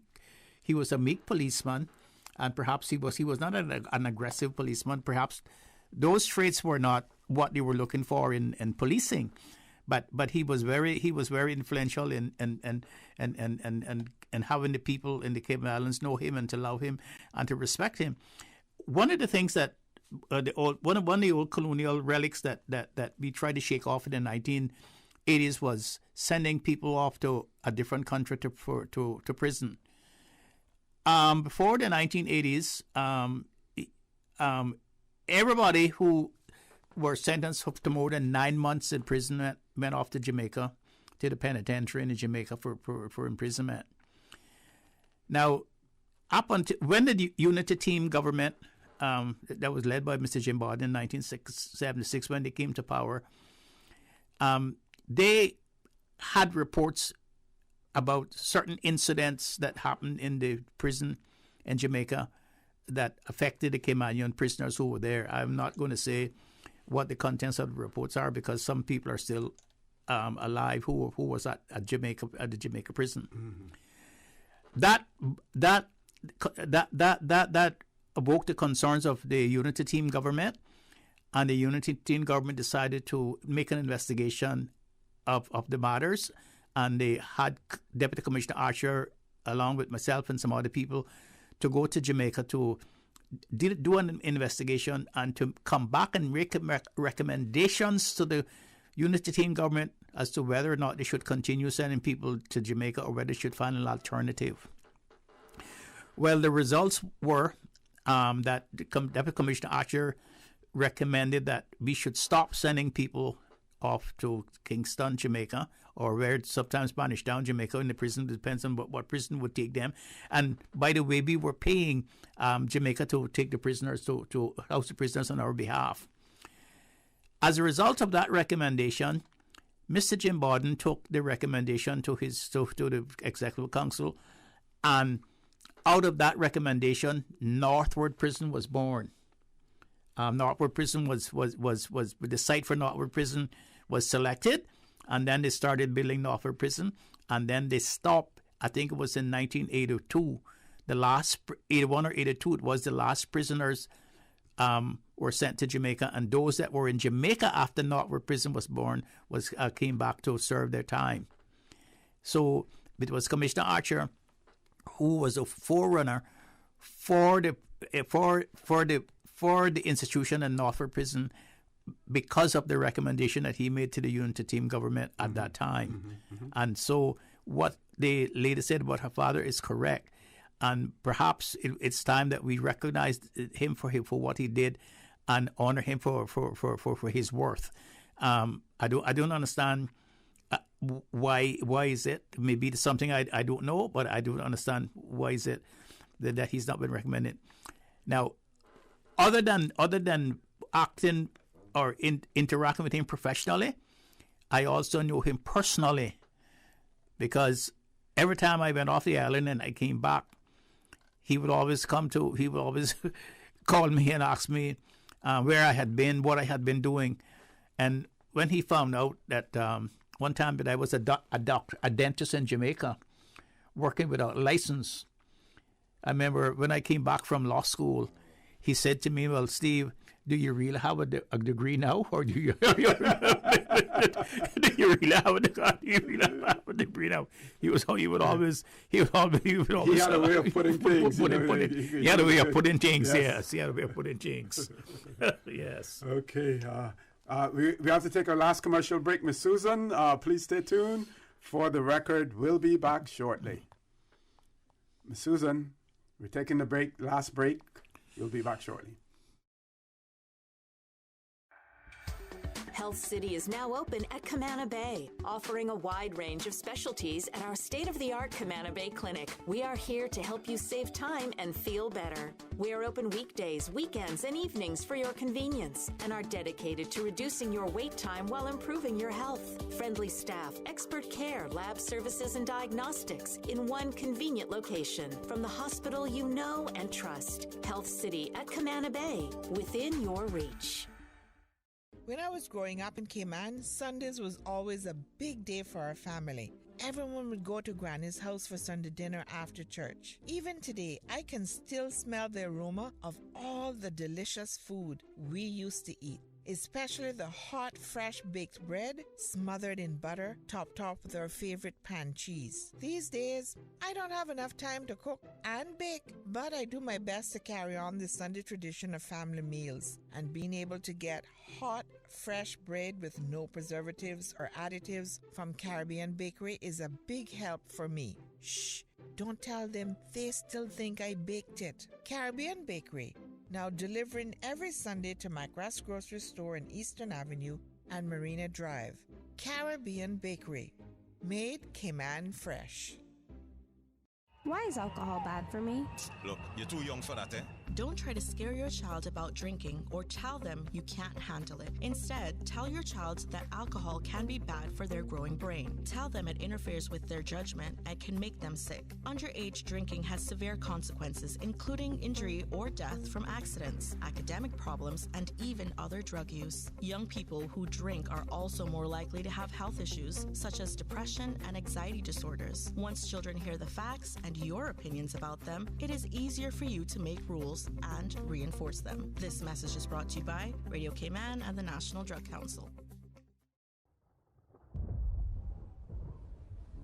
policeman, and perhaps he was not an aggressive policeman. Perhaps those traits were not what they were looking for in policing, but he was very influential in having the people in the Cayman Islands know him and to love him and to respect him. One of the things that one of the old colonial relics that we tried to shake off in the 1980s was sending people off to a different country to prison. Before the 1980s, everybody who were sentenced to more than 9 months imprisonment went off to Jamaica, to the penitentiary in Jamaica for imprisonment. Now, up until when the Unity Team government, that was led by Mr. Jim Borden in 1976, when they came to power, they had reports about certain incidents that happened in the prison in Jamaica that affected the Caymanian prisoners who were there. I'm not going to say what the contents of the reports are, because some people are still alive who was at the Jamaica prison. Mm-hmm. That evoked the concerns of the Unity Team government, and the Unity Team government decided to make an investigation of the matters. And they had Deputy Commissioner Archer, along with myself and some other people, to go to Jamaica to do an investigation and to come back and make recommendations to the unity team government as to whether or not they should continue sending people to Jamaica or whether they should find an alternative. Well, the results were that Deputy Commissioner Archer recommended that we should stop sending people off to Kingston, Jamaica, or where it's sometimes banished down Jamaica in the prison. It depends on what prison would take them. And by the way, we were paying Jamaica to take the prisoners, to house the prisoners on our behalf. As a result of that recommendation, Mr. Jim Borden took the recommendation to the Executive Council, and out of that recommendation, Northward Prison was born. Northward Prison was the site for Northward Prison was selected, and then they started building Northward Prison, and then they stopped. I think it was in 1982, the last 81 or 82. It was the last prisoners were sent to Jamaica, and those that were in Jamaica after Northward Prison was born came back to serve their time. So it was Commissioner Archer who was a forerunner for the institution in Northward Prison because of the recommendation that he made to the unity team government at that time. And so what the lady said about her father is correct. And perhaps it's time that we recognize him for what he did and honor him for his worth. I don't understand why is it. Maybe it's something I don't know, but I don't understand why is it that he's not been recommended. Now, other than acting or interacting with him professionally, I also know him personally, because every time I went off the island and I came back, he would always call me and ask me where I had been, what I had been doing. And when he found out that one time that I was a dentist in Jamaica working without a license, I remember when I came back from law school, he said to me, "Well, Steve, do you really have a degree now, or do you really have a degree now?" He had a way of putting things. He had a way of putting things. Yes, he had a way of putting things. Yes. Okay. We have to take our last commercial break. Miss Susan, please stay tuned. For the record, we'll be back shortly. Miss Susan, we're taking the last break. We'll be back shortly. Health City is now open at Camana Bay, offering a wide range of specialties at our state-of-the-art Camana Bay Clinic. We are here to help you save time and feel better. We are open weekdays, weekends, and evenings for your convenience and are dedicated to reducing your wait time while improving your health. Friendly staff, expert care, lab services, and diagnostics in one convenient location from the hospital you know and trust. Health City at Camana Bay, within your reach. When I was growing up in Cayman, Sundays was always a big day for our family. Everyone would go to Granny's house for Sunday dinner after church. Even today, I can still smell the aroma of all the delicious food we used to eat, especially the hot, fresh baked bread smothered in butter, topped with our favorite pan cheese. These days, I don't have enough time to cook and bake, but I do my best to carry on the Sunday tradition of family meals, and being able to get hot, fresh bread with no preservatives or additives from Caribbean Bakery is a big help for me. Shh, don't tell them, they still think I baked it. Caribbean Bakery, now delivering every Sunday to McGrath's grocery store in Eastern Avenue and Marina Drive. Caribbean Bakery, made Cayman fresh. Why is alcohol bad for me? Look, you're too young for that, eh? Don't try to scare your child about drinking or tell them you can't handle it. Instead, tell your child that alcohol can be bad for their growing brain. Tell them it interferes with their judgment and can make them sick. Underage drinking has severe consequences, including injury or death from accidents, academic problems, and even other drug use. Young people who drink are also more likely to have health issues, such as depression and anxiety disorders. Once children hear the facts and your opinions about them, it is easier for you to make rules and reinforce them. This message is brought to you by Radio Cayman and the National Drug Council.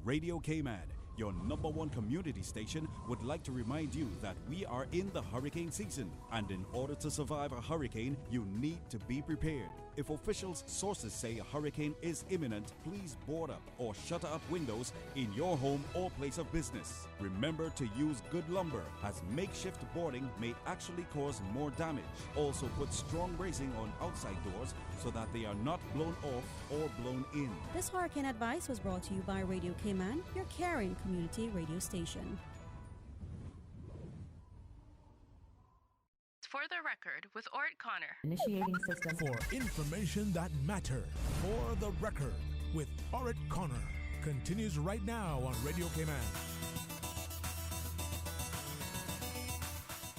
Radio Cayman, your #1 community station, would like to remind you that we are in the hurricane season, and in order to survive a hurricane, you need to be prepared. If officials' sources say a hurricane is imminent, please board up or shutter up windows in your home or place of business. Remember to use good lumber, as makeshift boarding may actually cause more damage. Also put strong bracing on outside doors so that they are not blown off or blown in. This hurricane advice was brought to you by Radio Cayman, your caring community radio station. For the record, with Ort Connor. Initiating system. For information that matter. For the record, with Ort Connor. Continues right now on Radio Cayman.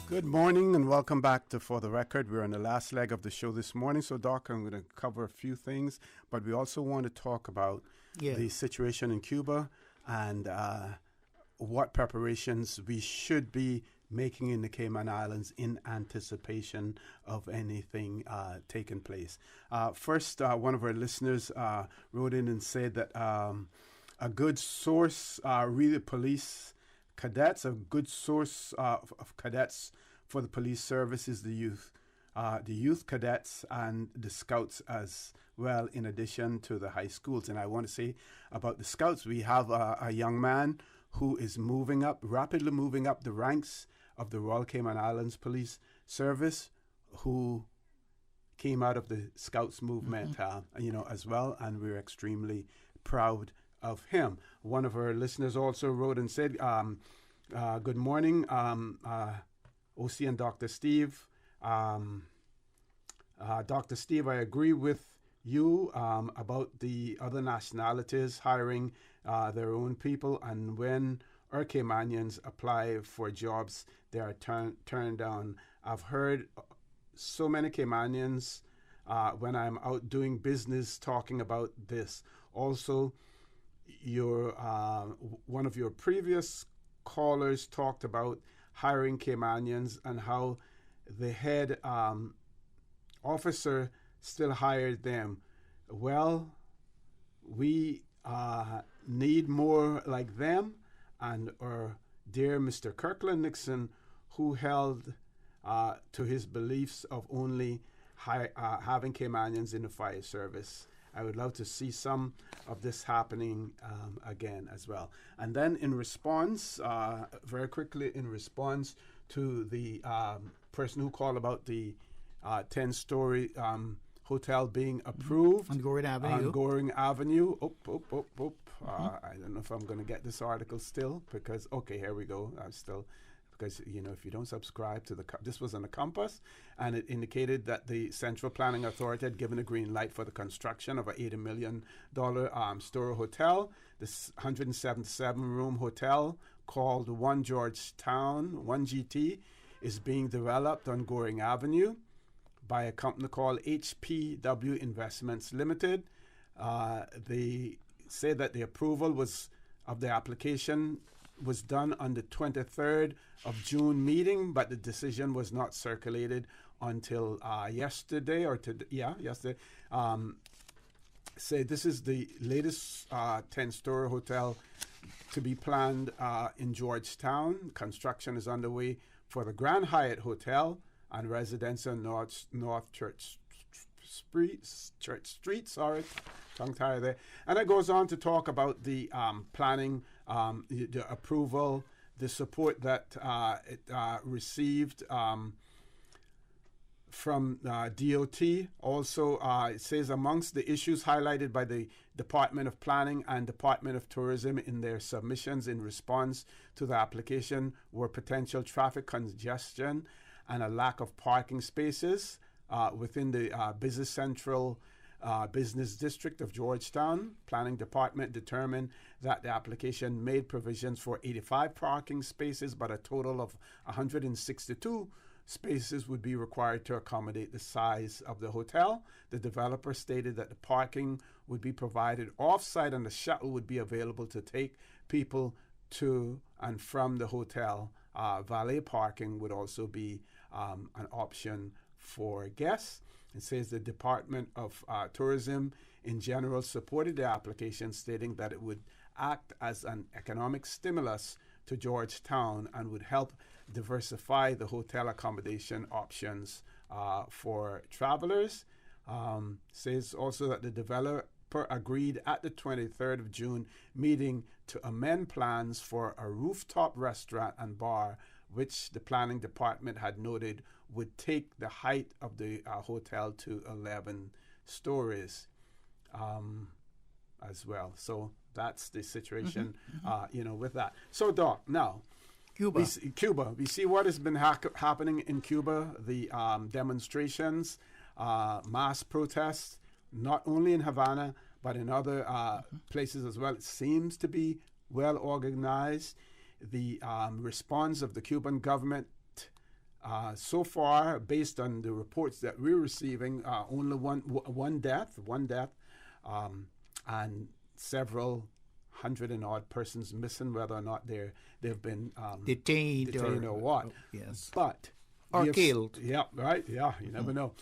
Good morning and welcome back to For the Record. We're on the last leg of the show this morning. So, Doc, I'm going to cover a few things, but we also want to talk about the situation in Cuba and what preparations we should be making in the Cayman Islands in anticipation of anything taking place. First, one of our listeners wrote in and said that a good source, really police cadets, a good source of cadets for the police service is the youth cadets and the scouts as well, in addition to the high schools. And I want to say about the scouts, we have a young man who is rapidly moving up the ranks of the Royal Cayman Islands Police Service, who came out of the Scouts movement, as well, and we're extremely proud of him. One of our listeners also wrote and said, good morning, OC and Dr. Steve. Dr. Steve, I agree with you about the other nationalities hiring their own people, and when our Caymanians apply for jobs, they are turned down. I've heard so many Caymanians when I'm out doing business talking about this. Also, one of your previous callers talked about hiring Caymanians and how the head officer still hired them. Well, we need more like them. And our dear Mr. Kirkland Nixon, who held to his beliefs of only having Caymanians in the fire service. I would love to see some of this happening again as well. And then in response, very quickly in response to the person who called about the 10-story hotel being approved. On Goring Avenue. On Goring Avenue. I don't know if I'm going to get this article still because, here we go. Because, if you don't subscribe to this was on the Compass, and it indicated that the Central Planning Authority had given a green light for the construction of a $80 million story hotel. This 177-room hotel called One Georgetown, 1GT, is being developed on Goring Avenue by a company called HPW Investments Limited. They say that the approval of the application was done on the 23rd of June meeting, but the decision was not circulated until yesterday. Say this is the latest 10-story hotel to be planned in Georgetown. Construction is underway for the Grand Hyatt Hotel and residential North Church Street, tongue tie there. And it goes on to talk about the planning, the approval, the support that it received from DOT. Also, it says amongst the issues highlighted by the Department of Planning and Department of Tourism in their submissions in response to the application were potential traffic congestion and a lack of parking spaces within the Business Central Business District of Georgetown. Planning Department determined that the application made provisions for 85 parking spaces, but a total of 162 spaces would be required to accommodate the size of the hotel. The developer stated that the parking would be provided off-site and the shuttle would be available to take people to and from the hotel. Valet parking would also be an option for guests. It says the Department of Tourism in general supported the application, stating that it would act as an economic stimulus to Georgetown and would help diversify the hotel accommodation options for travelers. Says also that the developer agreed at the 23rd of June meeting to amend plans for a rooftop restaurant and bar, which the planning department had noted would take the height of the hotel to 11 stories as well. So that's the situation, with that. So, Doc, now, Cuba. We see what has been happening in Cuba, the demonstrations, mass protests, not only in Havana, but in other places as well. It seems to be well organized. The response of the Cuban government so far, based on the reports that we're receiving, only one death, and several hundred and odd persons missing, whether or not they've been detained or what. Yes. But or killed. Yeah, right. Yeah, you never know.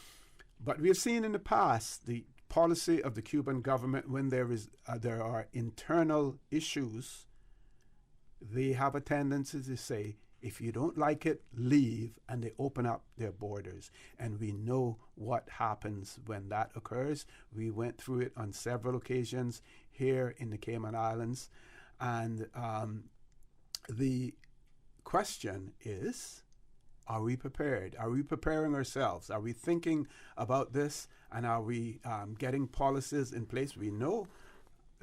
But we've seen in the past the policy of the Cuban government when there are internal issues. They have a tendency to say, if you don't like it, leave, and they open up their borders. And we know what happens when that occurs. We went through it on several occasions here in the Cayman Islands. And the question is, are we prepared? Are we preparing ourselves? Are we thinking about this? And are we getting policies in place? We know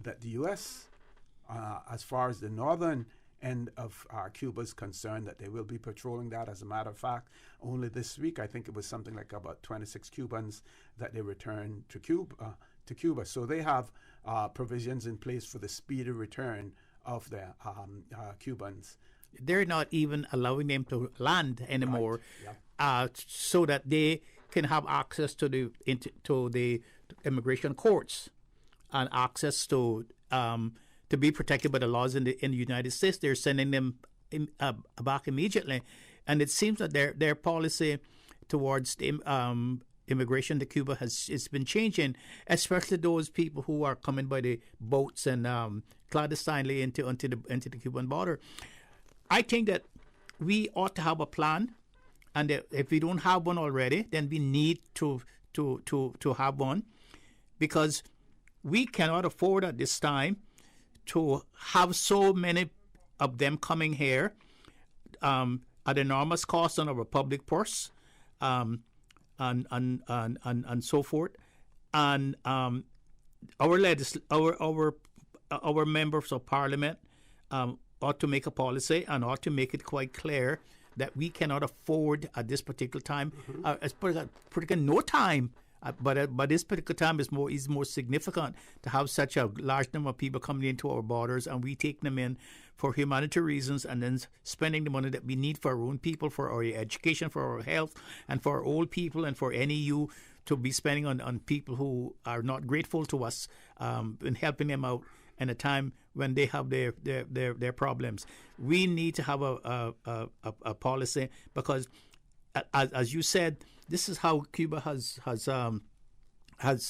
that the U.S., as far as the northern end of Cuba is concerned, that they will be patrolling that. As a matter of fact, only this week, I think it was something like about 26 Cubans that they returned to Cuba. So they have provisions in place for the speedy return of the Cubans. They're not even allowing them to land anymore, so that they can have access to the immigration courts and access to be protected by the laws in the United States. They're sending them back immediately, and it seems that their policy towards the immigration to Cuba has been changing, especially those people who are coming by the boats and clandestinely into the Cuban border. I think that we ought to have a plan, and if we don't have one already, then we need to have one, because we cannot afford at this time to have so many of them coming here at enormous cost on our public purse, and so forth, and our members of parliament ought to make a policy and ought to make it quite clear that we cannot afford at this particular time, no time. But this particular time is more significant to have such a large number of people coming into our borders, and we take them in for humanitarian reasons, and then spending the money that we need for our own people, for our education, for our health, and for our old people, and for NEU to be spending on people who are not grateful to us and helping them out in a time when they have their problems. We need to have a policy, because as you said, this is how Cuba has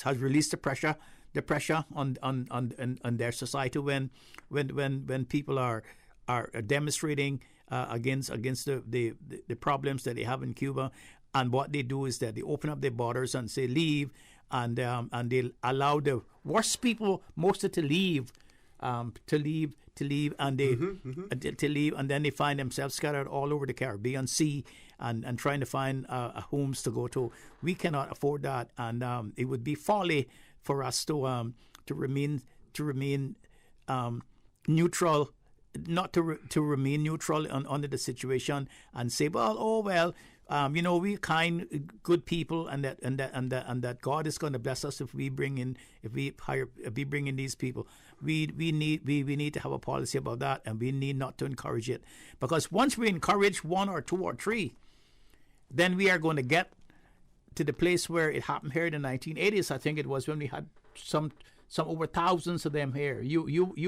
released the pressure on their society when people are demonstrating against the problems that they have in Cuba. And what they do is that they open up their borders and say leave, and they allow the worst people mostly to leave, and they to leave, and then they find themselves scattered all over the Caribbean Sea and trying to find homes to go to. We cannot afford that, and it would be folly for us to remain neutral, not to remain neutral under the situation and say, we're kind, good people, and that God is going to bless us if we bring in these people. We need to have a policy about that, and we need not to encourage it, because once we encourage one or two or three, then we are going to get to the place where it happened here in the 1980s. I think it was when we had some over thousands of them here. You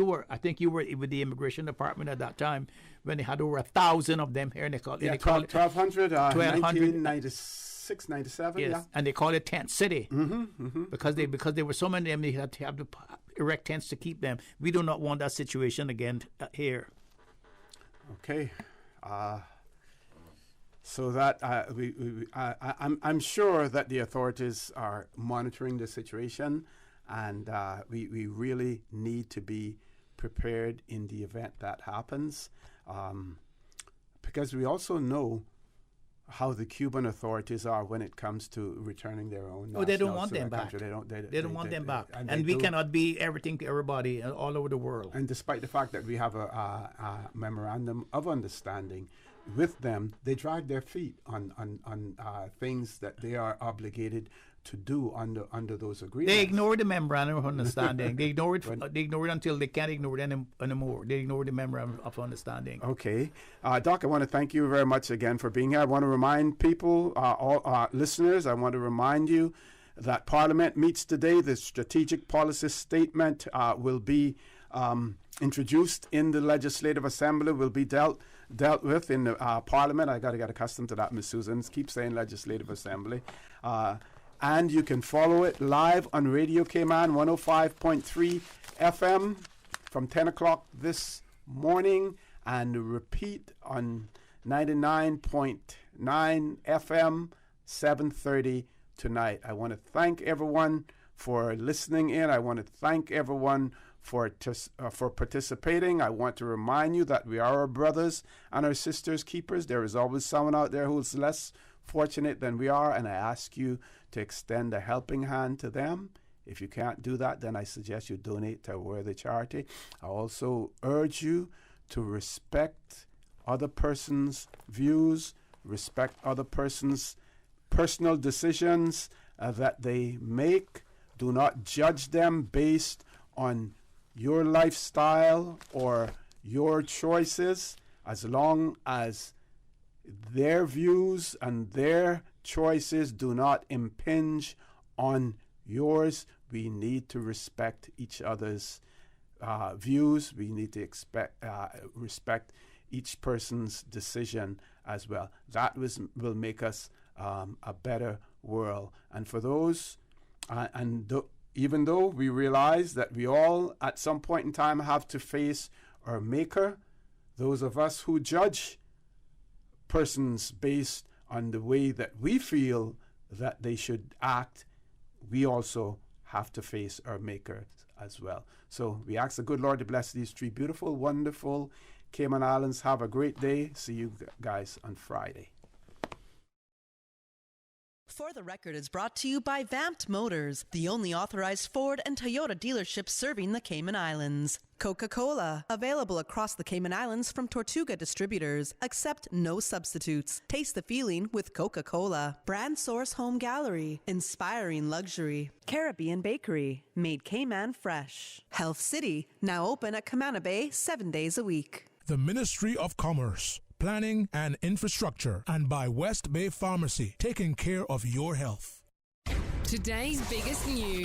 were with the immigration department at that time when they had over 1,000 of them here. And they called 1,200. 1996. 697. Yes, Yeah. and they call it Tent City because there were so many of them. They had to have to erect tents to keep them. We do not want that situation again here. Okay. So that I'm sure that the authorities are monitoring the situation, and we really need to be prepared in the event that happens, because we also know how the Cuban authorities are when it comes to returning their own. Oh, they don't want to them their back. country. They don't want them back, and we cannot be everything to everybody all over the world. And despite the fact that we have a memorandum of understanding with them, they drag their feet on things that they are obligated to do under those agreements. They ignore the memorandum of understanding. They ignore it. They ignore it until they can't ignore it anymore. They ignore the memorandum of understanding. Okay, Doc, I want to thank you very much again for being here. I want to remind people, all listeners, I want to remind you that Parliament meets today. The strategic policy statement will be introduced in the Legislative Assembly. Will be dealt with in the Parliament. I got to get accustomed to that, Ms. Susan. Keep saying Legislative Assembly. And you can follow it live on Radio Cayman 105.3 FM from 10 o'clock this morning, and repeat on 99.9 FM 7:30 tonight. I want to thank everyone for listening in. I want to thank everyone for participating. I want to remind you that we are our brothers and our sisters' keepers. There is always someone out there who's less fortunate than we are, and I ask you to extend a helping hand to them. If you can't do that, then I suggest you donate to a worthy charity. I also urge you to respect other person's views, respect other person's personal decisions that they make. Do not judge them based on your lifestyle or your choices, as long as their views and their choices do not impinge on yours. We need to respect each other's views. We need to respect each person's decision as well. That will make us a better world. And for those, even though we realize that we all at some point in time have to face our Maker, those of us who judge persons based on the way that we feel that they should act, we also have to face our Maker as well. So we ask the good Lord to bless these three beautiful, wonderful Cayman Islands. Have a great day. See you guys on Friday. For the Record is brought to you by Vamped Motors, the only authorized Ford and Toyota dealership serving the Cayman Islands. Coca-Cola, available across the Cayman Islands from Tortuga distributors. Accept no substitutes. Taste the feeling with Coca-Cola. Brand Source Home Gallery, inspiring luxury. Caribbean Bakery, made Cayman fresh. Health City, now open at Camana Bay 7 days a week. The Ministry of Commerce, Planning and Infrastructure, and by West Bay Pharmacy, taking care of your health. Today's biggest news.